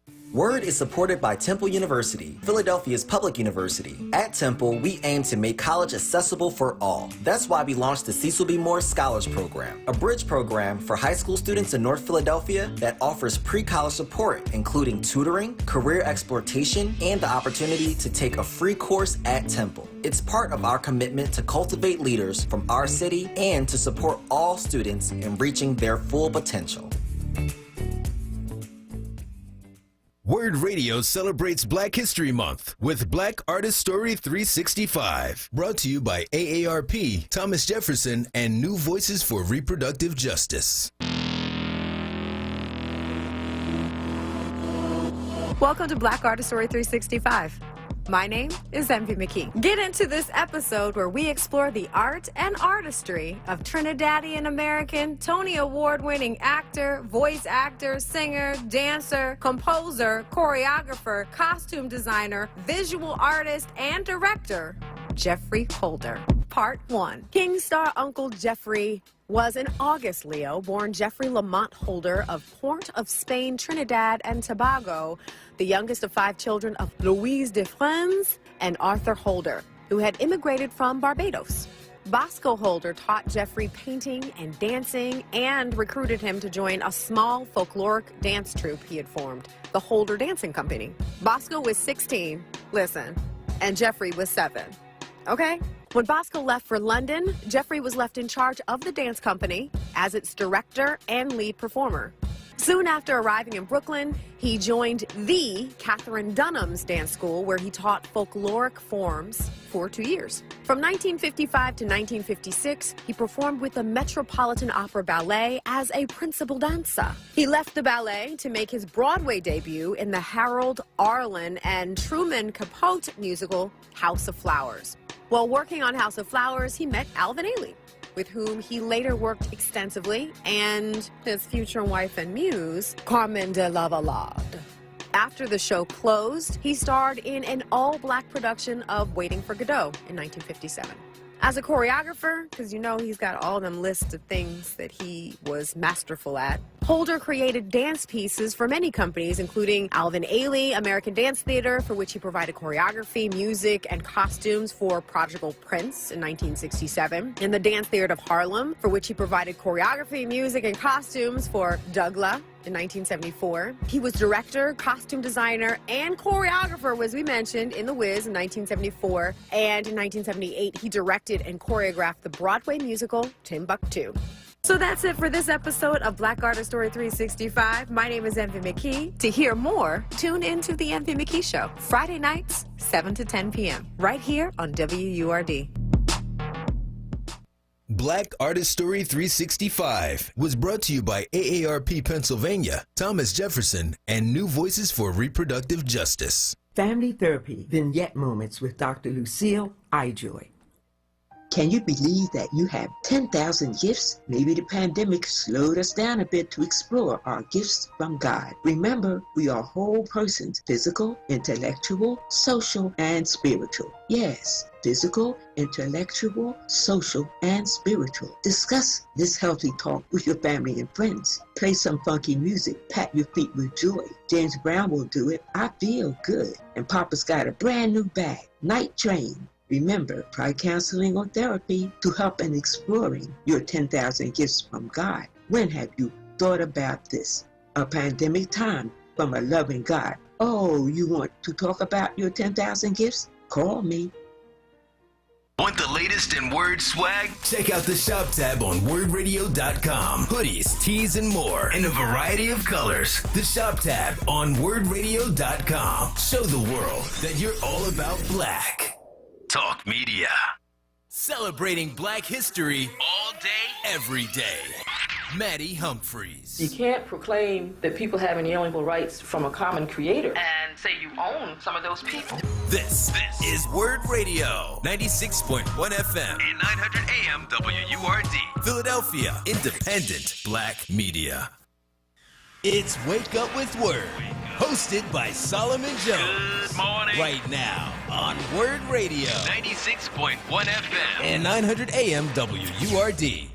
WURD is supported by Temple University, Philadelphia's public university. At Temple, we aim to make college accessible for all. That's why we launched the Cecil B. Moore Scholars Program, a bridge program for high school students in North Philadelphia that offers pre-college support, including tutoring, career exploitation, and the opportunity to take a free course at Temple. It's part of our commitment to cultivate leaders from our city and to support all students in reaching their full potential. WURD Radio celebrates Black History Month with Black Artist Story 365. Brought to you by AARP, Thomas Jefferson, and New Voices for Reproductive Justice. Welcome to Black Artist Story 365. My name is Envy McKee. Get into this episode where we explore the art and artistry of Trinidadian American, Tony Award-winning actor, voice actor, singer, dancer, composer, choreographer, costume designer, visual artist, and director, Jeffrey Holder. Part 1. King Star Uncle Jeffrey was an August Leo, born Jeffrey Lamont Holder of Port of Spain, Trinidad and Tobago, the youngest of 5 children of Louise de France and Arthur Holder, who had immigrated from Barbados. Bosco Holder taught Jeffrey painting and dancing and recruited him to join a small folkloric dance troupe he had formed, the Holder Dancing Company. Bosco was 16, listen, and Jeffrey was 7. Okay? When Bosco left for London, Jeffrey was left in charge of the dance company as its director and lead performer. Soon after arriving in Brooklyn, he joined the Catherine Dunham's dance school, where he taught folkloric forms for 2 years. From 1955 to 1956, he performed with the Metropolitan Opera Ballet as a principal dancer. He left the ballet to make his Broadway debut in the Harold Arlen and Truman Capote musical, House of Flowers. While working on House of Flowers, he met Alvin Ailey, with whom he later worked extensively, and his future wife and muse, Carmen de Lavalade. After the show closed, he starred in an all-black production of Waiting for Godot in 1957. As a choreographer, because you know he's got all them lists of things that he was masterful at, Holder created dance pieces for many companies, including Alvin Ailey, American Dance Theater, for which he provided choreography, music, and costumes for Prodigal Prince in 1967, and the Dance Theater of Harlem, for which he provided choreography, music, and costumes for Douglas in 1974. He was director, costume designer, and choreographer, as we mentioned, in The Wiz in 1974. And in 1978, he directed and choreographed the Broadway musical Timbuktu. So that's it for this episode of Black Artist Story 365. My name is Envy McKee. To hear more, tune into The Envy McKee Show, Friday nights, 7 to 10 p.m., right here on WURD. Black Artist Story 365 was brought to you by AARP Pennsylvania, Thomas Jefferson, and New Voices for Reproductive Justice. Family Therapy Vignette Moments with Dr. Lucille Ijoy. Can you believe that you have 10,000 gifts? Maybe the pandemic slowed us down a bit to explore our gifts from God. Remember, we are whole persons, physical, intellectual, social, and spiritual. Yes, physical, intellectual, social, and spiritual. Discuss this healthy talk with your family and friends. Play some funky music. Pat your feet with joy. James Brown will do it. I feel good. And Papa's got a brand new bag, Night Train. Remember, try counseling or therapy to help in exploring your 10,000 gifts from God. When have you thought about this? A pandemic time from a loving God. Oh, you want to talk about your 10,000 gifts? Call me. Want the latest in WURD swag? Check out the shop tab on WURDradio.com. Hoodies, tees, and more in a variety of colors. The shop tab on WURDradio.com. Show the world that you're all about black. Talk Media. Celebrating Black history All day, every day. Maddie Humphreys. You can't proclaim that people have inalienable rights from a common creator and say you own some of those people. This is WURD Radio, 96.1 FM and 900 AM WURD. Philadelphia, independent black media. It's Wake Up with WURD, hosted by Solomon Jones. Good morning. Right now on WURD Radio, 96.1 FM and 900 AM WURD.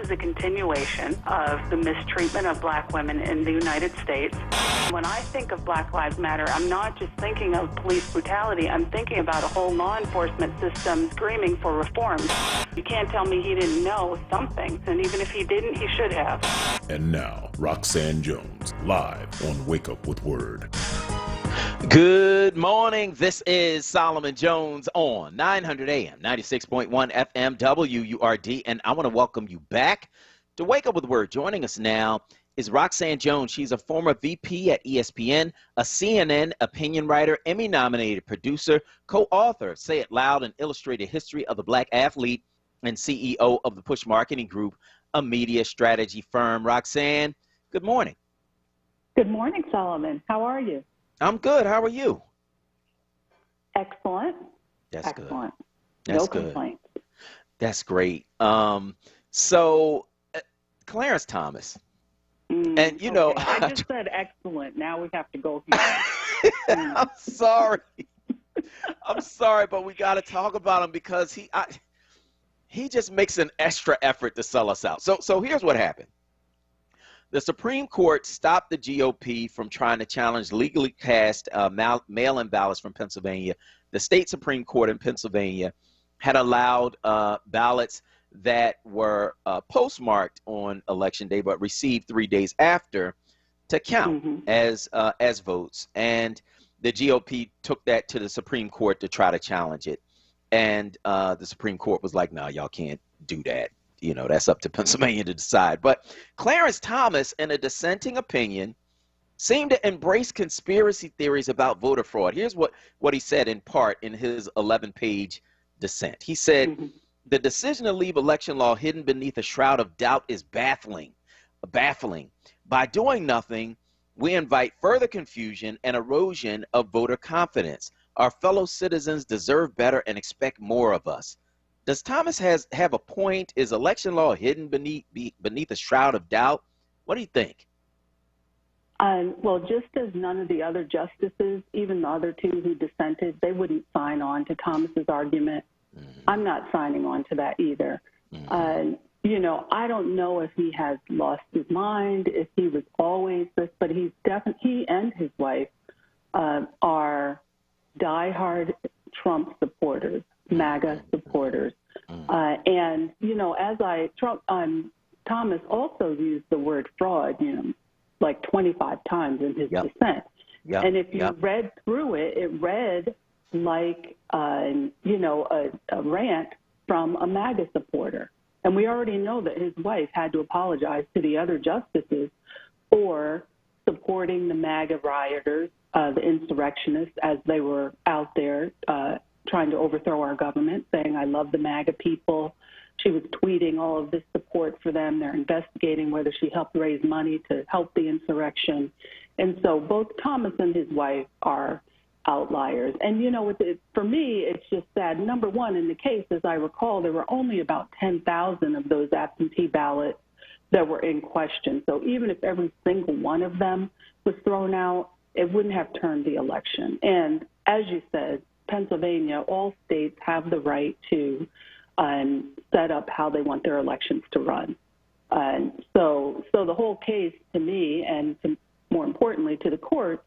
is a continuation of the mistreatment of black women in the United States. When I think of Black Lives Matter, I'm not just thinking of police brutality. I'm thinking about a whole law enforcement system screaming for reform. You can't tell me he didn't know something, and even if he didn't, he should have. And now, Roxanne Jones, live on Wake Up with Word. Good morning. This is Solomon Jones on 900 AM, 96.1 FM, WURD, and I want to welcome you back to Wake Up with Word. Joining us now is Roxanne Jones. She's a former VP at ESPN, a CNN opinion writer, Emmy-nominated producer, co-author of Say It Loud, an illustrated history of the black athlete, and CEO of the Push Marketing Group, a media strategy firm. Roxanne, good morning. Good morning, Solomon. How are you? I'm good. How are you? Excellent. That's Excellent. Good. That's no good. complaints. That's great. Clarence Thomas, and you know, I just said excellent. Now we have to go here. I'm sorry. I'm sorry, but we got to talk about him because he just makes an extra effort to sell us out. So here's what happened. The Supreme Court stopped the GOP from trying to challenge legally cast mail-in ballots from Pennsylvania. The state Supreme Court in Pennsylvania had allowed ballots that were postmarked on Election Day but received 3 days after to count as votes. And the GOP took that to the Supreme Court to try to challenge it. And the Supreme Court was like, no, y'all can't do that. You know, that's up to Pennsylvania to decide. But Clarence Thomas, in a dissenting opinion, seemed to embrace conspiracy theories about voter fraud. Here's what he said in part in his 11-page dissent. He said, the decision to leave election law hidden beneath a shroud of doubt is baffling. By doing nothing, we invite further confusion and erosion of voter confidence. Our fellow citizens deserve better and expect more of us. Does Thomas have a point? Is election law hidden beneath a shroud of doubt? What do you think? Well, just as none of the other justices, even the other two who dissented, they wouldn't sign on to Thomas's argument. I'm not signing on to that either. You know, I don't know if he has lost his mind, if he was always this, but he and his wife are diehard Trump supporters, MAGA supporters. And, you know, Thomas also used the word fraud, you know, like 25 times in his dissent. And if you read through it, it read like, you know, a rant from a MAGA supporter. And we already know that his wife had to apologize to the other justices for supporting the MAGA rioters, the insurrectionists, as they were out there trying to overthrow our government, saying, I love the MAGA people. She was tweeting all of this support for them. They're investigating whether she helped raise money to help the insurrection. And so both Thomas and his wife are outliers. And, you know, for me, it's just sad. Number one, in the case, as I recall, there were only about 10,000 of those absentee ballots that were in question. So even if every single one of them was thrown out, it wouldn't have turned the election. And as you said, Pennsylvania, all states have the right to set up how they want their elections to run. So the whole case to me, and more importantly to the court,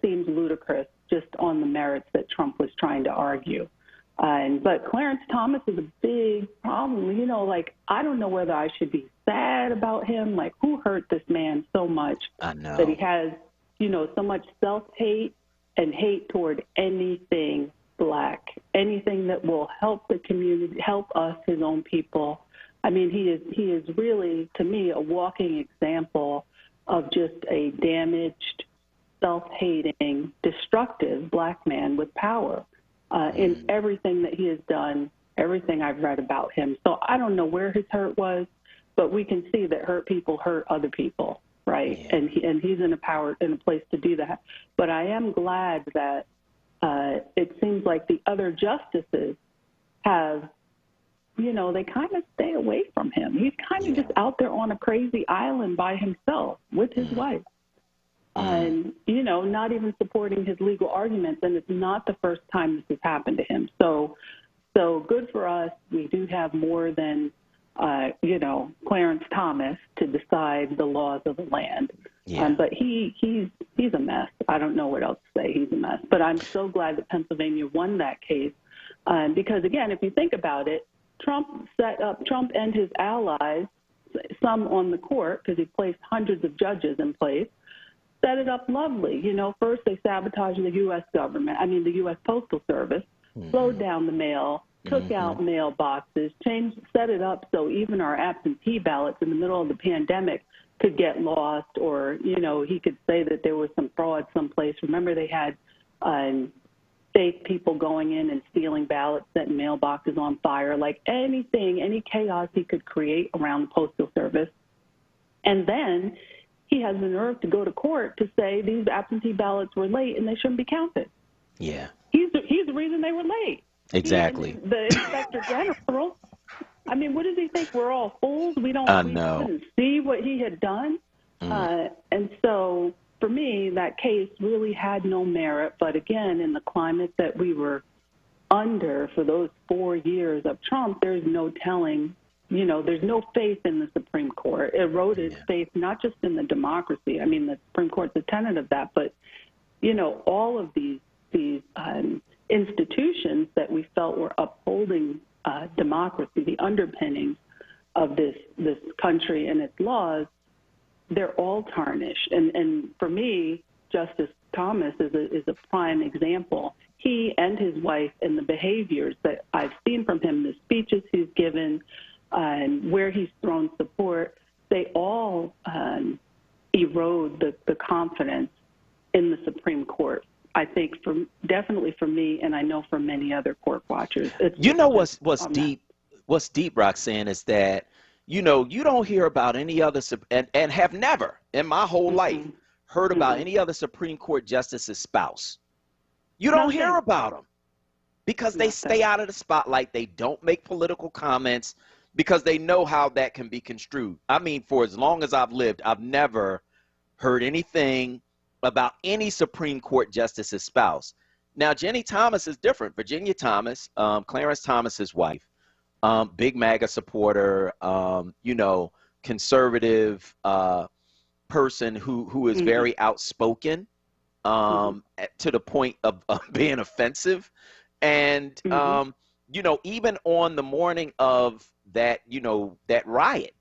seems ludicrous just on the merits that Trump was trying to argue. But Clarence Thomas is a big problem. You know, like, I don't know whether I should be sad about him. Like, who hurt this man so much that he has, you know, so much self-hate and hate toward anything black, anything that will help the community, help us, his own people. I mean, he is really, to me, a walking example of just a damaged, self-hating, destructive black man with power in everything that he has done, everything I've read about him. So I don't know where his hurt was, but we can see that hurt people hurt other people, right? Yeah. And he's in a place to do that. But I am glad that it seems like the other justices have, you know, they kind of stay away from him. He's kind of just out there on a crazy island by himself with his wife. And, you know, not even supporting his legal arguments. And it's not the first time this has happened to him. So good for us. We do have more than Clarence Thomas to decide the laws of the land. Yeah. But he's a mess. I don't know what else to say. He's a mess. But I'm so glad that Pennsylvania won that case because, again, if you think about it, Trump and his allies, some on the court because he placed hundreds of judges in place, set it up lovely. First they sabotaged the U.S. government, the U.S. Postal Service, slowed down the mail, took out mailboxes, set it up so even our absentee ballots in the middle of the pandemic could get lost, or, he could say that there was some fraud someplace. Remember, they had fake people going in and stealing ballots, setting mailboxes on fire, like anything, any chaos he could create around the Postal Service. And then he has the nerve to go to court to say these absentee ballots were late and they shouldn't be counted. Yeah. He's the reason they were late. Exactly. The Inspector General. What does he think? We're all fools? We couldn't see what he had done? And so, for me, that case really had no merit. But again, in the climate that we were under for those 4 years of Trump, there's no telling. There's no faith in the Supreme Court. Eroded faith, not just in the democracy. The Supreme Court's a tenet of that. But, all of these institutions that we felt were upholding democracy, the underpinnings of this country and its laws, they're all tarnished. And for me, Justice Thomas is a prime example. He and his wife and the behaviors that I've seen from him, the speeches he's given, and where he's thrown support, they all erode the confidence in the Supreme Court. I think definitely for me, and I know for many other court watchers. What's deep, Roxanne, is that you don't hear about any other and have never in my whole life heard about any other Supreme Court justice's spouse. You don't hear about them because they stay out of the spotlight. They don't make political comments because they know how that can be construed. For as long as I've lived, I've never heard anything about any Supreme Court justice's spouse. Now, Jenny Thomas is different. Virginia Thomas, Clarence Thomas's wife, big MAGA supporter, conservative person who is very outspoken to the point of being offensive. And, even on the morning of that riot,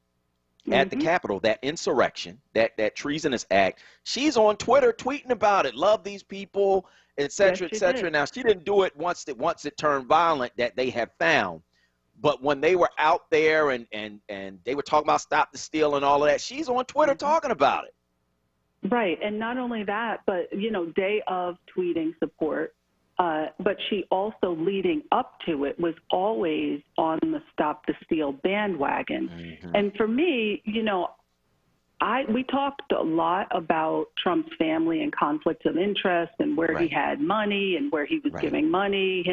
at the Capitol, that insurrection, that treasonous act, she's on Twitter tweeting about it. Love these people, et cetera, et cetera. Now, she didn't do it once it turned violent that they have found. But when they were out there and they were talking about stop the steal and all of that, she's on Twitter talking about it. Right. And not only that, but, day of tweeting support. But she also, leading up to it, was always on the Stop the Steal bandwagon. And for me, we talked a lot about Trump's family and conflicts of interest and where he had money and where he was giving money,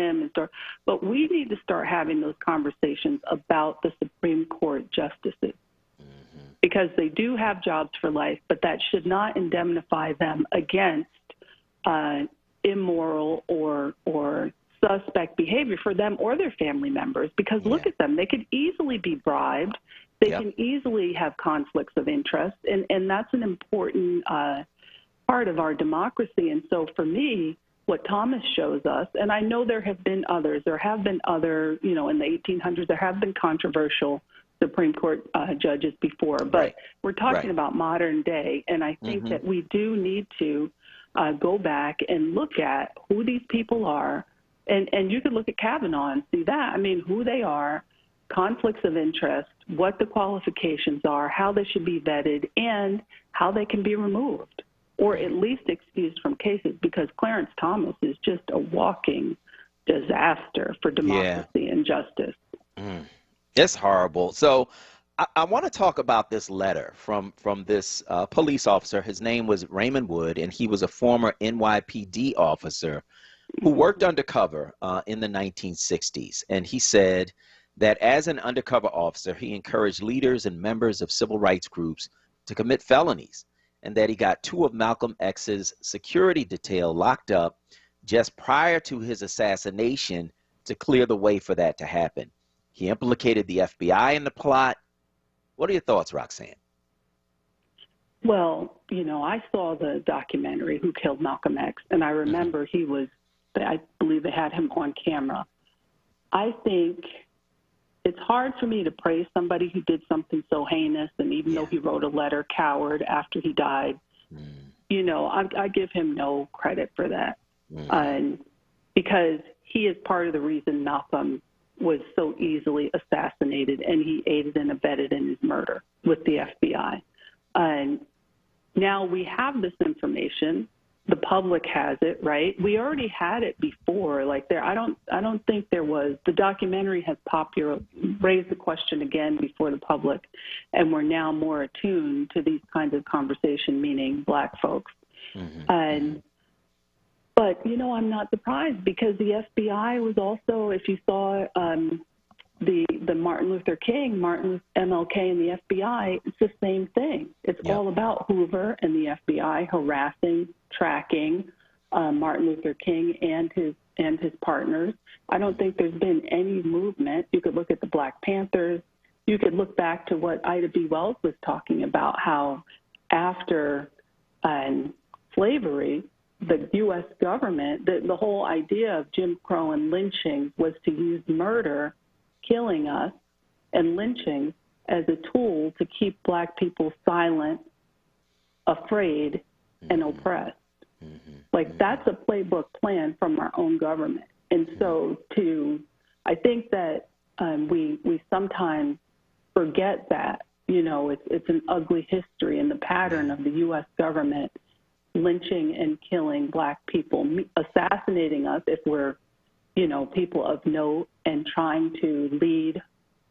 but we need to start having those conversations about the Supreme Court justices. Because they do have jobs for life, but that should not indemnify them against immoral or suspect behavior for them or their family members, because look at them. They could easily be bribed. They can easily have conflicts of interest, and that's an important part of our democracy. And so for me, what Thomas shows us, and I know there have been others, there have been other, in the 1800s, there have been controversial Supreme Court judges before, but we're talking about modern day, and I think that we do need to go back and look at who these people are, and you could look at Kavanaugh and see that. Who they are, conflicts of interest, what the qualifications are, how they should be vetted, and how they can be removed or at least excused from cases, because Clarence Thomas is just a walking disaster for democracy and justice. It's horrible. So I want to talk about this letter from this police officer. His name was Raymond Wood, and he was a former NYPD officer who worked undercover in the 1960s. And he said that as an undercover officer, he encouraged leaders and members of civil rights groups to commit felonies, and that he got 2 of Malcolm X's security detail locked up just prior to his assassination to clear the way for that to happen. He implicated the FBI in the plot. What are your thoughts, Roxanne? Well, you know, I saw the documentary Who Killed Malcolm X, and I remember he was, I believe they had him on camera. I think it's hard for me to praise somebody who did something so heinous, and even though he wrote a letter, coward, after he died, you know, I give him no credit for that. Because he is part of the reason Malcolm was so easily assassinated, and he aided and abetted in his murder with the FBI. And now we have this information. The public has it, right? We already had it before. Like I don't think there was. The documentary has raised the question again before the public, and we're now more attuned to these kinds of conversation, meaning Black folks. But you know, I'm not surprised because the FBI was also, if you saw the Martin Luther King, MLK, and the FBI, it's the same thing. It's all about Hoover and the FBI harassing, tracking Martin Luther King and his partners. I don't think there's been any movement. You could look at the Black Panthers. You could look back to what Ida B. Wells was talking about, how after slavery, the U.S. government, the whole idea of Jim Crow and lynching was to use murder, killing us, and lynching as a tool to keep Black people silent, afraid, and oppressed. Like, that's a playbook plan from our own government. And so I think that we sometimes forget that, you know, it's an ugly history and the pattern of the U.S. government lynching and killing Black people, assassinating us if we're, you know, people of note, and trying to lead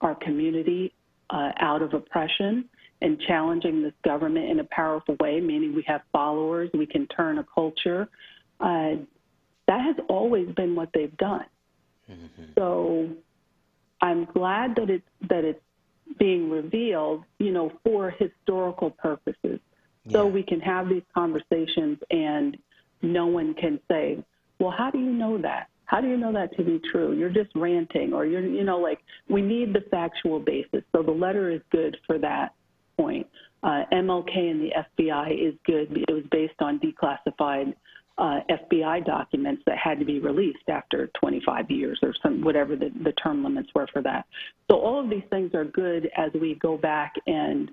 our community out of oppression and challenging this government in a powerful way, meaning we have followers, we can turn a culture. That has always been what they've done. So I'm glad that it's being revealed, you know, for historical purposes. So we can have these conversations and no one can say, well, how do you know that? How do you know that to be true? You're just ranting, or you're, you know, like, we need the factual basis. So the letter is good for that point. MLK and the FBI is good. It was based on declassified FBI documents that had to be released after 25 years or whatever the term limits were for that. So all of these things are good as we go back and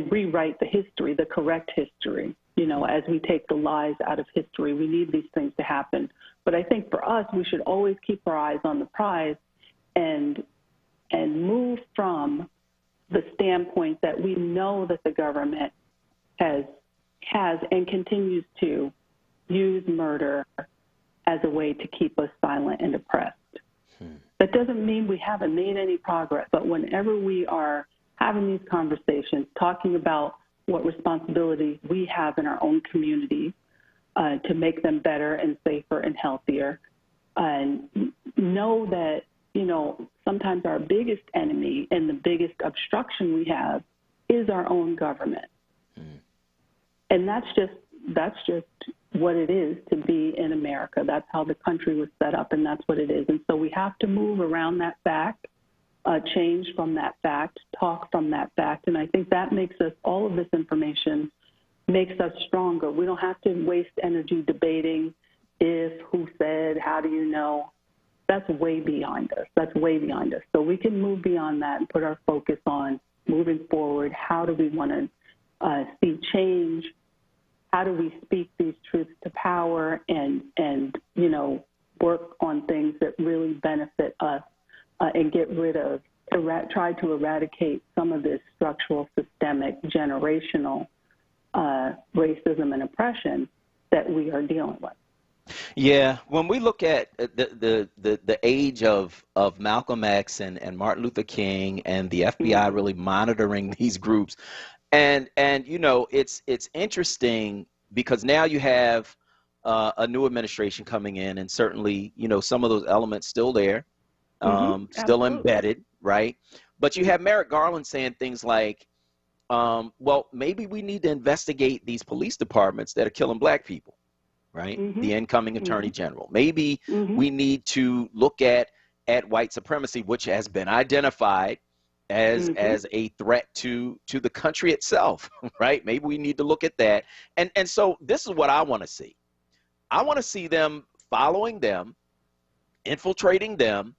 rewrite the history, the correct history. You know, as we take the lies out of history, we need these things to happen. But I think for us, we should always keep our eyes on the prize and move from the standpoint that we know that the government has and continues to use murder as a way to keep us silent and oppressed. That doesn't mean we haven't made any progress, but whenever we are having these conversations, talking about what responsibilities we have in our own communities to make them better and safer and healthier, and know that, you know, sometimes our biggest enemy and the biggest obstruction we have is our own government. And that's just what it is to be in America. That's how the country was set up, and that's what it is. And so we have to move around that fact, change from that fact, talk from that fact. And I think that makes us, all of this information makes us stronger. We don't have to waste energy debating if, who said, how do you know. That's way beyond us. That's way beyond us. So we can move beyond that and put our focus on moving forward. How do we want to see change? How do we speak these truths to power and you know, work on things that really benefit us and get rid of, try to eradicate some of this structural, systemic, generational racism and oppression that we are dealing with. Yeah, when we look at the age of Malcolm X and Martin Luther King and the FBI really monitoring these groups, and you know, it's interesting because now you have a new administration coming in, and certainly, you know, some of those elements still there, still embedded, right? But you have Merrick Garland saying things like, well, maybe we need to investigate these police departments that are killing Black people. Right? The incoming attorney general. Maybe we need to look at at white supremacy, which has been identified as a threat to the country itself, right? Maybe we need to look at that. And so this is what I want to see. I want to see them following them, infiltrating them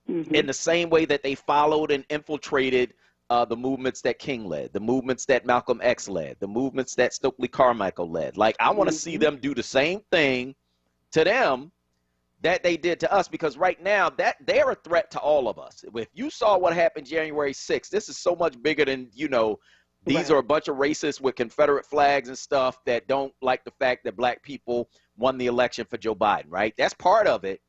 in the same way that they followed and infiltrated the movements that King led, the movements that Malcolm X led, the movements that Stokely Carmichael led. Like, I want to see them do the same thing to them that they did to us, because right now that they're a threat to all of us. If you saw what happened January 6th, this is so much bigger than, you know, these are a bunch of racists with Confederate flags and stuff that don't like the fact that black people won the election for Joe Biden, right? That's part of it.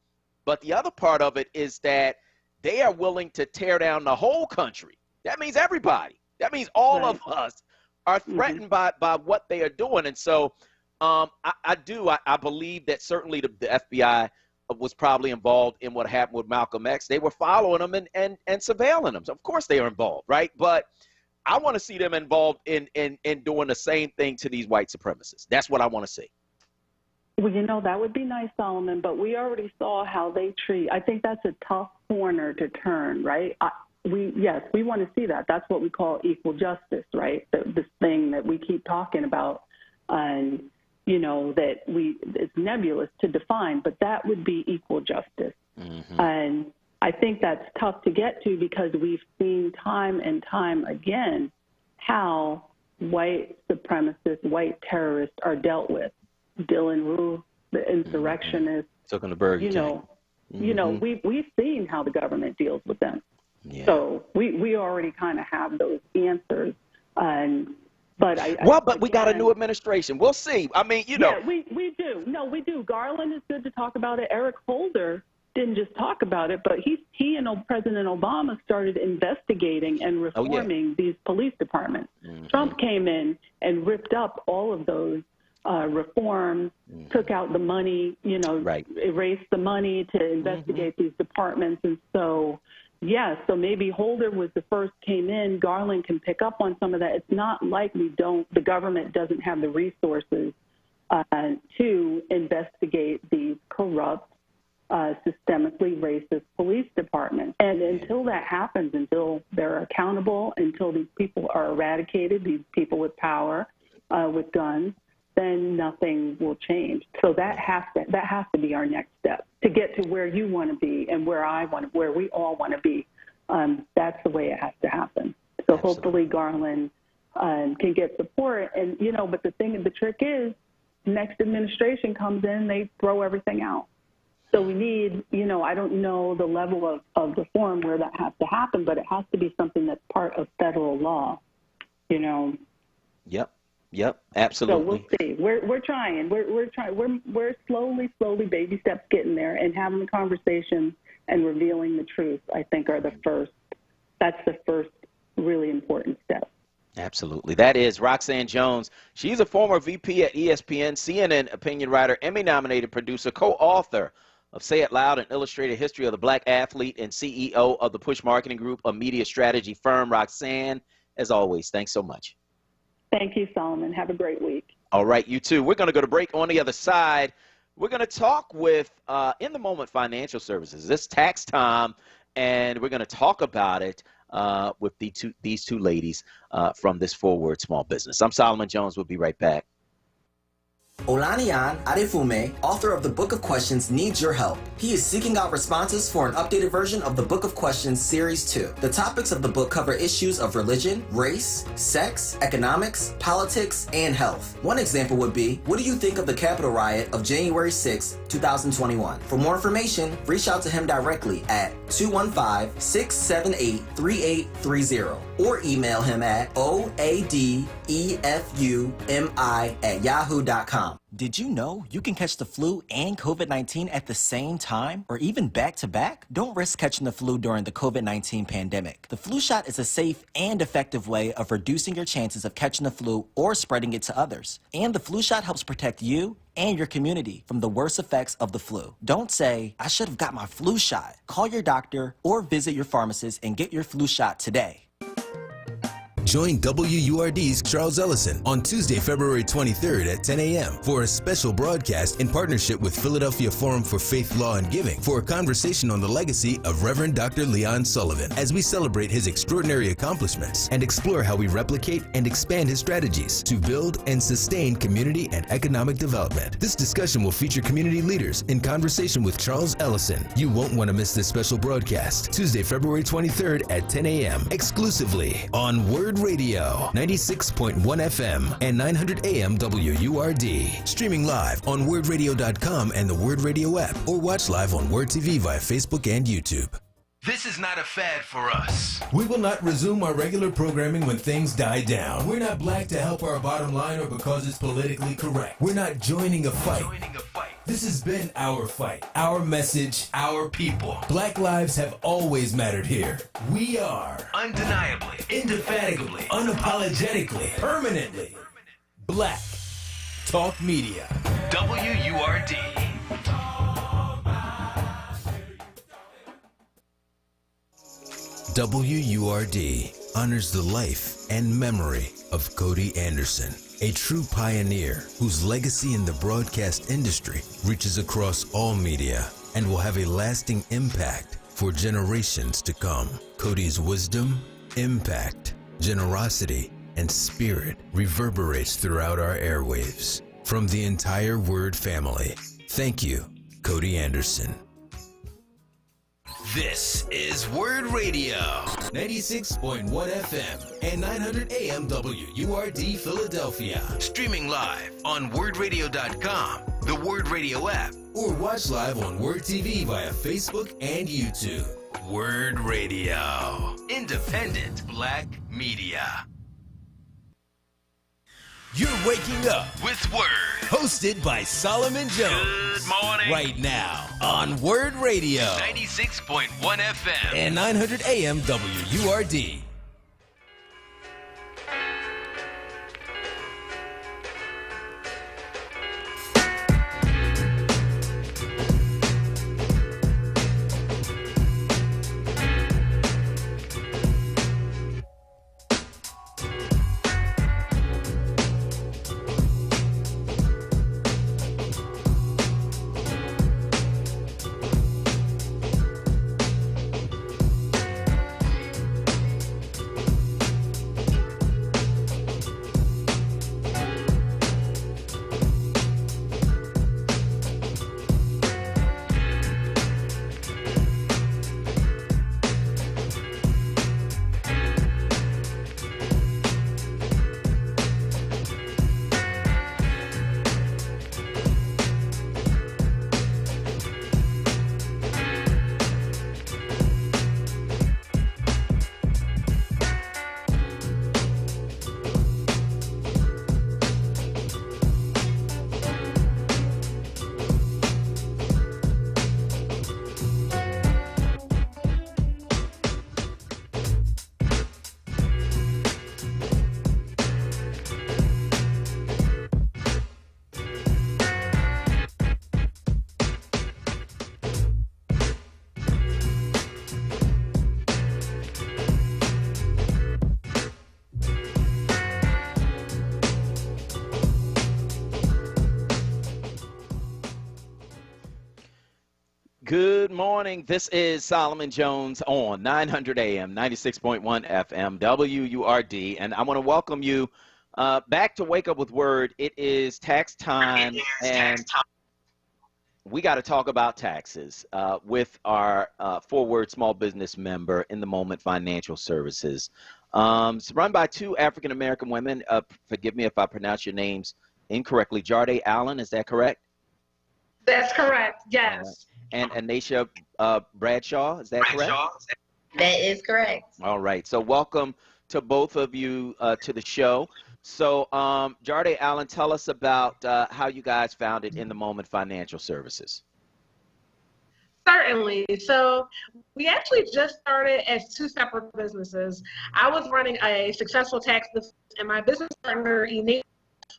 But the other part of it is that they are willing to tear down the whole country. That means everybody. That means all of us are threatened by what they are doing. And so I believe that certainly the FBI was probably involved in what happened with Malcolm X. They were following him and surveilling him. So of course they are involved, right? But I want to see them involved in doing the same thing to these white supremacists. That's what I want to see. Well, you know, that would be nice, Solomon, but we already saw how they treat. I think that's a tough corner to turn, right? We want to see that. That's what we call equal justice, right? This thing that we keep talking about, and you know, that it's nebulous to define, but that would be equal justice. And I think that's tough to get to because we've seen time and time again how white supremacists, white terrorists are dealt with. Dylan Roof, the insurrectionists, took the Burger King. You know, we've seen how the government deals with them. So we already kind of have those answers. But we got a new administration. We'll see. I mean, you know. Yeah, we do. No, we do. Garland is good to talk about it. Eric Holder didn't just talk about it, but he and President Obama started investigating and reforming these police departments. Trump came in and ripped up all of those reforms, took out the money, you know, erased the money to investigate these departments. And so, so maybe Holder was the first came in. Garland can pick up on some of that. It's not like the government doesn't have the resources to investigate these corrupt, systemically racist police departments. And until that happens, until they're accountable, until these people are eradicated, these people with power, with guns, then nothing will change. So that has to be our next step to get to where you want to be and where we all want to be. That's the way it has to happen. So hopefully Garland can get support. And you know, but the trick is, next administration comes in, they throw everything out. So we need, you know, I don't know the level of reform where that has to happen, but it has to be something that's part of federal law. You know. Yep, absolutely. So we'll see. We're trying. We're trying. We're slowly, baby steps getting there, and having the conversation and revealing the truth, I think, are the first. That's the first really important step. Absolutely. That is Roxanne Jones. She's a former VP at ESPN, CNN opinion writer, Emmy-nominated producer, co-author of Say It Loud, an illustrated history of the black athlete, and CEO of the Push Marketing Group, a media strategy firm. Roxanne, as always, thanks so much. Thank you, Solomon. Have a great week. All right, you too. We're going to go to break. On the other side, we're going to talk with In the Moment Financial Services. It's tax time, and we're going to talk about it with these two ladies from this Forward Small Business. I'm Solomon Jones. We'll be right back. Olaniyan Adefume, author of the Book of Questions, needs your help. He is seeking out responses for an updated version of the Book of Questions Series 2. The topics of the book cover issues of religion, race, sex, economics, politics, and health. One example would be, what do you think of the Capitol riot of January 6, 2021? For more information, reach out to him directly at 215-678-3830 or email him at oadefumi@yahoo.com. Did you know you can catch the flu and COVID-19 at the same time or even back to back? Don't risk catching the flu during the COVID-19 pandemic. The flu shot is a safe and effective way of reducing your chances of catching the flu or spreading it to others. And the flu shot helps protect you and your community from the worst effects of the flu. Don't say, I should have got my flu shot. Call your doctor or visit your pharmacist and get your flu shot today. Join WURD's Charles Ellison on Tuesday, February 23rd at 10 a.m. for a special broadcast in partnership with Philadelphia Forum for Faith, Law, and Giving for a conversation on the legacy of Reverend Dr. Leon Sullivan as we celebrate his extraordinary accomplishments and explore how we replicate and expand his strategies to build and sustain community and economic development. This discussion will feature community leaders in conversation with Charles Ellison. You won't want to miss this special broadcast, Tuesday, February 23rd at 10 a.m. exclusively on WURD Radio, 96.1 FM and 900 AM WURD. Streaming live on WURDradio.com and the WURD Radio app, or watch live on WURD TV via Facebook and YouTube. This is not a fad for us. We will not resume our regular programming when things die down. We're not black to help our bottom line or because it's politically correct. We're not joining a fight. This has been our fight, our message, our people. Black lives have always mattered here. We are Undeniably, indefatigably, unapologetically, permanently Black Talk Media. WURD. WURD honors the life and memory of Cody Anderson, a true pioneer whose legacy in the broadcast industry reaches across all media and will have a lasting impact for generations to come. Cody's wisdom, impact, generosity, and spirit reverberates throughout our airwaves. From the entire WURD family, thank you, Cody Anderson. This is WURD Radio, 96.1 FM and 900 AM WURD Philadelphia. Streaming live on WURDradio.com, the WURD Radio app, or watch live on WURD TV via Facebook and YouTube. WURD Radio, independent Black media. You're waking up with WURD, hosted by Solomon Jones. Good morning. Right now on WURD Radio, 96.1 FM and 900 AM WURD. Good morning. This is Solomon Jones on 900 AM, 96.1 FM, WURD, and I want to welcome you back to Wake Up with WURD. It is tax time, and we got to talk about taxes with our WURD small business member in the moment financial services. It's run by two African-American women. Forgive me if I pronounce your names incorrectly. Jarde Allen, is that correct? That's correct, yes. And Anisha Bradshaw, is that correct? That is correct. All right. So welcome to both of you to the show. So Jarde Allen, tell us about how you guys founded In the Moment Financial Services. Certainly. So we actually just started as two separate businesses. I was running a successful tax business, and my business partner, Anisha,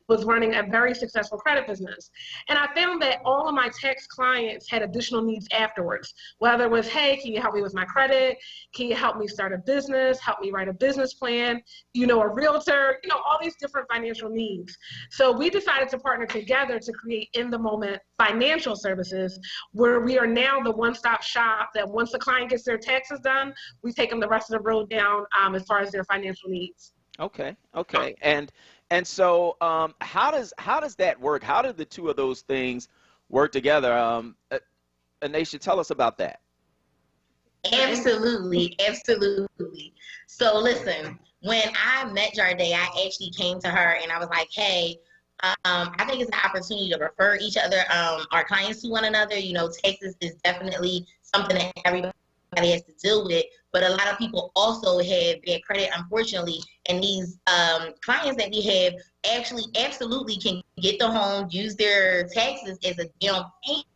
was running a very successful credit business. And I found that all of my tax clients had additional needs afterwards, whether it was, hey, can you help me with my credit? Can you help me start a business? Help me write a business plan? You know, a realtor, you know, all these different financial needs. So we decided to partner together to create In the Moment Financial Services, where we are now the one-stop shop that once the client gets their taxes done, we take them the rest of the road down as far as their financial needs. Okay. And so how does that work? How do the two of those things work together? Anisha, tell us about that. Absolutely. So listen, when I met Jarday, I actually came to her and I was like, hey, I think it's an opportunity to refer each other, our clients to one another. You know, taxes is definitely something that everybody has to deal with, but a lot of people also have bad credit, unfortunately, and these clients that we have actually absolutely can get the home, use their taxes as a down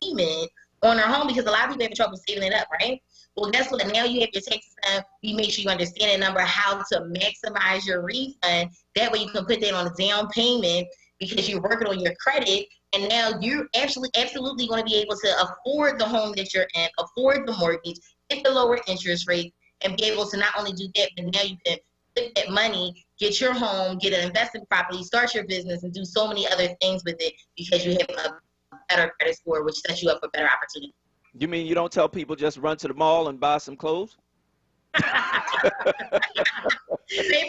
payment on their home, because a lot of people have trouble saving it up, right? Well, guess what? Now you have your taxes done. We make sure you understand the number, how to maximize your refund. That way you can put that on a down payment because you're working on your credit. And now you're actually absolutely going to be able to afford the home that you're in, afford the mortgage, get the lower interest rate, and be able to not only do that, but now you can put that money, get your home, get an investment property, start your business, and do so many other things with it because you have a better credit score, which sets you up for better opportunity. You mean you don't tell people just run to the mall and buy some clothes? They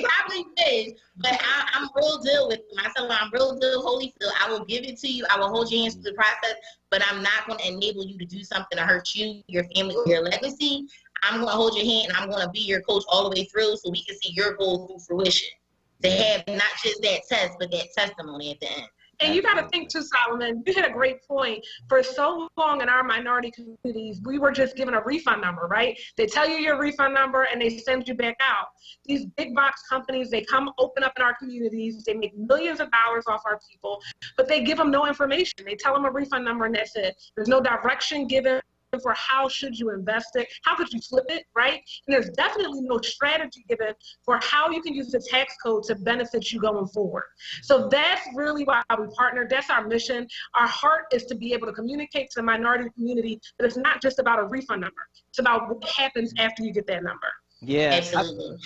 probably did, but I'm real deal with them. I tell them I'm real deal, Holyfield. I will give it to you. I will hold your hands through the process, but I'm not going to enable you to do something to hurt you, your family, or your legacy. I'm going to hold your hand and I'm going to be your coach all the way through so we can see your goal through fruition. To have not just that test, but that testimony at the end. And you got to think too, Solomon, you hit a great point. For so long in our minority communities, we were just given a refund number, right? They tell you your refund number and they send you back out. These big box companies, they come open up in our communities, they make millions of dollars off our people, but they give them no information. They tell them a refund number and that's it. There's no direction given for how should you invest it, how could you flip it, right? And there's definitely no strategy given for how you can use the tax code to benefit you going forward. So that's really why we partner. That's our mission. Our heart is to be able to communicate to the minority community that it's not just about a refund number. It's about what happens after you get that number. Yeah,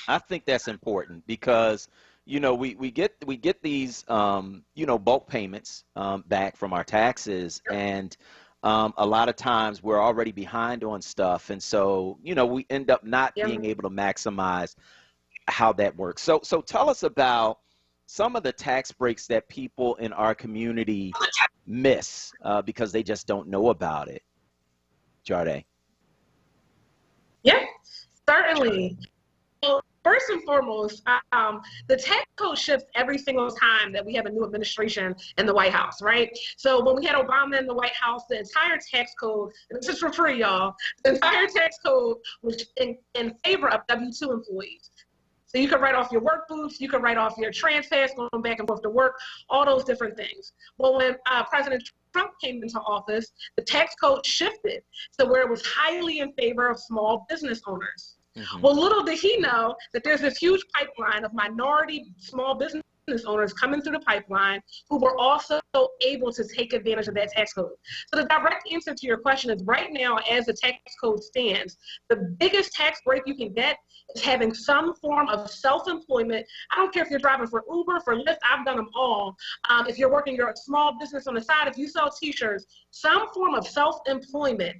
I think that's important because you know we get these you know bulk payments back from our taxes, and a lot of times we're already behind on stuff, and so you know we end up not being able to maximize how that works. So tell us about some of the tax breaks that people in our community miss because they just don't know about it. Jarday. Yeah, certainly. So first and foremost, the tax code shifts every single time that we have a new administration in the White House, right? So when we had Obama in the White House, the entire tax code, and this is for free, y'all, the entire tax code was in favor of W-2 employees. So you could write off your work boots, you could write off your transfers going back and forth to work, all those different things. Well, when President Trump came into office, the tax code shifted to where it was highly in favor of small business owners. Mm-hmm. Well, little did he know that there's this huge pipeline of minority small business owners coming through the pipeline who were also able to take advantage of that tax code. So the direct answer to your question is right now, as the tax code stands, the biggest tax break you can get is having some form of self-employment. I don't care if you're driving for Uber, for Lyft, I've done them all. If you're working your small business on the side, if you sell t-shirts, some form of self-employment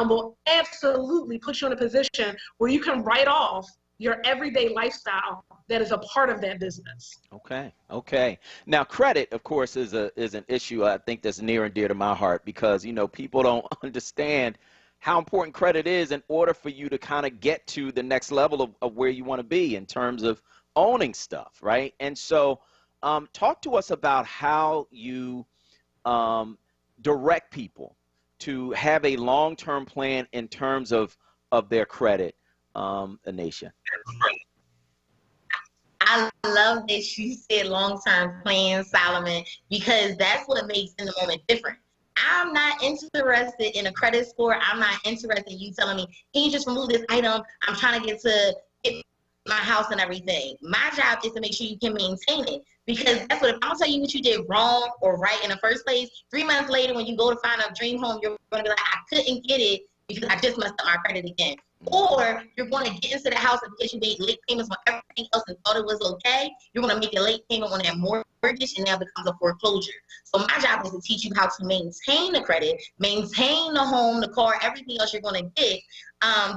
will absolutely put you in a position where you can write off your everyday lifestyle that is a part of that business. Okay. Now, credit, of course, is an issue I think that's near and dear to my heart because, you know, people don't understand how important credit is in order for you to kind of get to the next level of where you want to be in terms of owning stuff, right? And so talk to us about how you direct people to have a long-term plan in terms of their credit. Anisha. I love that you said long-term plan, Solomon, because that's what makes In the Moment different. I'm not interested in a credit score. I'm not interested in you telling me, can you just remove this item? I'm trying to get my house and everything. My job is to make sure you can maintain it, because that's what, if I don't tell you what you did wrong or right in the first place, 3 months later when you go to find a dream home, you're going to be like, I couldn't get it because I just messed up my credit again. Or you're going to get into the house because you made late payments on everything else and thought it was okay. You're going to make a late payment on that mortgage, and now it becomes a foreclosure. So my job is to teach you how to maintain the credit, maintain the home, the car, everything else you're going to get,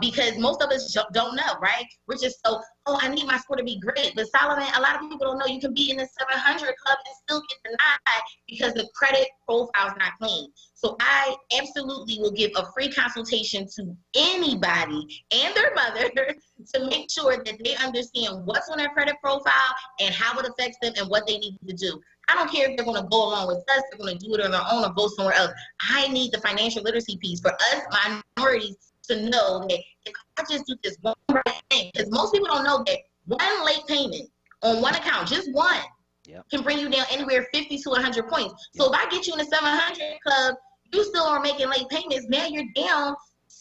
because most of us don't know, right? We're just so, oh, I need my score to be great. But Solomon, a lot of people don't know you can be in the 700 club and still get denied because the credit profile is not clean. So I absolutely will give a free consultation to anybody and their mother to make sure that they understand what's on their credit profile and how it affects them and what they need to do. I don't care if they're going to go along with us, they're going to do it on their own or go somewhere else. I need the financial literacy piece for us minorities to know that if I just do this one right thing, because most people don't know that one late payment on one account, just one, can bring you down anywhere 50 to 100 points. So if I get you in the 700 club, you still are making late payments. Now you're down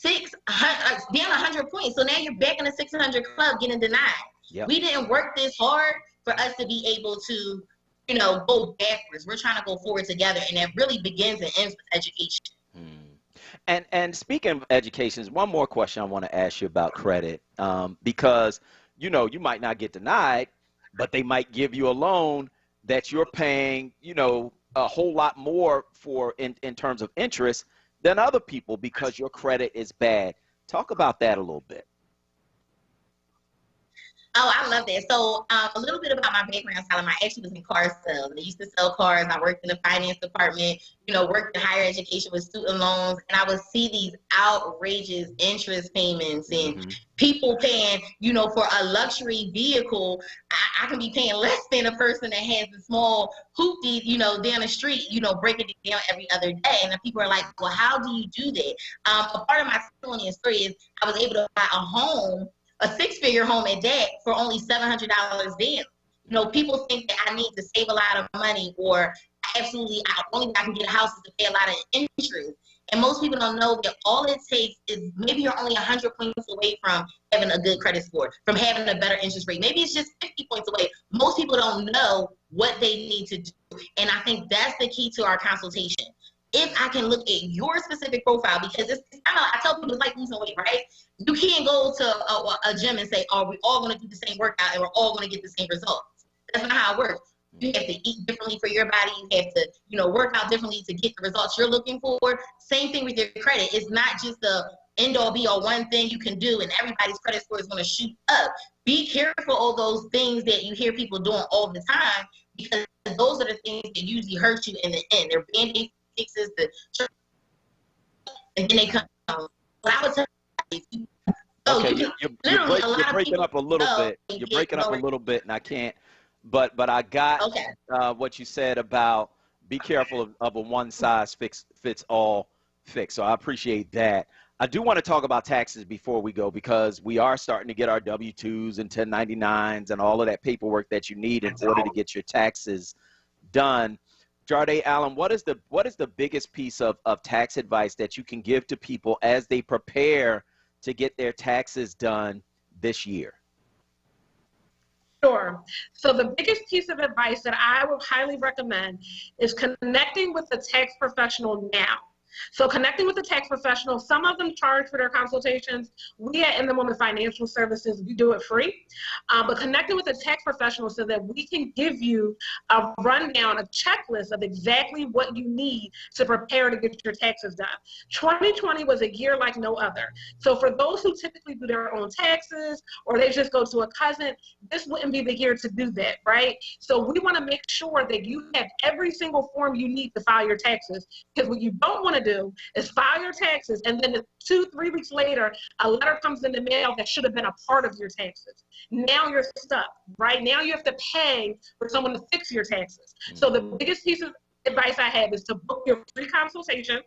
100 points. So now you're back in the 600 club getting denied. We didn't work this hard for us to be able to, you know, go backwards. We're trying to go forward together, and that really begins and ends with education. And speaking of education, one more question I want to ask you about credit, because, you know, you might not get denied, but they might give you a loan that you're paying, you know, a whole lot more for in terms of interest than other people because your credit is bad. Talk about that a little bit. Oh, I love that. So a little bit about my background, Salem. I actually was in car sales. I used to sell cars. I worked in the finance department, you know, worked in higher education with student loans. And I would see these outrageous interest payments and people paying, you know, for a luxury vehicle. I can be paying less than a person that has a small hoopty, you know, down the street, you know, breaking it down every other day. And then people are like, well, how do you do that? A part of my testimony and story is I was able to buy a home, a six-figure home at that, for only $700 down. You know, people think that I need to save a lot of money, or absolutely, only way I can get a house is to pay a lot of interest. And most people don't know that all it takes is maybe you're only 100 points away from having a good credit score, from having a better interest rate. Maybe it's just 50 points away. Most people don't know what they need to do. And I think that's the key to our consultation. If I can look at your specific profile, because it's, I tell people it's like losing weight, right? You can't go to a gym and say, oh, we're all going to do the same workout and we're all going to get the same results. That's not how it works. You have to eat differently for your body. You have to, you know, work out differently to get the results you're looking for. Same thing with your credit. It's not just the end-all be-all one thing you can do and everybody's credit score is going to shoot up. Be careful of those things that you hear people doing all the time, because those are the things that usually hurt you in the end. They're Band-Aid fixes, and then they come. What I would tell you, okay, you're breaking up a little bit. You're breaking up a little bit, and I can't. But I got what you said about be careful of a one-size-fits-all fix. So I appreciate that. I do want to talk about taxes before we go, because we are starting to get our W-2s and 1099s and all of that paperwork that you need in order to get your taxes done. Jarday Allen, what is the biggest piece of tax advice that you can give to people as they prepare to get their taxes done this year? Sure. So the biggest piece of advice that I would highly recommend is connecting with the tax professional now. So connecting with the tax professional, some of them charge for their consultations. We at In the Moment Financial Services, we do it free. But connecting with the tax professional so that we can give you a rundown, a checklist of exactly what you need to prepare to get your taxes done. 2020 was a year like no other. So for those who typically do their own taxes, or they just go to a cousin, this wouldn't be the year to do that, right? So we want to make sure that you have every single form you need to file your taxes, because what you don't want to do is file your taxes and then 2-3 weeks later a letter comes in the mail that should have been a part of your taxes. Now you're stuck, right? Now you have to pay for someone to fix your taxes. So the biggest piece of advice I have is to book your free consultation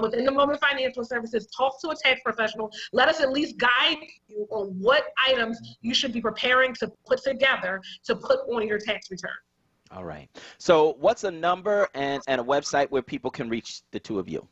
with In the Moment Financial Services. Talk to a tax professional. Let us at least guide you on what items you should be preparing to put together to put on your tax return. All right. So what's a number and a website where people can reach the two of you?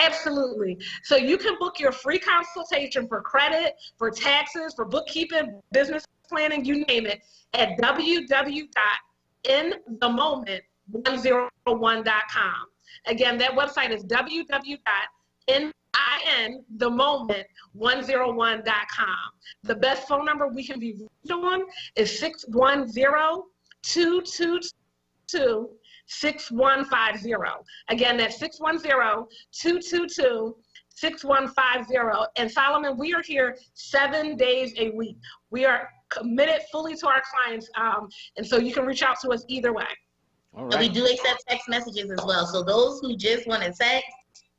Absolutely. So you can book your free consultation for credit, for taxes, for bookkeeping, business planning, you name it, at www.inthemoment101.com. Again, that website is www.inthemoment101.com. The best phone number we can be reached on is 610-222-6150. Again, that's 610-222-6150. And Solomon, we are here 7 days a week. We are committed fully to our clients, and so you can reach out to us either way. All right. And we do accept text messages as well. So those who just want to text,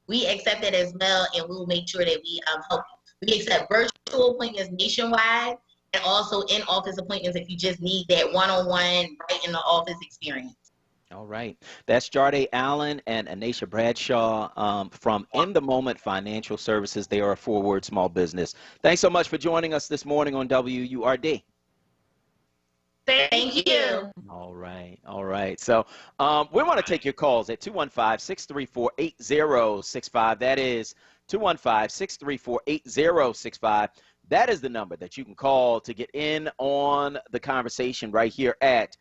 we accept it as well, and we'll make sure that we help you. We accept virtual appointments nationwide and also in-office appointments if you just need that one-on-one, right in the office experience. All right. That's Jarday Allen and Anisha Bradshaw from In the Moment Financial Services. They are a forward small business. Thanks so much for joining us this morning on WURD. Thank you. All right. All right. So we want to take your calls at 215-634-8065. That is 215-634-8065. That is the number that you can call to get in on the conversation right here at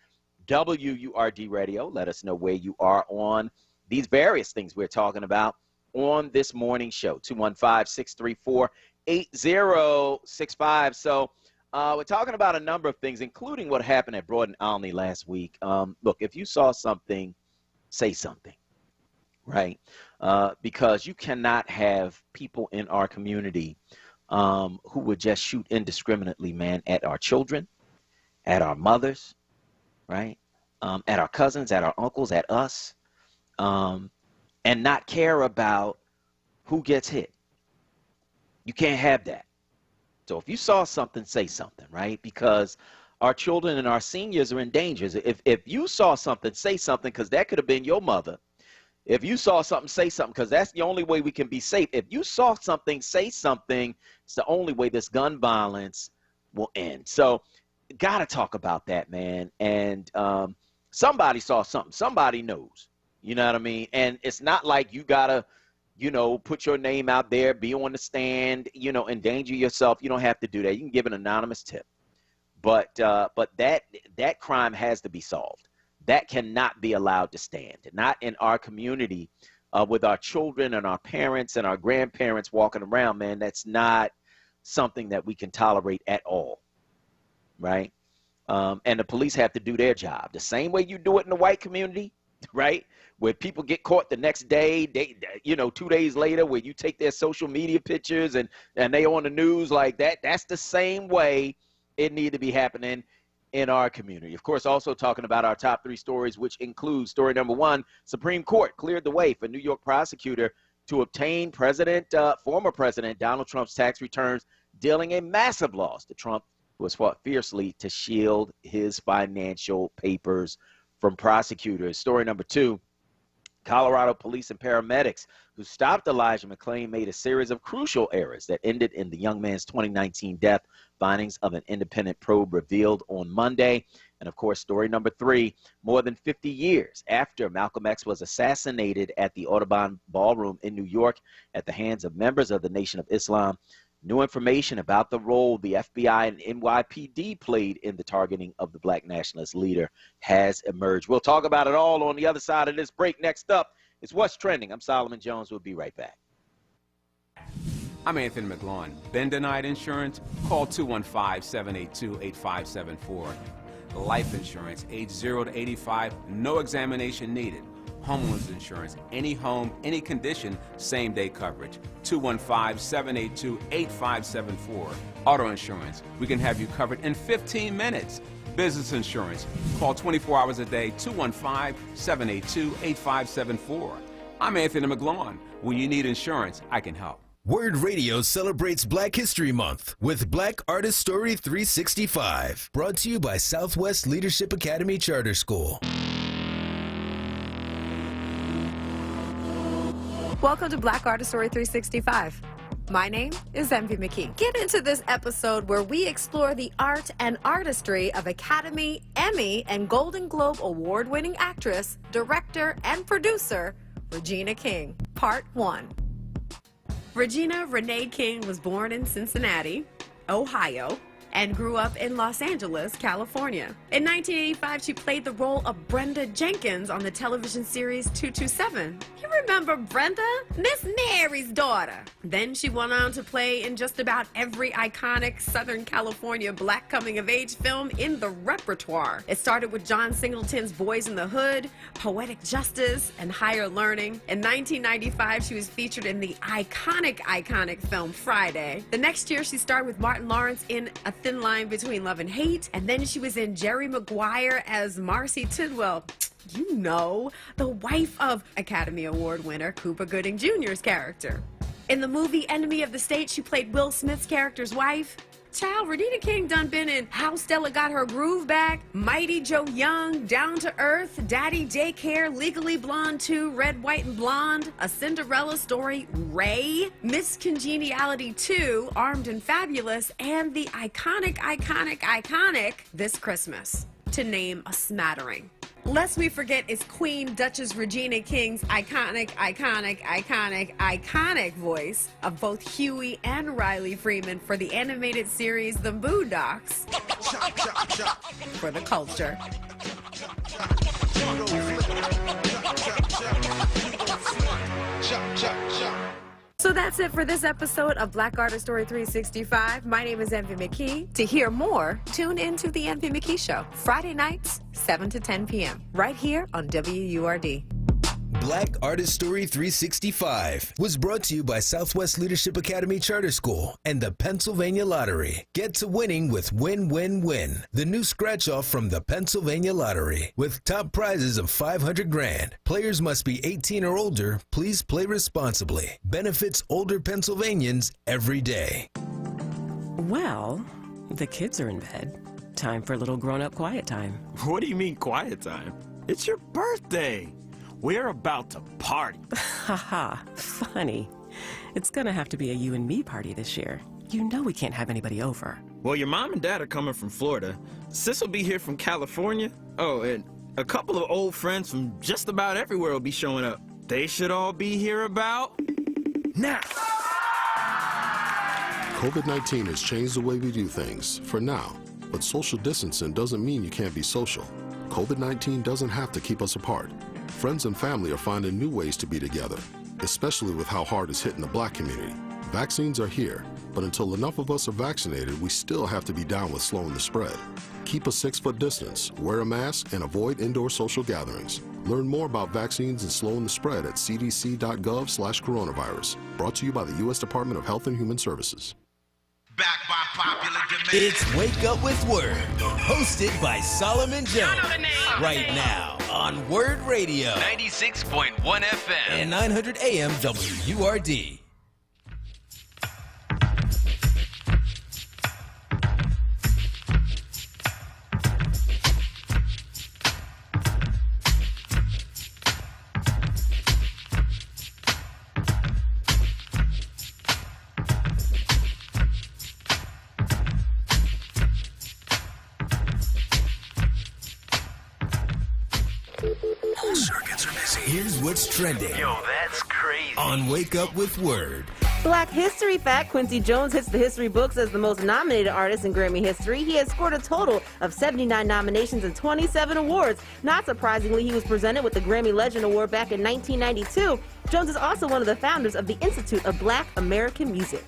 WURD Radio. Let us know where you are on these various things we're talking about on this morning show, 215-634-8065. So we're talking about a number of things, including what happened at Broad and Olney last week. Look, if you saw something, say something, right? Because you cannot have people in our community who would just shoot indiscriminately, man, at our children, at our mothers, right? At our cousins, at our uncles, at us, and not care about who gets hit. You can't have that. So if you saw something, say something, right? Because our children and our seniors are in danger. If you saw something, say something, because that could have been your mother. If you saw something, say something, because that's the only way we can be safe. If you saw something, say something. It's the only way this gun violence will end. So got to talk about that, man. And somebody saw something. Somebody knows. You know what I mean? And it's not like you got to, you know, put your name out there, be on the stand, you know, endanger yourself. You don't have to do that. You can give an anonymous tip. But that crime has to be solved. That cannot be allowed to stand. Not in our community with our children and our parents and our grandparents walking around, man. That's not something that we can tolerate at all, right? And the police have to do their job. The same way you do it in the white community, right? Where people get caught the next day, 2 days later, where you take their social media pictures and they on the news like that. That's the same way it need to be happening in our community. Of course, also talking about our top 3 stories, which include story number 1, Supreme Court cleared the way for New York prosecutor to obtain former President Donald Trump's tax returns, dealing a massive loss to Trump, who has fought fiercely to shield his financial papers from prosecutors. Story number 2, Colorado police and paramedics who stopped Elijah McClain made a series of crucial errors that ended in the young man's 2019 death. Findings of an independent probe revealed on Monday. And of course, story number 3, more than 50 years after Malcolm X was assassinated at the Audubon Ballroom in New York at the hands of members of the Nation of Islam, new information about the role the FBI and NYPD played in the targeting of the Black nationalist leader has emerged. We'll talk about it all on the other side of this break. Next up, it's What's Trending. I'm Solomon Jones. We'll be right back. I'm Anthony McLaughlin. Been denied insurance? Call 215-782-8574. Life insurance, age 0 to 85, no examination needed. Homeowners insurance, any home, any condition, same-day coverage. 215-782-8574. Auto insurance, we can have you covered in 15 minutes. Business insurance, call 24 hours a day, 215-782-8574. I'm Anthony McLaughlin. When you need insurance, I can help. WURD Radio celebrates Black History Month with Black Artist Story 365, brought to you by Southwest Leadership Academy Charter School. Welcome to Black Artist Story 365. My name is Envy McKee. Get into this episode where we explore the art and artistry of Academy, Emmy, and Golden Globe award-winning actress, director, and producer, Regina King. Part 1. Regina Renee King was born in Cincinnati, Ohio, and grew up in Los Angeles, California. In 1985, she played the role of Brenda Jenkins on the television series 227. You remember Brenda? Miss Mary's daughter. Then she went on to play in just about every iconic Southern California black coming-of-age film in the repertoire. It started with John Singleton's Boys in the Hood, Poetic Justice, and Higher Learning. In 1995, she was featured in the iconic film Friday. The next year, she starred with Martin Lawrence in A Thin Line Between Love and Hate, and then she was in Jerry Maguire as Marcy Tidwell. You know, the wife of Academy Award winner Cuba Gooding Jr.'s character. In the movie Enemy of the State, she played Will Smith's character's wife. Child, Regina King done been in How Stella Got Her Groove Back, Mighty Joe Young, Down to Earth, Daddy Daycare, Legally Blonde 2, Red, White, and Blonde, A Cinderella Story, Ray, Miss Congeniality 2, Armed and Fabulous, and the iconic This Christmas, to name a smattering. Lest we forget is Queen Duchess Regina King's iconic voice of both Huey and Riley Freeman for the animated series The Boondocks. For the culture. So that's it for this episode of Black Artist Story 365. My name is Envy McKee. To hear more, tune in to The Envy McKee Show, Friday nights, 7 to 10 p.m., right here on WURD. Black Artist Story 365 was brought to you by Southwest Leadership Academy Charter School and the Pennsylvania Lottery. Get to winning with Win, Win, Win, the new scratch-off from the Pennsylvania Lottery, with top prizes of $500,000. Players must be 18 or older. Please play responsibly. Benefits older Pennsylvanians every day. Well, the kids are in bed. Time for a little grown-up quiet time. What do you mean quiet time? It's your birthday. We're about to party. Haha, funny. It's gonna have to be a you and me party this year. You know we can't have anybody over. Well, your mom and dad are coming from Florida. Sis will be here from California. Oh, and a couple of old friends from just about everywhere will be showing up. They should all be here about now. COVID-19 has changed the way we do things, for now. But social distancing doesn't mean you can't be social. COVID-19 doesn't have to keep us apart. Friends and family are finding new ways to be together, especially with how hard it's hitting the black community. Vaccines are here, but until enough of us are vaccinated, we still have to be down with slowing the spread. Keep a 6-foot distance, wear a mask, and avoid indoor social gatherings. Learn more about vaccines and slowing the spread at cdc.gov/coronavirus. Brought to you by the U.S. Department of Health and Human Services. Back by popular demand. It's Wake Up with Word, hosted by Solomon Jones. Right now on WURD Radio, 96.1 FM and 900 AM WURD. Circuits are busy. Here's what's trending. Yo, that's crazy. On Wake Up with Word. Black history fact, Quincy Jones hits the history books as the most nominated artist in Grammy history. He has scored a total of 79 nominations and 27 awards. Not surprisingly, he was presented with the Grammy Legend Award back in 1992. Jones is also one of the founders of the Institute of Black American Music.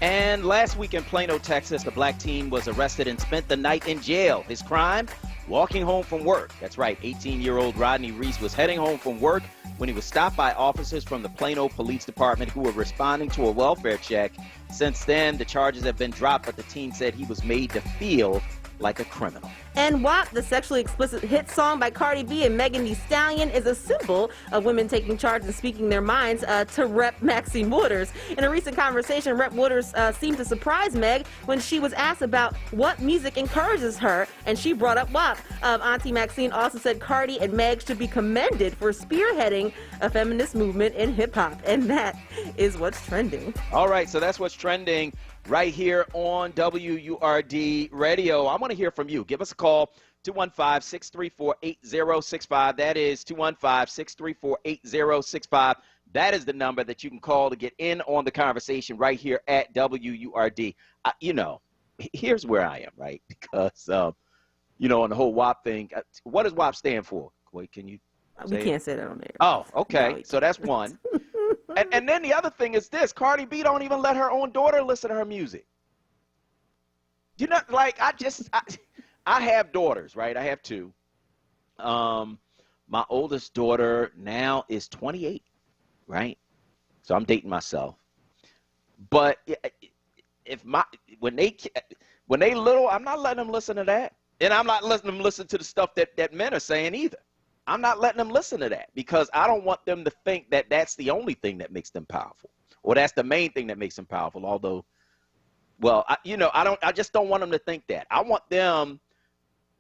And last week in Plano, Texas, a black teen was arrested and spent the night in jail. His crime? Walking home from work. That's right, 18-year-old Rodney Reese was heading home from work when he was stopped by officers from the Plano Police Department who were responding to a welfare check. Since then, the charges have been dropped, but the teen said he was made to feel like a criminal. And WAP, the sexually explicit hit song by Cardi B and Megan Thee Stallion, is a symbol of women taking charge and speaking their minds, to Rep. Maxine Waters. In a recent conversation, Rep. Waters seemed to surprise Meg when she was asked about what music encourages her, and she brought up WAP. Auntie Maxine also said Cardi and Meg should be commended for spearheading a feminist movement in hip-hop, and that is what's trending. All right, so that's what's trending right here on WURD Radio. I want to hear from you. Give us a call, 215-634-8065. That is 215-634-8065. That is the number that you can call to get in on the conversation right here at WURD. You know, here's where I am, right? Because, you know, on the whole WAP thing, what does WAP stand for? Wait, can you We can't say that on there. Oh, okay. No, So that's one. and then the other thing is this. Cardi B don't even let her own daughter listen to her music. You know, like, I have daughters, right? I have two. My oldest daughter now is 28, right? So I'm dating myself. But when they little, I'm not letting them listen to that. And I'm not letting them listen to the stuff that men are saying either. I'm not letting them listen to that because I don't want them to think that that's the only thing that makes them powerful or that's the main thing that makes them powerful. Although, well, I just don't want them to think that. I want them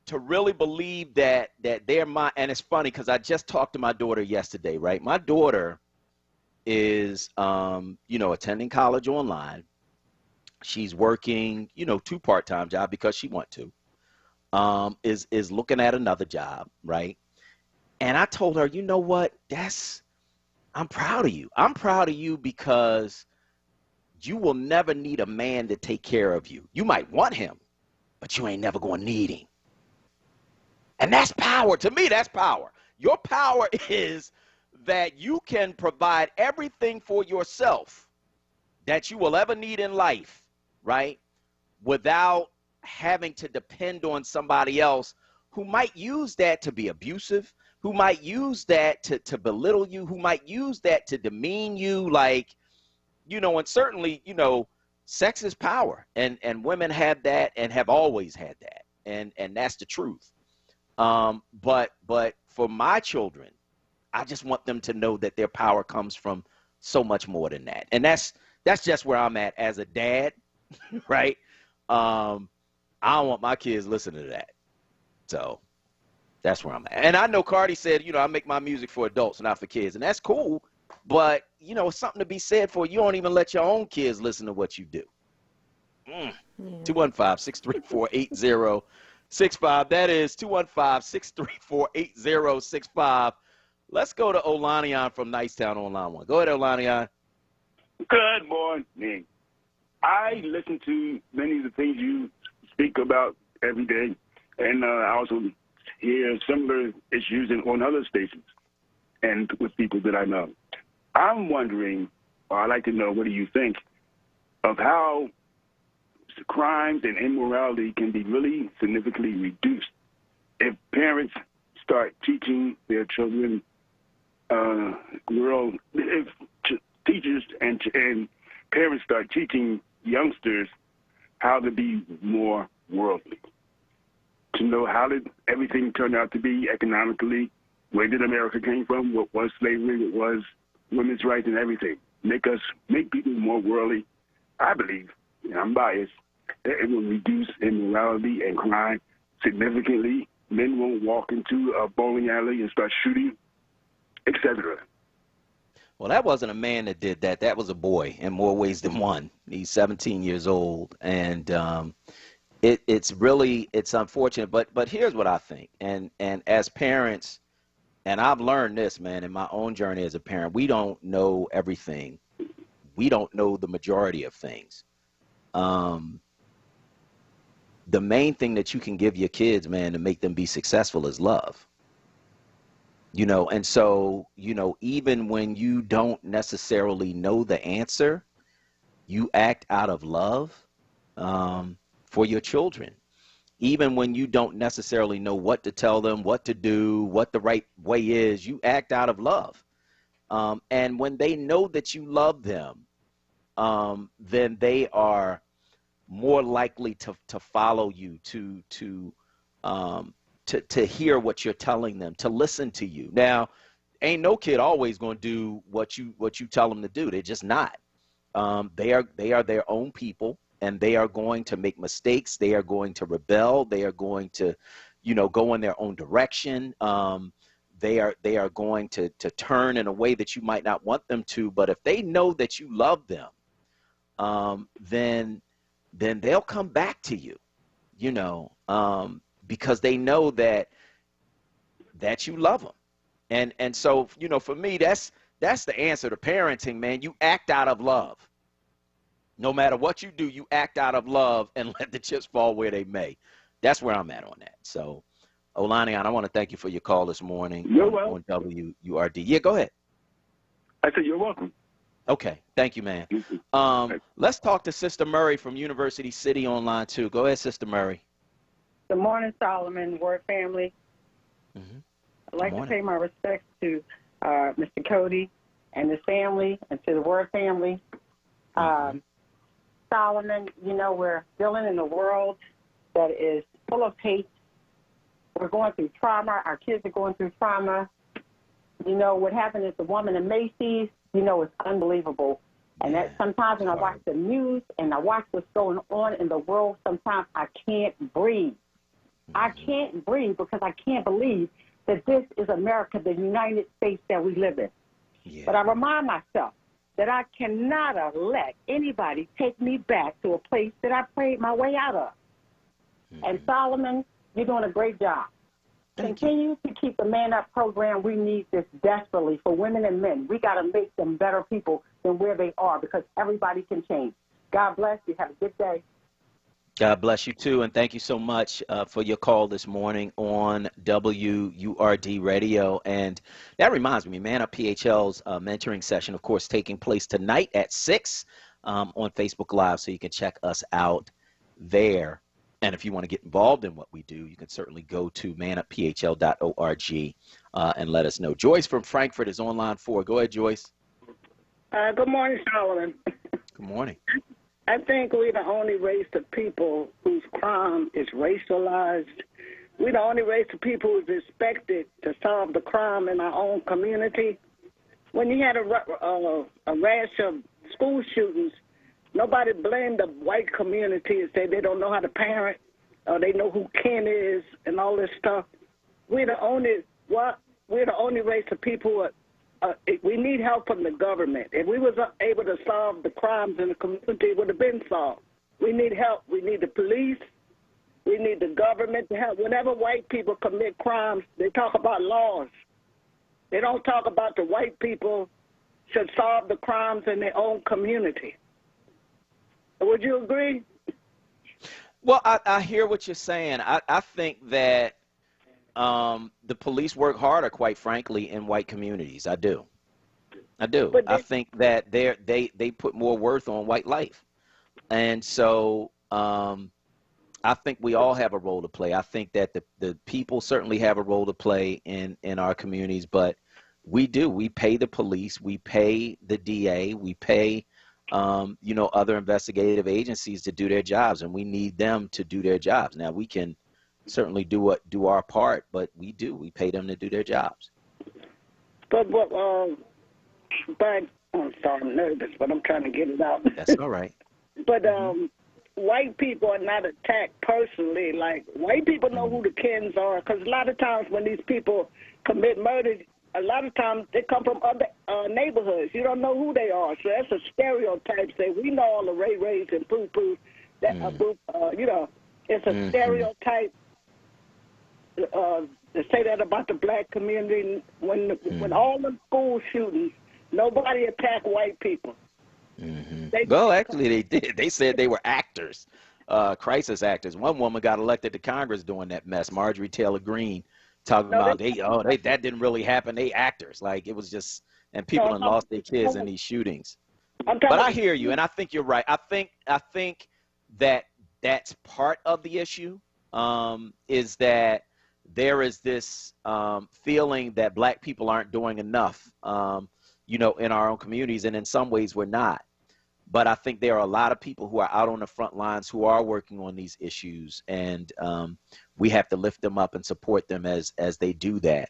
to really believe that they're my, and it's funny because I just talked to my daughter yesterday, right? My daughter is, attending college online. She's working, 2 part-time jobs because she wants to, is looking at another job, right? And I told her, you know what, I'm proud of you. I'm proud of you because you will never need a man to take care of you. You might want him, but you ain't never going to need him. And that's power. To me, that's power. Your power is that you can provide everything for yourself that you will ever need in life, right? Without having to depend on somebody else who might use that to be abusive, who might use that to belittle you, who might use that to demean you, like, and certainly, sex is power, and women have that and have always had that, and that's the truth. But for my children, I just want them to know that their power comes from so much more than that, and that's just where I'm at as a dad, right? I don't want my kids listening to that, so. That's where I'm at. And I know Cardi said, I make my music for adults, not for kids. And that's cool. But, it's something to be said for you don't even let your own kids listen to what you do. 215-634-8065. That is 215-634-8065. Let's go to Olanian from Nicetown on line 1. Go ahead, Olanian. Good morning. I listen to many of the things you speak about every day. And I also hear similar issues on other stations and with people that I know. I'm wondering, or I'd like to know, what do you think of how crimes and immorality can be really significantly reduced if parents start teaching their children, if teachers and parents start teaching youngsters how to be more worldly, to know how did everything turn out to be economically, where did America came from, what was slavery, what was women's rights and everything. Make people more worldly. I believe, and I'm biased, that it will reduce immorality and crime significantly. Men won't walk into a bowling alley and start shooting, etc. Well, that wasn't a man that did that. That was a boy in more ways than one. He's 17 years old, and it's unfortunate. But here's what I think. And as parents, and I've learned this, man, in my own journey as a parent, we don't know everything. We don't know the majority of things. The main thing that you can give your kids, man, to make them be successful is love. And so, even when you don't necessarily know the answer, you act out of love for your children. Even when you don't necessarily know what to tell them, what to do, what the right way is, you act out of love. And when they know that you love them, then they are more likely to follow you, to hear what you're telling them, to listen to you. Now, ain't no kid always going to do what you tell them to do. They're just not. They are their own people, and they are going to make mistakes. They are going to rebel. They are going to, go in their own direction. They are going to turn in a way that you might not want them to. But if they know that you love them, then they'll come back to you, because they know that you love them. And so, for me, that's That's the answer to parenting, man. You act out of love. No matter what you do, you act out of love and let the chips fall where they may. That's where I'm at on that. So, Olanian, I want to thank you for your call this morning. You're welcome. On WURD. Yeah, go ahead. I said you're welcome. Okay. Thank you, man. Let's talk to Sister Murray from University City on line 2. Go ahead, Sister Murray. Good morning, Solomon, Word family. Mm-hmm. I'd like to pay my respects to Mr. Cody and his family and to the Word family. Solomon, you know, we're dealing in a world that is full of hate. We're going through trauma. Our kids are going through trauma. You know, what happened is the woman in Macy's, you know, it's unbelievable. And that sometimes when I watch the news and I watch what's going on in the world, sometimes I can't breathe. I can't breathe because I can't believe that this is America, the United States that we live in. Yeah. But I remind myself that I cannot let anybody take me back to a place that I prayed my way out of. And Solomon, you're doing a great job. Continue to keep the Man Up program. We need this desperately for women and men. We got to make them better people than where they are because everybody can change. God bless you. Have a good day. God bless you, too, and thank you so much for your call this morning on WURD Radio. And that reminds me, Man Up PHL's mentoring session, of course, taking place tonight at 6 on Facebook Live, so you can check us out there. And if you want to get involved in what we do, you can certainly go to manupphl.org and let us know. Joyce from Frankfurt is on line 4. Go ahead, Joyce. Good morning, Solomon. Good morning. I think we're the only race of people whose crime is racialized. We're the only race of people who's expected to solve the crime in our own community. When you had a rash of school shootings, nobody blamed the white community and said they don't know how to parent or they know who Ken is and all this stuff. We're the only race of people who are we need help from the government. If we was able to solve the crimes in the community, it would have been solved. We need help. We need the police. We need the government to help. Whenever white people commit crimes, they talk about laws. They don't talk about the white people should solve the crimes in their own community. Would you agree? Well, I hear what you're saying. I think that the police work harder, quite frankly, in white communities. I do. I think that they put more worth on white life. And so I think we all have a role to play. I think that the people certainly have a role to play in our communities, but we do. We pay the police. We pay the DA. We pay, other investigative agencies to do their jobs, and we need them to do their jobs. Now, we can certainly do our part, but we pay them to do their jobs. But I'm sorry, I'm nervous, but I'm trying to get it out. That's all right. But white people are not attacked personally. Like, white people know who the Kens are, because a lot of times when these people commit murder, a lot of times they come from other neighborhoods. You don't know who they are, so that's a stereotype. Say we know all the Ray-Rays and Poo-Poos. That it's a stereotype. To say that about the black community, when all the school shootings, nobody attacked white people. Well, actually, they did. They said they were actors, crisis actors. One woman got elected to Congress doing that mess. Marjorie Taylor Greene talking about that didn't really happen. They actors, like it was just, and people have lost their kids in these shootings. But I hear you, and I think you're right. I think that that's part of the issue. Is that there is this feeling that black people aren't doing enough, in our own communities, and in some ways we're not. But I think there are a lot of people who are out on the front lines who are working on these issues, and we have to lift them up and support them as they do that.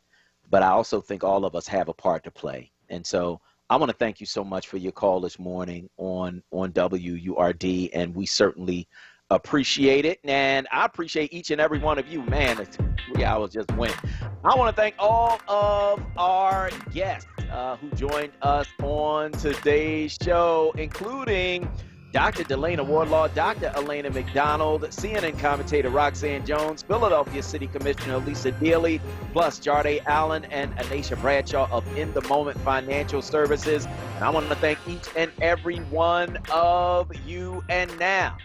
But I also think all of us have a part to play. And so I want to thank you so much for your call this morning on WURD, and we certainly appreciate it, and I appreciate each and every one of you. Man, 3 hours just went. I want to thank all of our guests who joined us on today's show, including Dr. Delana Wardlaw, Dr. Elena McDonald, CNN commentator Roxanne Jones, Philadelphia City Commissioner Lisa Dealey, plus Jarday Allen and Anisha Bradshaw of In the Moment Financial Services. And I want to thank each and every one of you. And now,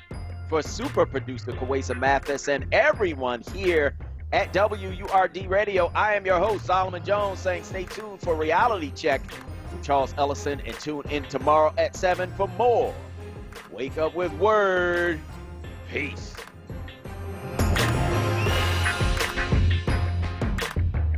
for super producer Kawesa Mathis and everyone here at WURD Radio, I am your host, Solomon Jones, saying stay tuned for Reality Check with Charles Ellison, and tune in tomorrow at 7 for more Wake Up with Word. Peace.